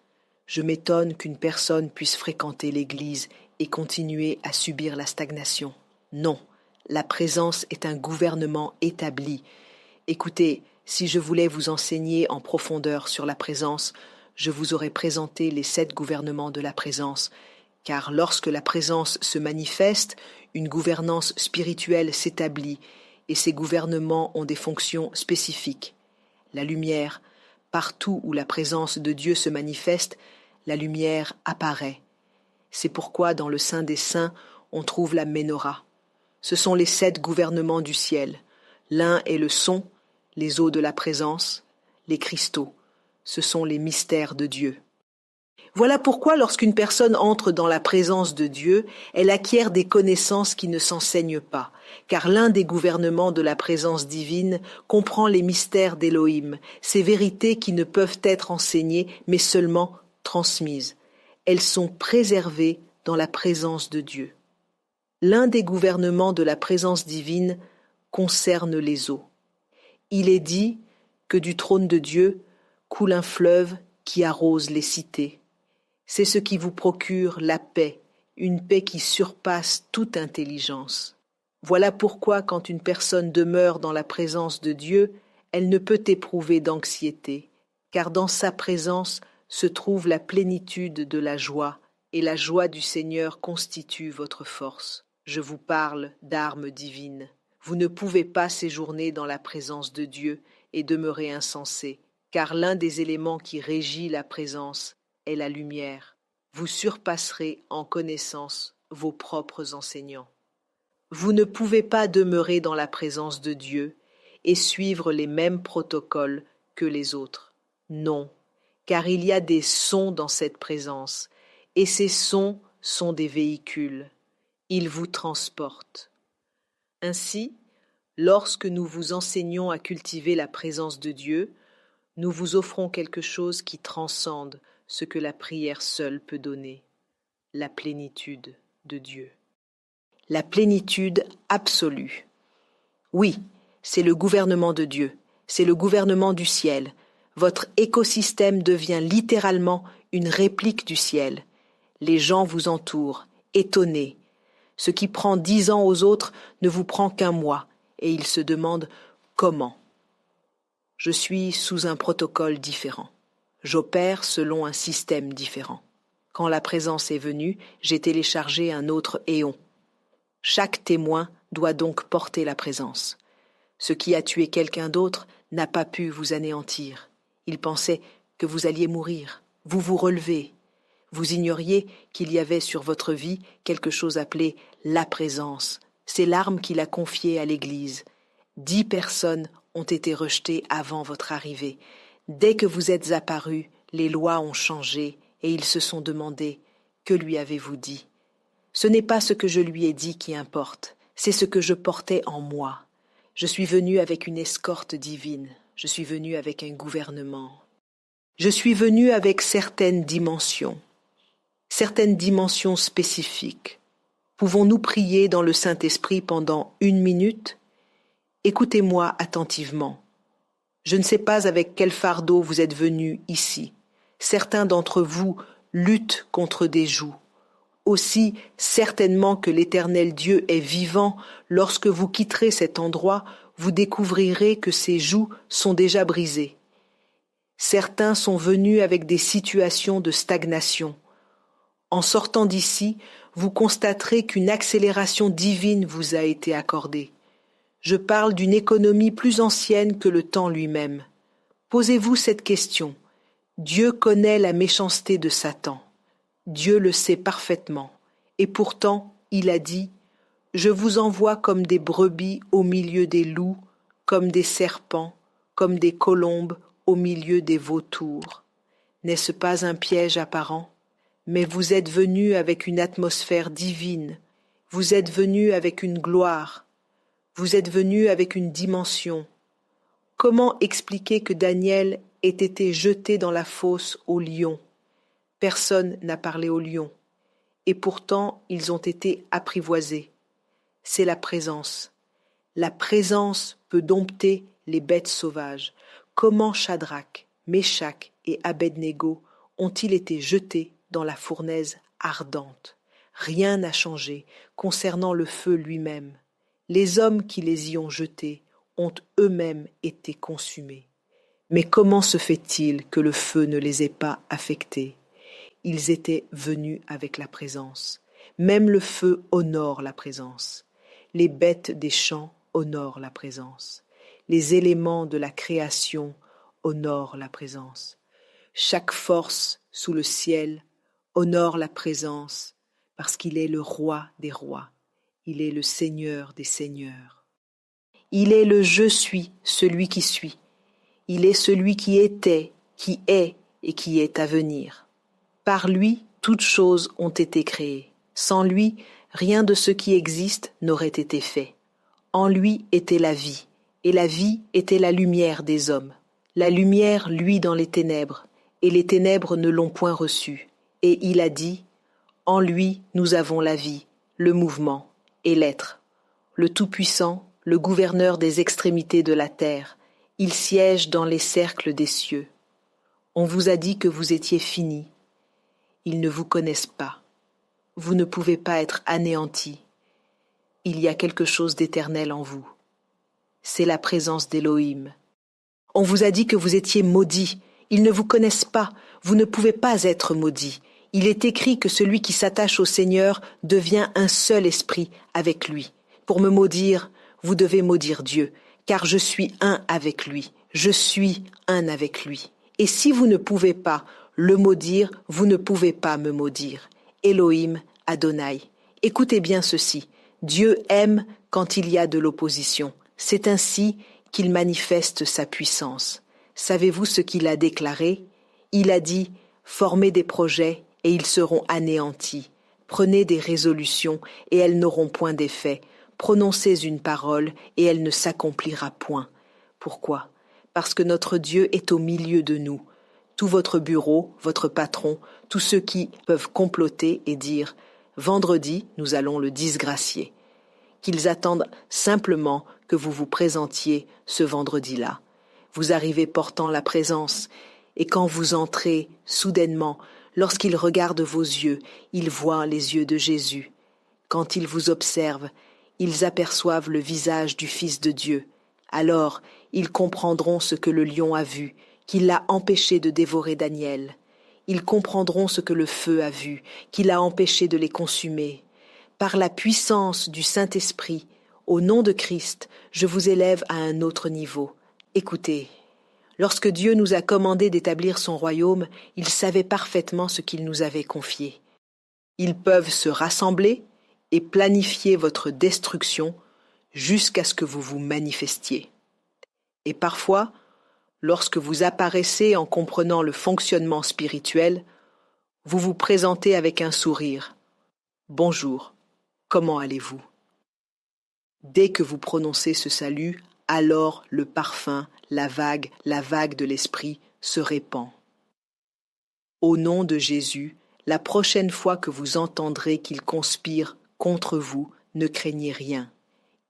Je m'étonne qu'une personne puisse fréquenter l'église et continuer à subir la stagnation. Non, la présence est un gouvernement établi. Écoutez, si je voulais vous enseigner en profondeur sur la présence, je vous aurais présenté les 7 gouvernements de la présence, car lorsque la présence se manifeste, une gouvernance spirituelle s'établit, et ces gouvernements ont des fonctions spécifiques. La lumière, partout où la présence de Dieu se manifeste, la lumière apparaît. C'est pourquoi dans le Saint des Saints, on trouve la Ménorah. Ce sont les 7 gouvernements du ciel. L'un est le son, les eaux de la présence, les cristaux. Ce sont les mystères de Dieu. Voilà pourquoi lorsqu'une personne entre dans la présence de Dieu, elle acquiert des connaissances qui ne s'enseignent pas, car l'un des gouvernements de la présence divine comprend les mystères d'Élohim, ces vérités qui ne peuvent être enseignées mais seulement transmises. Elles sont préservées dans la présence de Dieu. L'un des gouvernements de la présence divine concerne les eaux. Il est dit que du trône de Dieu coule un fleuve qui arrose les cités. C'est ce qui vous procure la paix, une paix qui surpasse toute intelligence. Voilà pourquoi quand une personne demeure dans la présence de Dieu, elle ne peut éprouver d'anxiété, car dans sa présence se trouve la plénitude de la joie, et la joie du Seigneur constitue votre force. Je vous parle d'armes divines. Vous ne pouvez pas séjourner dans la présence de Dieu et demeurer insensé, car l'un des éléments qui régit la présence est la lumière. Vous surpasserez en connaissance vos propres enseignants. Vous ne pouvez pas demeurer dans la présence de Dieu et suivre les mêmes protocoles que les autres. Non, car il y a des sons dans cette présence, et ces sons sont des véhicules. Ils vous transportent. Ainsi, lorsque nous vous enseignons à cultiver la présence de Dieu, nous vous offrons quelque chose qui transcende ce que la prière seule peut donner, la plénitude de Dieu. La plénitude absolue. Oui, c'est le gouvernement de Dieu, c'est le gouvernement du ciel. Votre écosystème devient littéralement une réplique du ciel. Les gens vous entourent, étonnés. Ce qui prend 10 ans aux autres ne vous prend qu'un mois, et ils se demandent comment. Je suis sous un protocole différent. J'opère selon un système différent. Quand la présence est venue, j'ai téléchargé un autre éon. Chaque témoin doit donc porter la présence. Ce qui a tué quelqu'un d'autre n'a pas pu vous anéantir. Il pensait que vous alliez mourir. Vous vous relevez. Vous ignoriez qu'il y avait sur votre vie quelque chose appelé la présence. C'est l'arme qu'il a confiée à l'Église. 10 personnes ont été rejetées avant votre arrivée. Dès que vous êtes apparus, les lois ont changé et ils se sont demandé « Que lui avez-vous dit ?» Ce n'est pas ce que je lui ai dit qui importe, c'est ce que je portais en moi. Je suis venu avec une escorte divine, je suis venu avec un gouvernement. Je suis venu avec certaines dimensions spécifiques. Pouvons-nous prier dans le Saint-Esprit pendant 1 minute? Écoutez-moi attentivement. Je ne sais pas avec quel fardeau vous êtes venus ici. Certains d'entre vous luttent contre des jougs. Aussi certainement que l'Éternel Dieu est vivant, lorsque vous quitterez cet endroit, vous découvrirez que ces jougs sont déjà brisés. Certains sont venus avec des situations de stagnation. En sortant d'ici, vous constaterez qu'une accélération divine vous a été accordée. Je parle d'une économie plus ancienne que le temps lui-même. Posez-vous cette question. Dieu connaît la méchanceté de Satan. Dieu le sait parfaitement. Et pourtant, il a dit Je vous envoie comme des brebis au milieu des loups, comme des serpents, comme des colombes au milieu des vautours. N'est-ce pas un piège apparent? Mais vous êtes venus avec une atmosphère divine, vous êtes venus avec une gloire, vous êtes venus avec une dimension. Comment expliquer que Daniel ait été jeté dans la fosse aux lions? Personne n'a parlé aux lions, et pourtant ils ont été apprivoisés. C'est la présence. La présence peut dompter les bêtes sauvages. Comment Shadrach, Méshach et Abednego ont-ils été jetés dans la fournaise ardente? Rien n'a changé concernant le feu lui-même. Les hommes qui les y ont jetés ont eux-mêmes été consumés. Mais comment se fait-il que le feu ne les ait pas affectés? Ils étaient venus avec la présence. Même le feu honore la présence. Les bêtes des champs honorent la présence. Les éléments de la création honorent la présence. Chaque force sous le ciel honore la présence parce qu'il est le roi des rois. Il est le Seigneur des seigneurs. Il est le je suis, celui qui suit. Il est celui qui était, qui est et qui est à venir. Par lui, toutes choses ont été créées. Sans lui, rien de ce qui existe n'aurait été fait. En lui était la vie, et la vie était la lumière des hommes. La lumière luit dans les ténèbres, et les ténèbres ne l'ont point reçue. Et il a dit, en lui nous avons la vie, le mouvement et l'être. Le Tout-Puissant, le gouverneur des extrémités de la terre, il siège dans les cercles des cieux. On vous a dit que vous étiez finis. Ils ne vous connaissent pas. Vous ne pouvez pas être anéantis. Il y a quelque chose d'éternel en vous. C'est la présence d'Élohim. On vous a dit que vous étiez maudits. Ils ne vous connaissent pas. Vous ne pouvez pas être maudits. Il est écrit que celui qui s'attache au Seigneur devient un seul esprit avec lui. Pour me maudire, vous devez maudire Dieu, car je suis un avec lui. Je suis un avec lui. Et si vous ne pouvez pas le maudire, vous ne pouvez pas me maudire. Elohim Adonai. Écoutez bien ceci. Dieu aime quand il y a de l'opposition. C'est ainsi qu'il manifeste sa puissance. Savez-vous ce qu'il a déclaré? Il a dit, formez des projets et ils seront anéantis. Prenez des résolutions et elles n'auront point d'effet. Prononcez une parole et elle ne s'accomplira point. Pourquoi? Parce que notre Dieu est au milieu de nous. Tout votre bureau, votre patron, tous ceux qui peuvent comploter et dire « Vendredi, nous allons le disgracier », qu'ils attendent simplement que vous vous présentiez ce vendredi-là. Vous arrivez portant la présence, et quand vous entrez, soudainement, lorsqu'ils regardent vos yeux, ils voient les yeux de Jésus. Quand ils vous observent, ils aperçoivent le visage du Fils de Dieu. Alors, ils comprendront ce que le lion a vu, qu'il l'a empêché de dévorer Daniel. Ils comprendront ce que le feu a vu, qu'il a empêché de les consumer. Par la puissance du Saint-Esprit, au nom de Christ, je vous élève à un autre niveau. Écoutez, lorsque Dieu nous a commandé d'établir son royaume, il savait parfaitement ce qu'il nous avait confié. Ils peuvent se rassembler et planifier votre destruction jusqu'à ce que vous vous manifestiez. Et parfois, lorsque vous apparaissez en comprenant le fonctionnement spirituel, vous vous présentez avec un sourire. Bonjour, comment allez-vous? Dès que vous prononcez ce salut, alors le parfum, la vague de l'esprit se répand. Au nom de Jésus, la prochaine fois que vous entendrez qu'il conspire contre vous, ne craignez rien.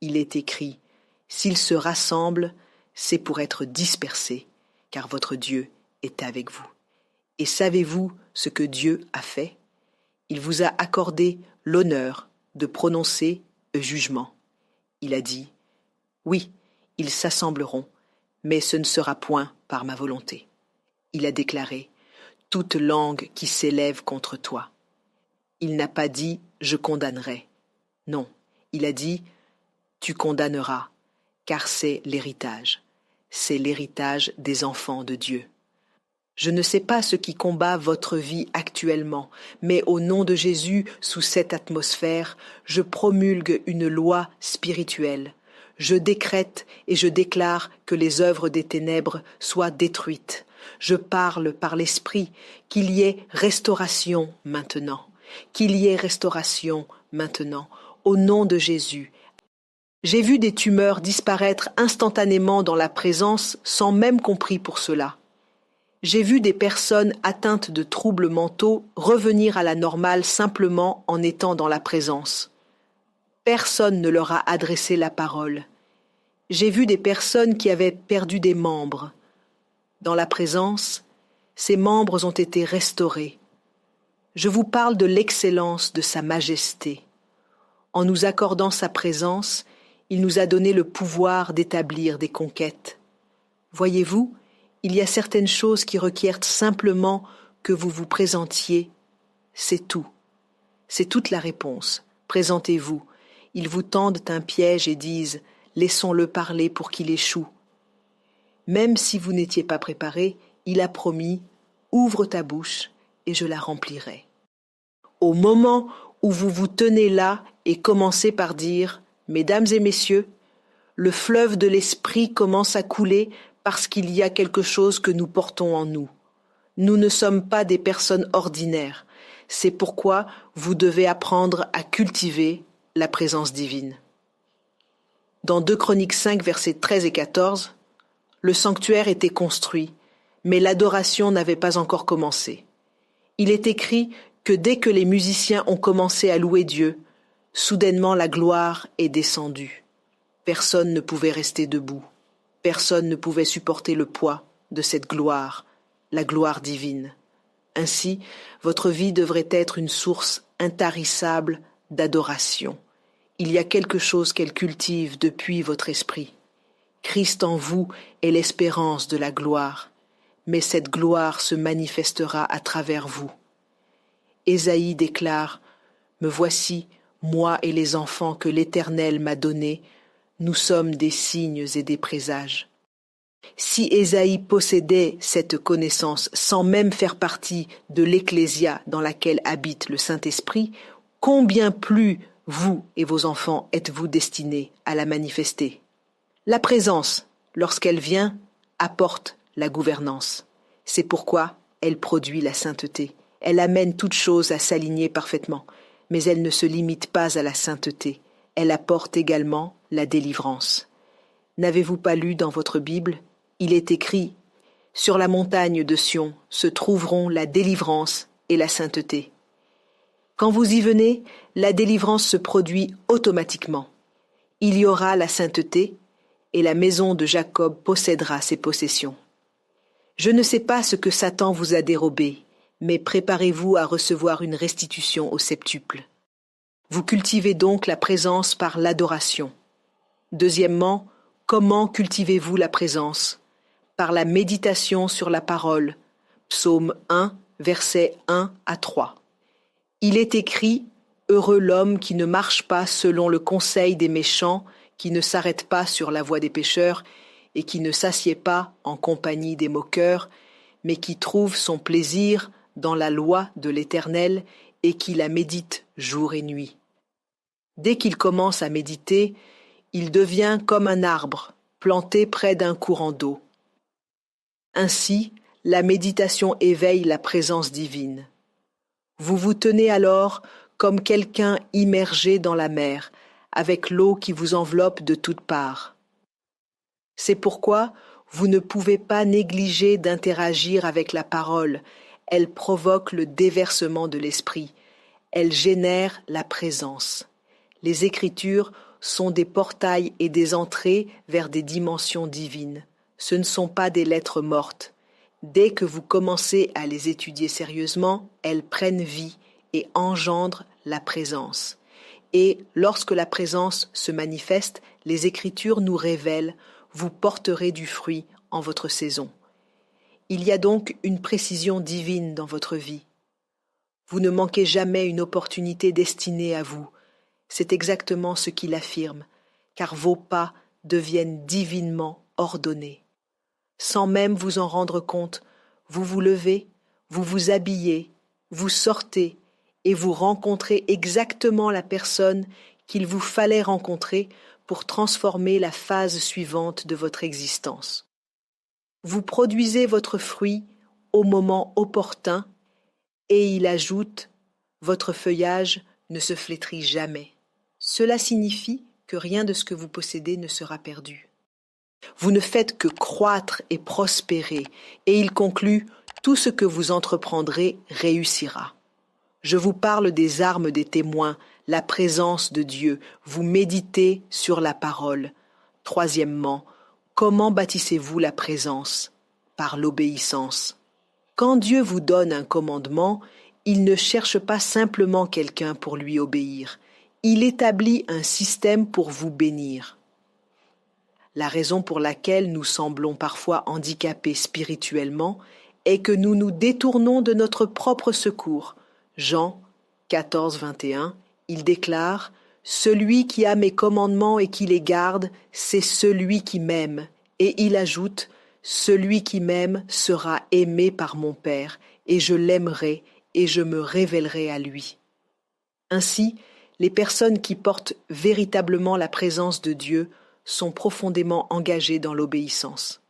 Il est écrit, s'ils se rassemblent, c'est pour être dispersés, car votre Dieu est avec vous. Et savez-vous ce que Dieu a fait? Il vous a accordé l'honneur de prononcer un jugement. Il a dit, oui, ils s'assembleront, mais ce ne sera point par ma volonté. Il a déclaré, toute langue qui s'élève contre toi. Il n'a pas dit, je condamnerai. Non, il a dit, tu condamneras, car c'est l'héritage. C'est l'héritage des enfants de Dieu. Je ne sais pas ce qui combat votre vie actuellement, mais au nom de Jésus, sous cette atmosphère, je promulgue une loi spirituelle. Je décrète et je déclare que les œuvres des ténèbres soient détruites. Je parle par l'Esprit qu'il y ait restauration maintenant, qu'il y ait restauration maintenant, au nom de Jésus. J'ai vu des tumeurs disparaître instantanément dans la présence sans même qu'on prie pour cela. J'ai vu des personnes atteintes de troubles mentaux revenir à la normale simplement en étant dans la présence. Personne ne leur a adressé la parole. J'ai vu des personnes qui avaient perdu des membres. Dans la présence, ces membres ont été restaurés. Je vous parle de l'excellence de sa majesté. En nous accordant sa présence, il nous a donné le pouvoir d'établir des conquêtes. Voyez-vous, il y a certaines choses qui requièrent simplement que vous vous présentiez. C'est tout. C'est toute la réponse. Présentez-vous. Ils vous tendent un piège et disent « Laissons-le parler pour qu'il échoue ». Même si vous n'étiez pas préparé, il a promis « Ouvre ta bouche et je la remplirai ». Au moment où vous vous tenez là et commencez par dire « Mesdames et messieurs, le fleuve de l'esprit commence à couler parce qu'il y a quelque chose que nous portons en nous. Nous ne sommes pas des personnes ordinaires. C'est pourquoi vous devez apprendre à cultiver la présence divine. » Dans 2 Chroniques 5, versets 13 et 14, le sanctuaire était construit, mais l'adoration n'avait pas encore commencé. Il est écrit que dès que les musiciens ont commencé à louer Dieu, soudainement la gloire est descendue. Personne ne pouvait rester debout. Personne ne pouvait supporter le poids de cette gloire, la gloire divine. Ainsi, votre vie devrait être une source intarissable d'adoration. Il y a quelque chose qu'elle cultive depuis votre esprit. Christ en vous est l'espérance de la gloire, mais cette gloire se manifestera à travers vous. Ésaïe déclare « Me voici, moi et les enfants que l'Éternel m'a donnés, nous sommes des signes et des présages. » Si Ésaïe possédait cette connaissance sans même faire partie de l'ecclésia dans laquelle habite le Saint-Esprit, combien plus vous et vos enfants êtes-vous destinés à la manifester? La présence, lorsqu'elle vient, apporte la gouvernance. C'est pourquoi elle produit la sainteté. Elle amène toute chose à s'aligner parfaitement, mais elle ne se limite pas à la sainteté. Elle apporte également la délivrance. N'avez-vous pas lu dans votre Bible? Il est écrit « Sur la montagne de Sion se trouveront la délivrance et la sainteté. » Quand vous y venez, la délivrance se produit automatiquement. Il y aura la sainteté et la maison de Jacob possédera ses possessions. Je ne sais pas ce que Satan vous a dérobé, mais préparez-vous à recevoir une restitution au septuple. Vous cultivez donc la présence par l'adoration. Deuxièmement, comment cultivez-vous la présence? Par la méditation sur la parole. Psaume 1, versets 1 à 3. Il est écrit « Heureux l'homme qui ne marche pas selon le conseil des méchants, qui ne s'arrête pas sur la voie des pécheurs, et qui ne s'assied pas en compagnie des moqueurs, mais qui trouve son plaisir dans la loi de l'Éternel et qui la médite jour et nuit. » Dès qu'il commence à méditer, il devient comme un arbre planté près d'un courant d'eau. Ainsi, la méditation éveille la présence divine. Vous vous tenez alors comme quelqu'un immergé dans la mer, avec l'eau qui vous enveloppe de toutes parts. C'est pourquoi vous ne pouvez pas négliger d'interagir avec la parole. Elle provoque le déversement de l'esprit. Elle génère la présence. Les Écritures sont des portails et des entrées vers des dimensions divines. Ce ne sont pas des lettres mortes. Dès que vous commencez à les étudier sérieusement, elles prennent vie et engendrent la présence. Et lorsque la présence se manifeste, les Écritures nous révèlent « Vous porterez du fruit en votre saison ». Il y a donc une précision divine dans votre vie. Vous ne manquez jamais une opportunité destinée à vous. C'est exactement ce qu'il affirme, car vos pas deviennent divinement ordonnés. Sans même vous en rendre compte, Vous vous levez, vous vous habillez, vous sortez et vous rencontrez exactement la personne qu'il vous fallait rencontrer pour transformer la phase suivante de votre existence. Vous produisez votre fruit au moment opportun et il ajoute « Votre feuillage ne se flétrit jamais ». Cela signifie que rien de ce que vous possédez ne sera perdu. Vous ne faites que croître et prospérer, et il conclut « Tout ce que vous entreprendrez réussira ». Je vous parle des armes des témoins, la présence de Dieu. Vous méditez sur la parole. Troisièmement, comment bâtissez-vous la présence? Par l'obéissance. Quand Dieu vous donne un commandement, il ne cherche pas simplement quelqu'un pour lui obéir. Il établit un système pour vous bénir. La raison pour laquelle nous semblons parfois handicapés spirituellement est que nous nous détournons de notre propre secours. Jean 14, 21, il déclare « Celui qui a mes commandements et qui les garde, c'est celui qui m'aime. » Et il ajoute « Celui qui m'aime sera aimé par mon Père, et je l'aimerai et je me révélerai à lui. » Ainsi, les personnes qui portent véritablement la présence de Dieu sont profondément engagées dans l'obéissance.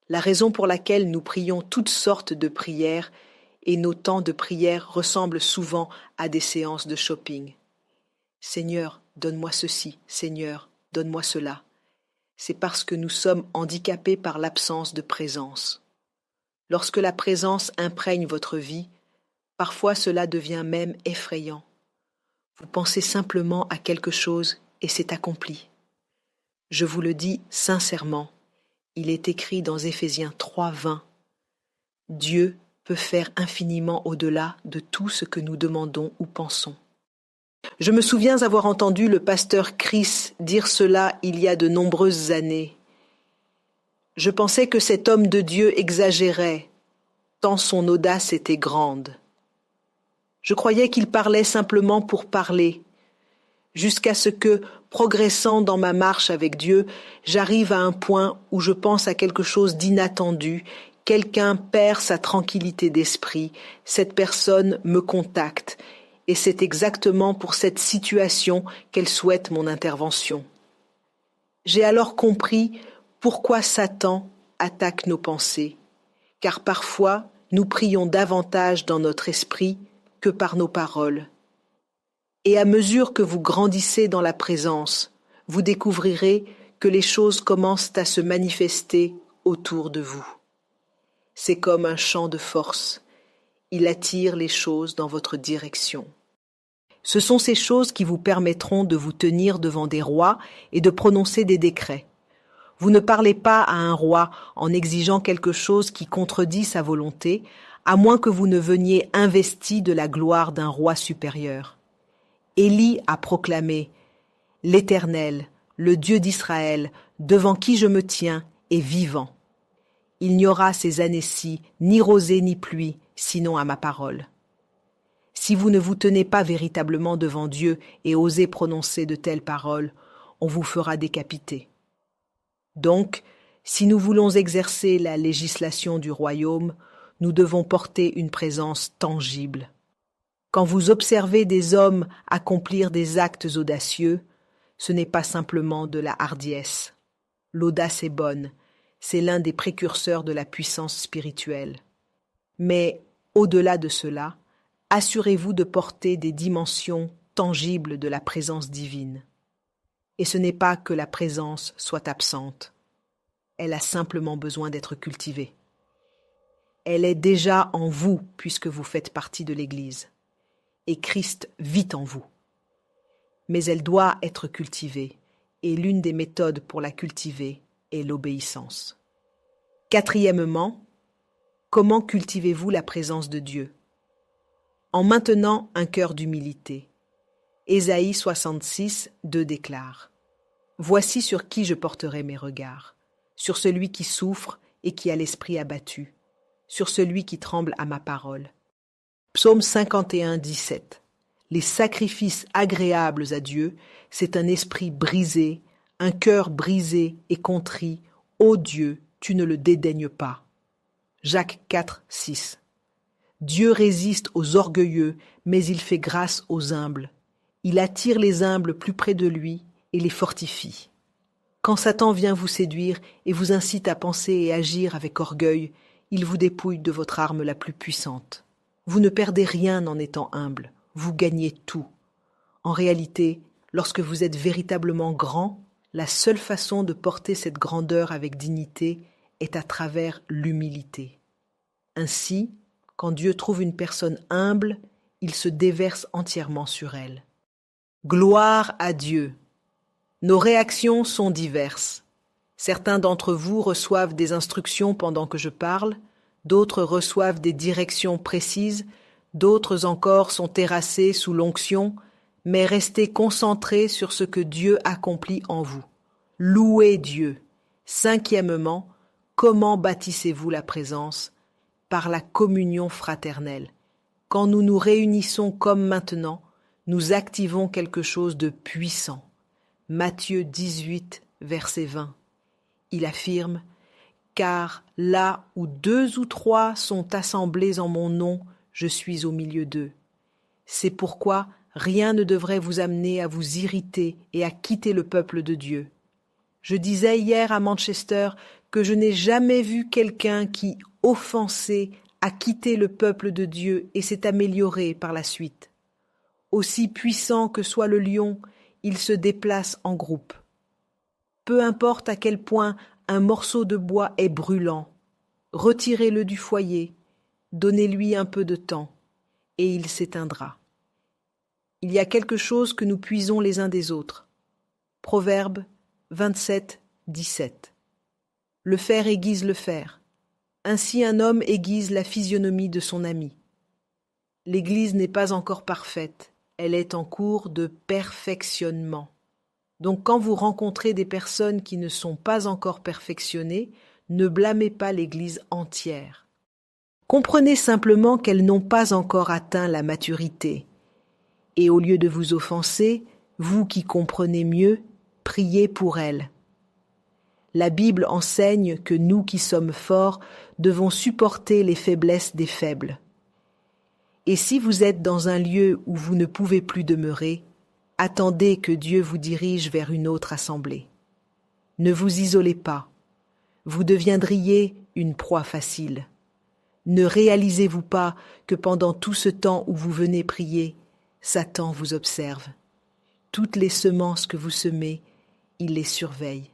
La raison pour laquelle nous prions toutes sortes de prières et nos temps de prière ressemblent souvent à des séances de shopping. Seigneur, donne-moi ceci, Seigneur, donne-moi cela. C'est parce que nous sommes handicapés par l'absence de présence. Lorsque la présence imprègne votre vie, parfois cela devient même effrayant. Vous pensez simplement à quelque chose et c'est accompli. Je vous le dis sincèrement, il est écrit dans Éphésiens 3, 20. Dieu peut faire infiniment au-delà de tout ce que nous demandons ou pensons. Je me souviens avoir entendu le pasteur Chris dire cela il y a de nombreuses années. Je pensais que cet homme de Dieu exagérait, tant son audace était grande. Je croyais qu'il parlait simplement pour parler, jusqu'à ce que, progressant dans ma marche avec Dieu, j'arrive à un point où je pense à quelque chose d'inattendu, quelqu'un perd sa tranquillité d'esprit, cette personne me contacte, et c'est exactement pour cette situation qu'elle souhaite mon intervention. J'ai alors compris pourquoi Satan attaque nos pensées, car parfois nous prions davantage dans notre esprit que par nos paroles. Et à mesure que vous grandissez dans la présence, vous découvrirez que les choses commencent à se manifester autour de vous. C'est comme un champ de force. Il attire les choses dans votre direction. Ce sont ces choses qui vous permettront de vous tenir devant des rois et de prononcer des décrets. Vous ne parlez pas à un roi en exigeant quelque chose qui contredit sa volonté, à moins que vous ne veniez investi de la gloire d'un roi supérieur. Élie a proclamé « L'Éternel, le Dieu d'Israël, devant qui je me tiens, est vivant. Il n'y aura ces années-ci ni rosée ni pluie, sinon à ma parole. » Si vous ne vous tenez pas véritablement devant Dieu et osez prononcer de telles paroles, on vous fera décapiter. Donc, si nous voulons exercer la législation du royaume, nous devons porter une présence tangible. Quand vous observez des hommes accomplir des actes audacieux, ce n'est pas simplement de la hardiesse. L'audace est bonne, c'est l'un des précurseurs de la puissance spirituelle. Mais, au-delà de cela, assurez-vous de porter des dimensions tangibles de la présence divine. Et ce n'est pas que la présence soit absente. Elle a simplement besoin d'être cultivée. Elle est déjà en vous puisque vous faites partie de l'Église. Et Christ vit en vous. Mais elle doit être cultivée, et l'une des méthodes pour la cultiver est l'obéissance. Quatrièmement, comment cultivez-vous la présence de Dieu? En maintenant un cœur d'humilité. Ésaïe 66, 2 déclare « Voici sur qui je porterai mes regards, sur celui qui souffre et qui a l'esprit abattu, sur celui qui tremble à ma parole. » Psaume 51, 17. Les sacrifices agréables à Dieu, c'est un esprit brisé, un cœur brisé et contrit. Ô Dieu, tu ne le dédaignes pas. Jacques 4, 6. Dieu résiste aux orgueilleux, mais il fait grâce aux humbles. Il attire les humbles plus près de lui et les fortifie. Quand Satan vient vous séduire et vous incite à penser et agir avec orgueil, il vous dépouille de votre arme la plus puissante. Vous ne perdez rien en étant humble, vous gagnez tout. En réalité, lorsque vous êtes véritablement grand, la seule façon de porter cette grandeur avec dignité est à travers l'humilité. Ainsi, quand Dieu trouve une personne humble, il se déverse entièrement sur elle. Gloire à Dieu! Nos réactions sont diverses. Certains d'entre vous reçoivent des instructions pendant que je parle, d'autres reçoivent des directions précises, d'autres encore sont terrassés sous l'onction, mais restez concentrés sur ce que Dieu accomplit en vous. Louez Dieu. Cinquièmement, comment bâtissez-vous la présence? Par la communion fraternelle. Quand nous nous réunissons comme maintenant, nous activons quelque chose de puissant. Matthieu 18, verset 20. Il affirme « Car là où 2 ou 3 sont assemblés en mon nom, je suis au milieu d'eux. » C'est pourquoi rien ne devrait vous amener à vous irriter et à quitter le peuple de Dieu. Je disais hier à Manchester que je n'ai jamais vu quelqu'un qui, offensé, a quitté le peuple de Dieu et s'est amélioré par la suite. Aussi puissant que soit le lion, il se déplace en groupe. Peu importe à quel point un morceau de bois est brûlant, retirez-le du foyer, donnez-lui un peu de temps, et il s'éteindra. Il y a quelque chose que nous puisons les uns des autres. Proverbe 27, 17. Le fer aiguise le fer. Ainsi un homme aiguise la physionomie de son ami. L'Église n'est pas encore parfaite, elle est en cours de perfectionnement. Donc quand vous rencontrez des personnes qui ne sont pas encore perfectionnées, ne blâmez pas l'Église entière. Comprenez simplement qu'elles n'ont pas encore atteint la maturité. Et au lieu de vous offenser, vous qui comprenez mieux, priez pour elles. La Bible enseigne que nous qui sommes forts devons supporter les faiblesses des faibles. Et si vous êtes dans un lieu où vous ne pouvez plus demeurer, attendez que Dieu vous dirige vers une autre assemblée. Ne vous isolez pas. Vous deviendriez une proie facile. Ne réalisez-vous pas que pendant tout ce temps où vous venez prier, Satan vous observe. Toutes les semences que vous semez, il les surveille.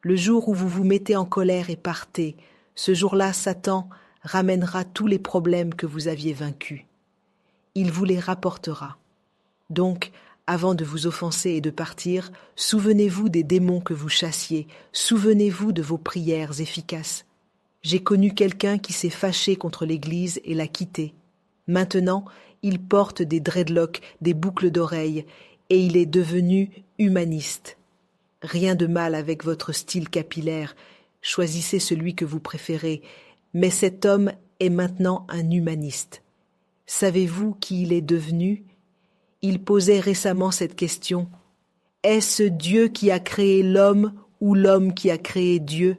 Le jour où vous vous mettez en colère et partez, ce jour-là, Satan ramènera tous les problèmes que vous aviez vaincus. Il vous les rapportera. Donc, avant de vous offenser et de partir, souvenez-vous des démons que vous chassiez, souvenez-vous de vos prières efficaces. J'ai connu quelqu'un qui s'est fâché contre l'Église et l'a quittée. Maintenant, il porte des dreadlocks, des boucles d'oreilles, et il est devenu humaniste. Rien de mal avec votre style capillaire, choisissez celui que vous préférez, mais cet homme est maintenant un humaniste. Savez-vous qui il est devenu? Il posait récemment cette question. Est-ce Dieu qui a créé l'homme ou l'homme qui a créé Dieu?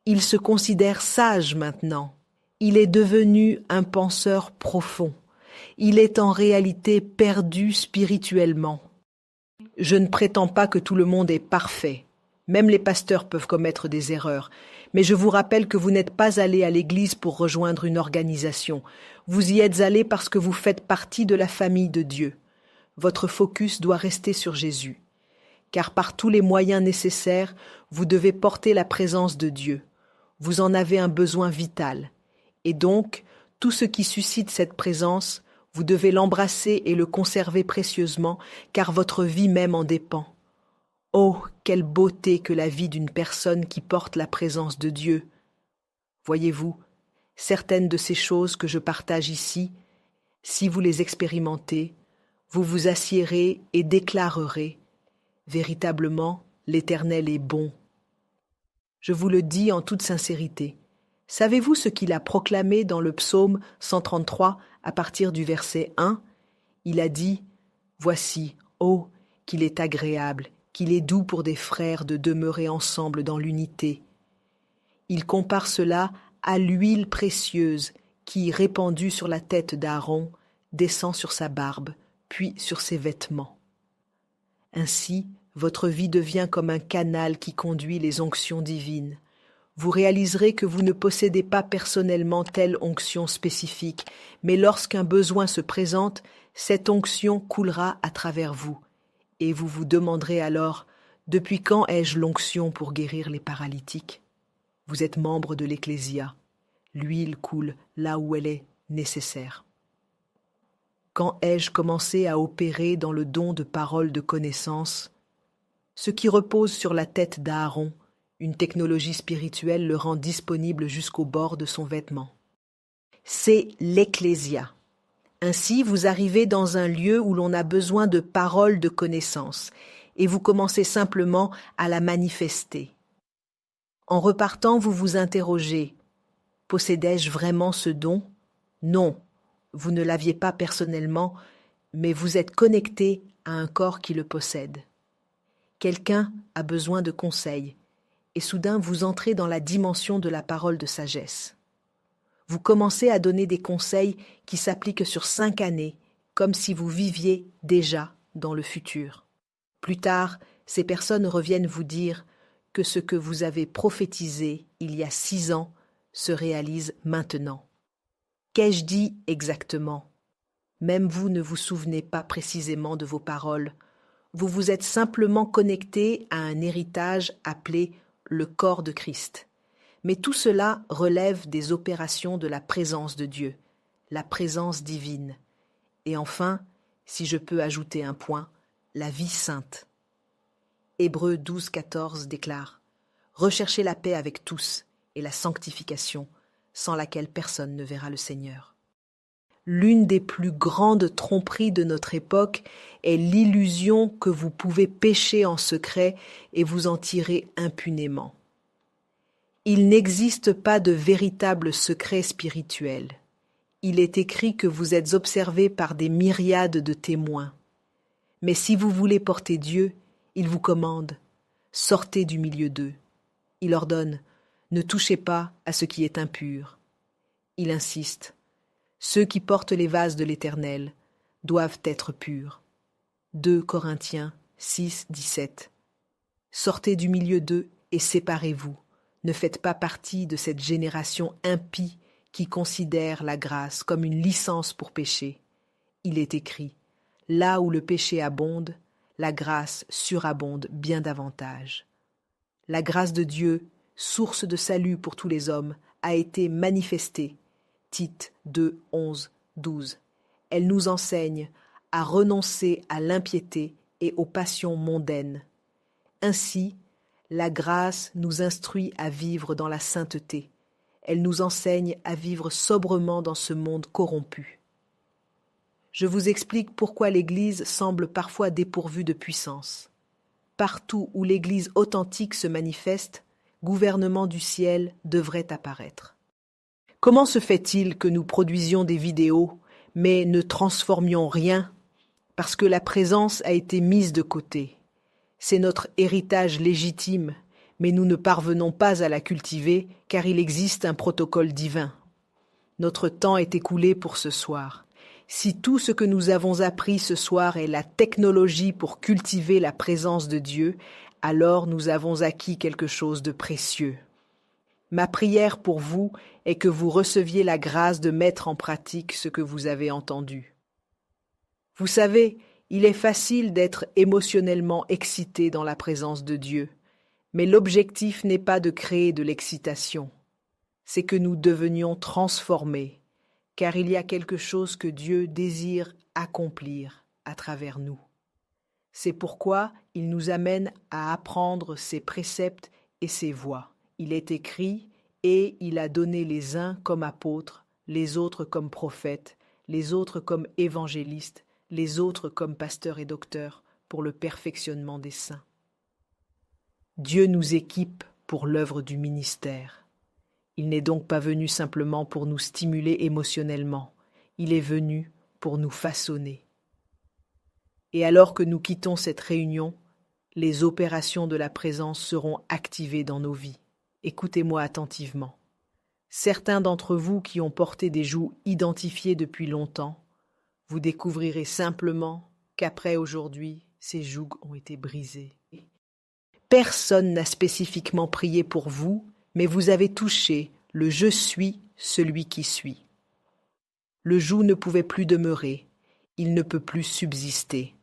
Il se considère sage maintenant. Il est devenu un penseur profond. Il est en réalité perdu spirituellement. Je ne prétends pas que tout le monde est parfait. Même les pasteurs peuvent commettre des erreurs. Mais je vous rappelle que vous n'êtes pas allé à l'église pour rejoindre une organisation. Vous y êtes allé parce que vous faites partie de la famille de Dieu. Votre focus doit rester sur Jésus. Car par tous les moyens nécessaires, vous devez porter la présence de Dieu. Vous en avez un besoin vital. Et donc, tout ce qui suscite cette présence, vous devez l'embrasser et le conserver précieusement, car votre vie même en dépend. Oh, quelle beauté que la vie d'une personne qui porte la présence de Dieu! Voyez-vous, certaines de ces choses que je partage ici, si vous les expérimentez, vous vous assiérez et déclarerez « Véritablement, l'Éternel est bon ». Je vous le dis en toute sincérité. Savez-vous ce qu'il a proclamé dans le psaume 133 à partir du verset 1? Il a dit « Voici, oh, qu'il est agréable, qu'il est doux pour des frères de demeurer ensemble dans l'unité. » Il compare cela à l'huile précieuse qui, répandue sur la tête d'Aaron, descend sur sa barbe, puis sur ses vêtements. Ainsi, votre vie devient comme un canal qui conduit les onctions divines. Vous réaliserez que vous ne possédez pas personnellement telle onction spécifique, mais lorsqu'un besoin se présente, cette onction coulera à travers vous, et vous vous demanderez alors « Depuis quand ai-je l'onction pour guérir les paralytiques ?» Vous êtes membre de l'Ecclésia. L'huile coule là où elle est nécessaire. Quand ai-je commencé à opérer dans le don de paroles de connaissance? Ce qui repose sur la tête d'Aaron, une technologie spirituelle le rend disponible jusqu'au bord de son vêtement. C'est l'Ecclésia. Ainsi, vous arrivez dans un lieu où l'on a besoin de paroles de connaissance, et vous commencez simplement à la manifester. En repartant, vous vous interrogez « Possédais-je vraiment ce don ?» Non, vous ne l'aviez pas personnellement, mais vous êtes connecté à un corps qui le possède. Quelqu'un a besoin de conseils, et soudain vous entrez dans la dimension de la parole de sagesse. Vous commencez à donner des conseils qui s'appliquent sur 5 années, comme si vous viviez déjà dans le futur. Plus tard, ces personnes reviennent vous dire que ce que vous avez prophétisé il y a 6 ans se réalise maintenant. Qu'ai-je dit exactement? Même vous ne vous souvenez pas précisément de vos paroles. Vous vous êtes simplement connecté à un héritage appelé le corps de Christ. Mais tout cela relève des opérations de la présence de Dieu, la présence divine. Et enfin, si je peux ajouter un point, la vie sainte. Hébreux 12,14 déclare « Recherchez la paix avec tous et la sanctification, sans laquelle personne ne verra le Seigneur. » L'une des plus grandes tromperies de notre époque est l'illusion que vous pouvez pécher en secret et vous en tirer impunément. Il n'existe pas de véritable secret spirituel. Il est écrit que vous êtes observés par des myriades de témoins. Mais si vous voulez porter Dieu, il vous commande « Sortez du milieu d'eux ». Il ordonne « Ne touchez pas à ce qui est impur ». Il insiste « Ceux qui portent les vases de l'Éternel doivent être purs ». 2 Corinthiens 6, 17. Sortez du milieu d'eux et séparez-vous. Ne faites pas partie de cette génération impie qui considère la grâce comme une licence pour pécher. Il est écrit « Là où le péché abonde, la grâce surabonde bien davantage. » La grâce de Dieu, source de salut pour tous les hommes, a été manifestée. Tite 2, 11, 12. Elle nous enseigne à renoncer à l'impiété et aux passions mondaines. Ainsi, la grâce nous instruit à vivre dans la sainteté. Elle nous enseigne à vivre sobrement dans ce monde corrompu. Je vous explique pourquoi l'Église semble parfois dépourvue de puissance. Partout où l'Église authentique se manifeste, gouvernement du ciel devrait apparaître. Comment se fait-il que nous produisions des vidéos, mais ne transformions rien parce que la présence a été mise de côté? C'est notre héritage légitime, mais nous ne parvenons pas à la cultiver car il existe un protocole divin. Notre temps est écoulé pour ce soir. Si tout ce que nous avons appris ce soir est la technologie pour cultiver la présence de Dieu, alors nous avons acquis quelque chose de précieux. Ma prière pour vous est que vous receviez la grâce de mettre en pratique ce que vous avez entendu. Vous savez, il est facile d'être émotionnellement excité dans la présence de Dieu, mais l'objectif n'est pas de créer de l'excitation, c'est que nous devenions transformés, car il y a quelque chose que Dieu désire accomplir à travers nous. C'est pourquoi il nous amène à apprendre ses préceptes et ses voies. Il est écrit « Et il a donné les uns comme apôtres, les autres comme prophètes, les autres comme évangélistes, les autres comme pasteurs et docteurs, pour le perfectionnement des saints. » Dieu nous équipe pour l'œuvre du ministère. Il n'est donc pas venu simplement pour nous stimuler émotionnellement, il est venu pour nous façonner. Et alors que nous quittons cette réunion, les opérations de la présence seront activées dans nos vies. Écoutez-moi attentivement. Certains d'entre vous qui ont porté des jougs identifiés depuis longtemps, vous découvrirez simplement qu'après aujourd'hui, ces jougs ont été brisés. Personne n'a spécifiquement prié pour vous, mais vous avez touché le « je suis celui qui suis ». Le joug ne pouvait plus demeurer, il ne peut plus subsister.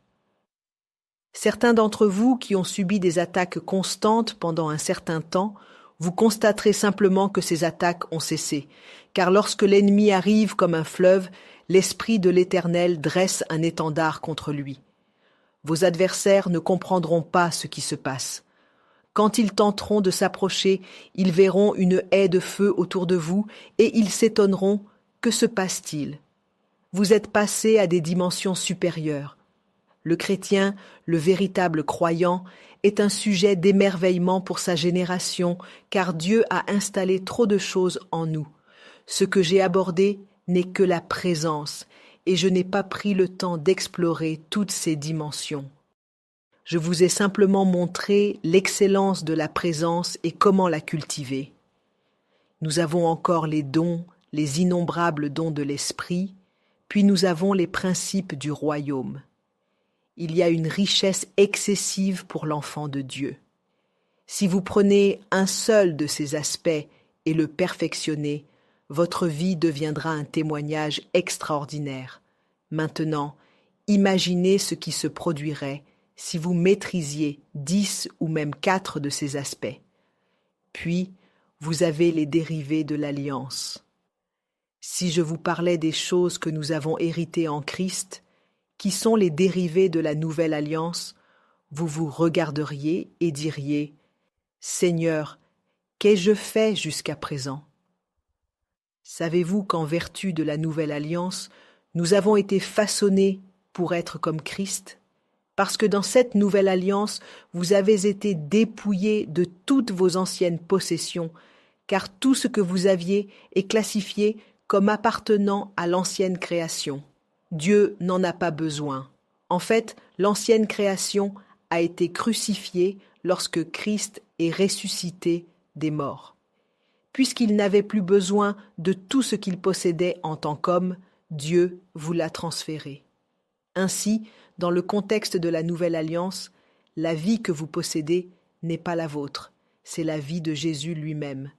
Certains d'entre vous qui ont subi des attaques constantes pendant un certain temps, vous constaterez simplement que ces attaques ont cessé, car lorsque l'ennemi arrive comme un fleuve, l'Esprit de l'Éternel dresse un étendard contre lui. Vos adversaires ne comprendront pas ce qui se passe. Quand ils tenteront de s'approcher, ils verront une haie de feu autour de vous et ils s'étonneront. Que se passe-t-il? Vous êtes passé à des dimensions supérieures. Le chrétien, le véritable croyant, est un sujet d'émerveillement pour sa génération, car Dieu a installé trop de choses en nous. Ce que j'ai abordé n'est que la présence, et je n'ai pas pris le temps d'explorer toutes ces dimensions. Je vous ai simplement montré l'excellence de la présence et comment la cultiver. Nous avons encore les dons, les innombrables dons de l'esprit, puis nous avons les principes du royaume. Il y a une richesse excessive pour l'enfant de Dieu. Si vous prenez un seul de ces aspects et le perfectionnez, votre vie deviendra un témoignage extraordinaire. Maintenant, imaginez ce qui se produirait si vous maîtrisiez 10 ou même 4 de ces aspects. Puis, vous avez les dérivés de l'alliance. Si je vous parlais des choses que nous avons héritées en Christ, qui sont les dérivés de la nouvelle alliance, vous vous regarderiez et diriez « Seigneur, qu'ai-je fait jusqu'à présent ?» Savez-vous qu'en vertu de la nouvelle alliance, nous avons été façonnés pour être comme Christ? Parce que dans cette nouvelle alliance, vous avez été dépouillés de toutes vos anciennes possessions, car tout ce que vous aviez est classifié comme appartenant à l'ancienne création. Dieu n'en a pas besoin. En fait, l'ancienne création a été crucifiée lorsque Christ est ressuscité des morts. Puisqu'il n'avait plus besoin de tout ce qu'il possédait en tant qu'homme, Dieu vous l'a transféré. Ainsi, dans le contexte de la nouvelle alliance, la vie que vous possédez n'est pas la vôtre, c'est la vie de Jésus lui-même.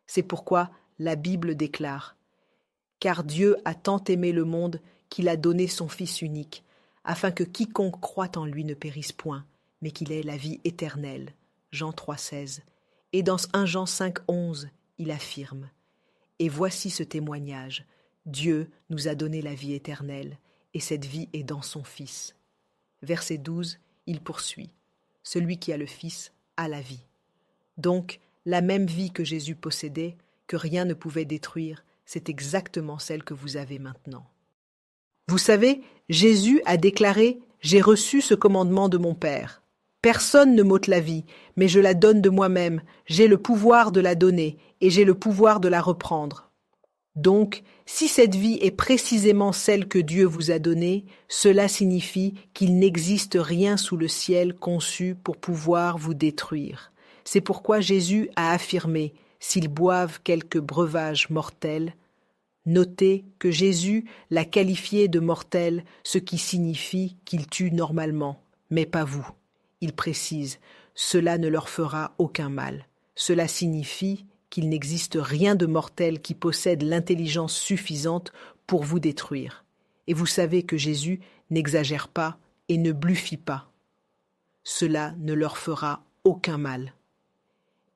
C'est pourquoi la Bible déclare « Car Dieu a tant aimé le monde qu'il a donné son Fils unique, afin que quiconque croit en lui ne périsse point, mais qu'il ait la vie éternelle. » Jean 3,16. Et dans 1 Jean 5,11, il affirme « Et voici ce témoignage, Dieu nous a donné la vie éternelle, et cette vie est dans son Fils. » Verset 12, il poursuit « Celui qui a le Fils a la vie. » Donc, la même vie que Jésus possédait, que rien ne pouvait détruire, c'est exactement celle que vous avez maintenant. Vous savez, Jésus a déclaré « J'ai reçu ce commandement de mon Père. Personne ne m'ôte la vie, mais je la donne de moi-même. J'ai le pouvoir de la donner et j'ai le pouvoir de la reprendre. » Donc, si cette vie est précisément celle que Dieu vous a donnée, cela signifie qu'il n'existe rien sous le ciel conçu pour pouvoir vous détruire. C'est pourquoi Jésus a affirmé « S'ils boivent quelque breuvage mortel », notez que Jésus l'a qualifié de mortel, ce qui signifie qu'il tue normalement, mais pas vous. Il précise « Cela ne leur fera aucun mal ». Cela signifie qu'il n'existe rien de mortel qui possède l'intelligence suffisante pour vous détruire. Et vous savez que Jésus n'exagère pas et ne bluffit pas. Cela ne leur fera aucun mal.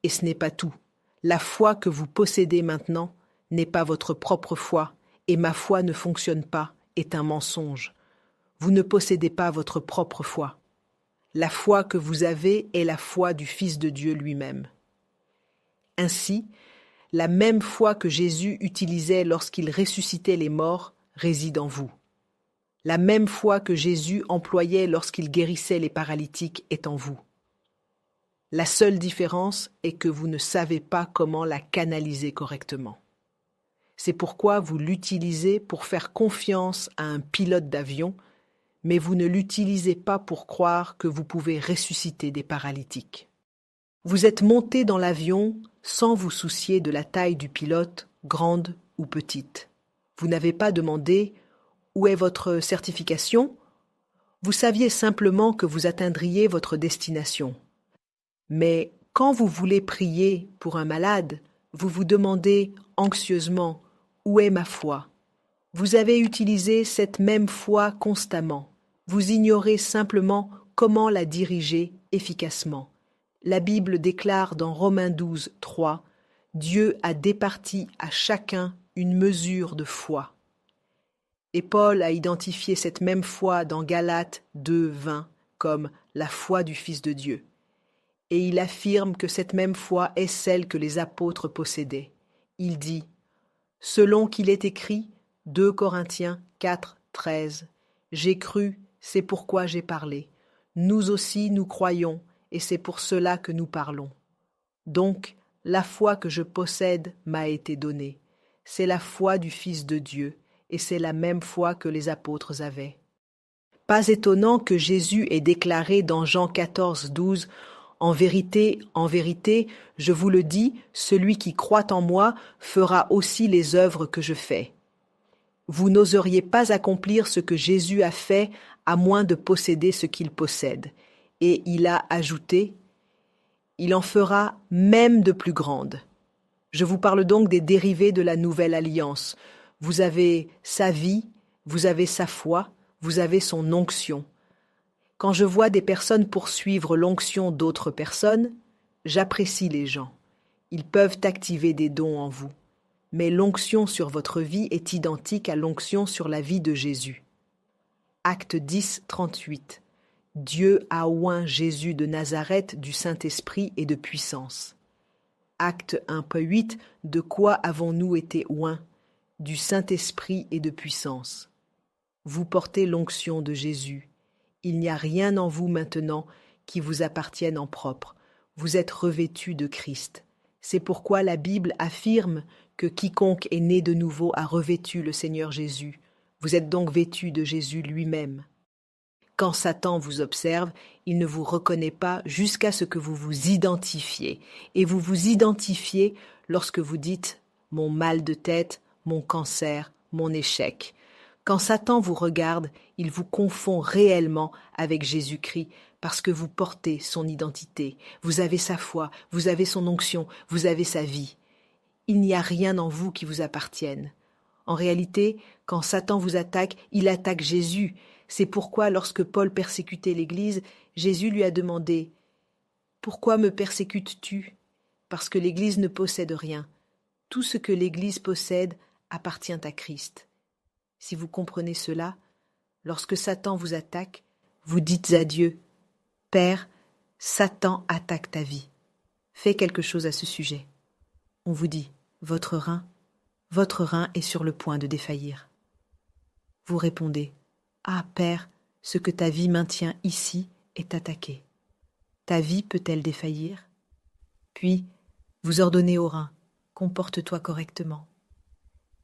Et ce n'est pas tout. La foi que vous possédez maintenant n'est pas votre propre foi, et ma foi ne fonctionne pas, est un mensonge. Vous ne possédez pas votre propre foi. La foi que vous avez est la foi du Fils de Dieu lui-même. Ainsi, la même foi que Jésus utilisait lorsqu'il ressuscitait les morts réside en vous. La même foi que Jésus employait lorsqu'il guérissait les paralytiques est en vous. La seule différence est que vous ne savez pas comment la canaliser correctement. C'est pourquoi vous l'utilisez pour faire confiance à un pilote d'avion, mais vous ne l'utilisez pas pour croire que vous pouvez ressusciter des paralytiques. Vous êtes monté dans l'avion sans vous soucier de la taille du pilote, grande ou petite. Vous n'avez pas demandé « Où est votre certification ?» Vous saviez simplement que vous atteindriez votre destination. Mais quand vous voulez prier pour un malade, vous vous demandez anxieusement « Où est ma foi ?» Vous avez utilisé cette même foi constamment. Vous ignorez simplement comment la diriger efficacement. La Bible déclare dans Romains 12, 3 « Dieu a départi à chacun une mesure de foi ». Et Paul a identifié cette même foi dans Galates 2, 20 comme la foi du Fils de Dieu. Et il affirme que cette même foi est celle que les apôtres possédaient. Il dit, selon qu'il est écrit, 2 Corinthiens 4, 13, « J'ai cru, c'est pourquoi j'ai parlé. Nous aussi nous croyons, et c'est pour cela que nous parlons. Donc, la foi que je possède m'a été donnée. C'est la foi du Fils de Dieu, et c'est la même foi que les apôtres avaient. Pas étonnant que Jésus ait déclaré dans Jean 14, 12, « en vérité, je vous le dis, celui qui croit en moi fera aussi les œuvres que je fais. » Vous n'oseriez pas accomplir ce que Jésus a fait à moins de posséder ce qu'il possède. Et il a ajouté, « Il en fera même de plus grandes. » Je vous parle donc des dérivés de la nouvelle alliance. Vous avez sa vie, vous avez sa foi, vous avez son onction. Quand je vois des personnes poursuivre l'onction d'autres personnes, j'apprécie les gens. Ils peuvent activer des dons en vous. Mais l'onction sur votre vie est identique à l'onction sur la vie de Jésus. Acte 10, 38. Dieu a oint Jésus de Nazareth du Saint-Esprit et de puissance. Acte 1.8. De quoi avons-nous été oints? Du Saint-Esprit et de puissance. Vous portez l'onction de Jésus. Il n'y a rien en vous maintenant qui vous appartienne en propre. Vous êtes revêtus de Christ. C'est pourquoi la Bible affirme que quiconque est né de nouveau a revêtu le Seigneur Jésus. Vous êtes donc vêtus de Jésus lui-même. Quand Satan vous observe, il ne vous reconnaît pas jusqu'à ce que vous vous identifiez. Et vous vous identifiez lorsque vous dites « mon mal de tête, mon cancer, mon échec ». Quand Satan vous regarde, il vous confond réellement avec Jésus-Christ parce que vous portez son identité. Vous avez sa foi, vous avez son onction, vous avez sa vie. Il n'y a rien en vous qui vous appartienne. En réalité, quand Satan vous attaque, il attaque Jésus. C'est pourquoi lorsque Paul persécutait l'Église, Jésus lui a demandé « Pourquoi me persécutes-tu » Parce que l'Église ne possède rien. Tout ce que l'Église possède appartient à Christ. Si vous comprenez cela, lorsque Satan vous attaque, vous dites à Dieu « Père, Satan attaque ta vie. Fais quelque chose à ce sujet. » On vous dit « Votre rein est sur le point de défaillir. » Vous répondez « Ah, Père, ce que ta vie maintient ici est attaqué. Ta vie peut-elle défaillir ?» Puis, vous ordonnez au rein « Comporte-toi correctement. »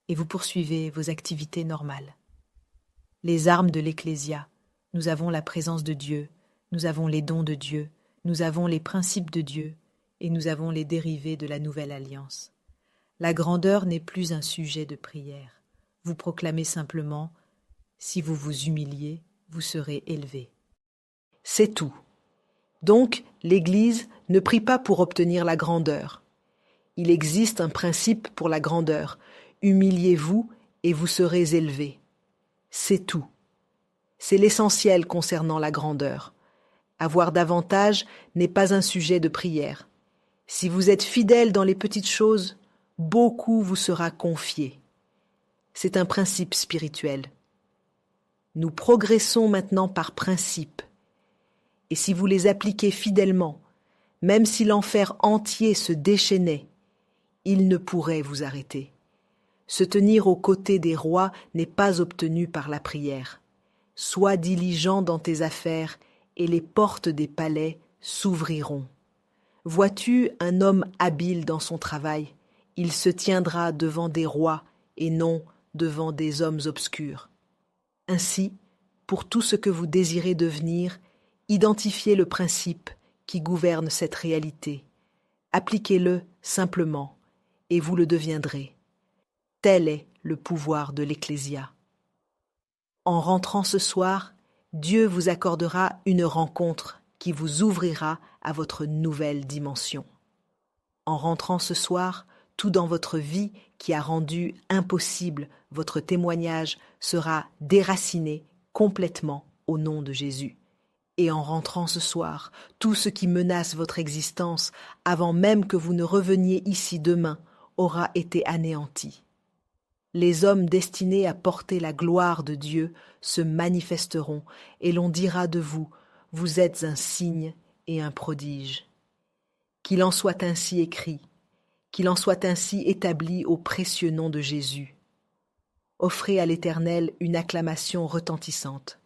Et vous poursuivez vos activités normales. Les armes de l'Ecclésia, nous avons la présence de Dieu, nous avons les dons de Dieu, nous avons les principes de Dieu et nous avons les dérivés de la nouvelle alliance. La grandeur n'est plus un sujet de prière. Vous proclamez simplement « Si vous vous humiliez, vous serez élevé. » C'est tout. Donc, l'Église ne prie pas pour obtenir la grandeur. Il existe un principe pour la grandeur. Humiliez-vous et vous serez élevés. C'est tout. C'est l'essentiel concernant la grandeur. Avoir davantage n'est pas un sujet de prière. Si vous êtes fidèle dans les petites choses, beaucoup vous sera confié. C'est un principe spirituel. Nous progressons maintenant par principe. Et si vous les appliquez fidèlement, même si l'enfer entier se déchaînait, il ne pourrait vous arrêter. Se tenir aux côtés des rois n'est pas obtenu par la prière. Sois diligent dans tes affaires et les portes des palais s'ouvriront. Vois-tu un homme habile dans son travail? Il se tiendra devant des rois et non devant des hommes obscurs. Ainsi, pour tout ce que vous désirez devenir, identifiez le principe qui gouverne cette réalité. Appliquez-le simplement, et vous le deviendrez. Tel est le pouvoir de l'Ecclésia. En rentrant ce soir, Dieu vous accordera une rencontre qui vous ouvrira à votre nouvelle dimension. En rentrant ce soir, tout dans votre vie qui a rendu impossible votre témoignage sera déraciné complètement au nom de Jésus. Et en rentrant ce soir, tout ce qui menace votre existence avant même que vous ne reveniez ici demain aura été anéanti. Les hommes destinés à porter la gloire de Dieu se manifesteront et l'on dira de vous, vous êtes un signe et un prodige. Qu'il en soit ainsi écrit, qu'il en soit ainsi établi au précieux nom de Jésus. Offrez à l'Éternel une acclamation retentissante.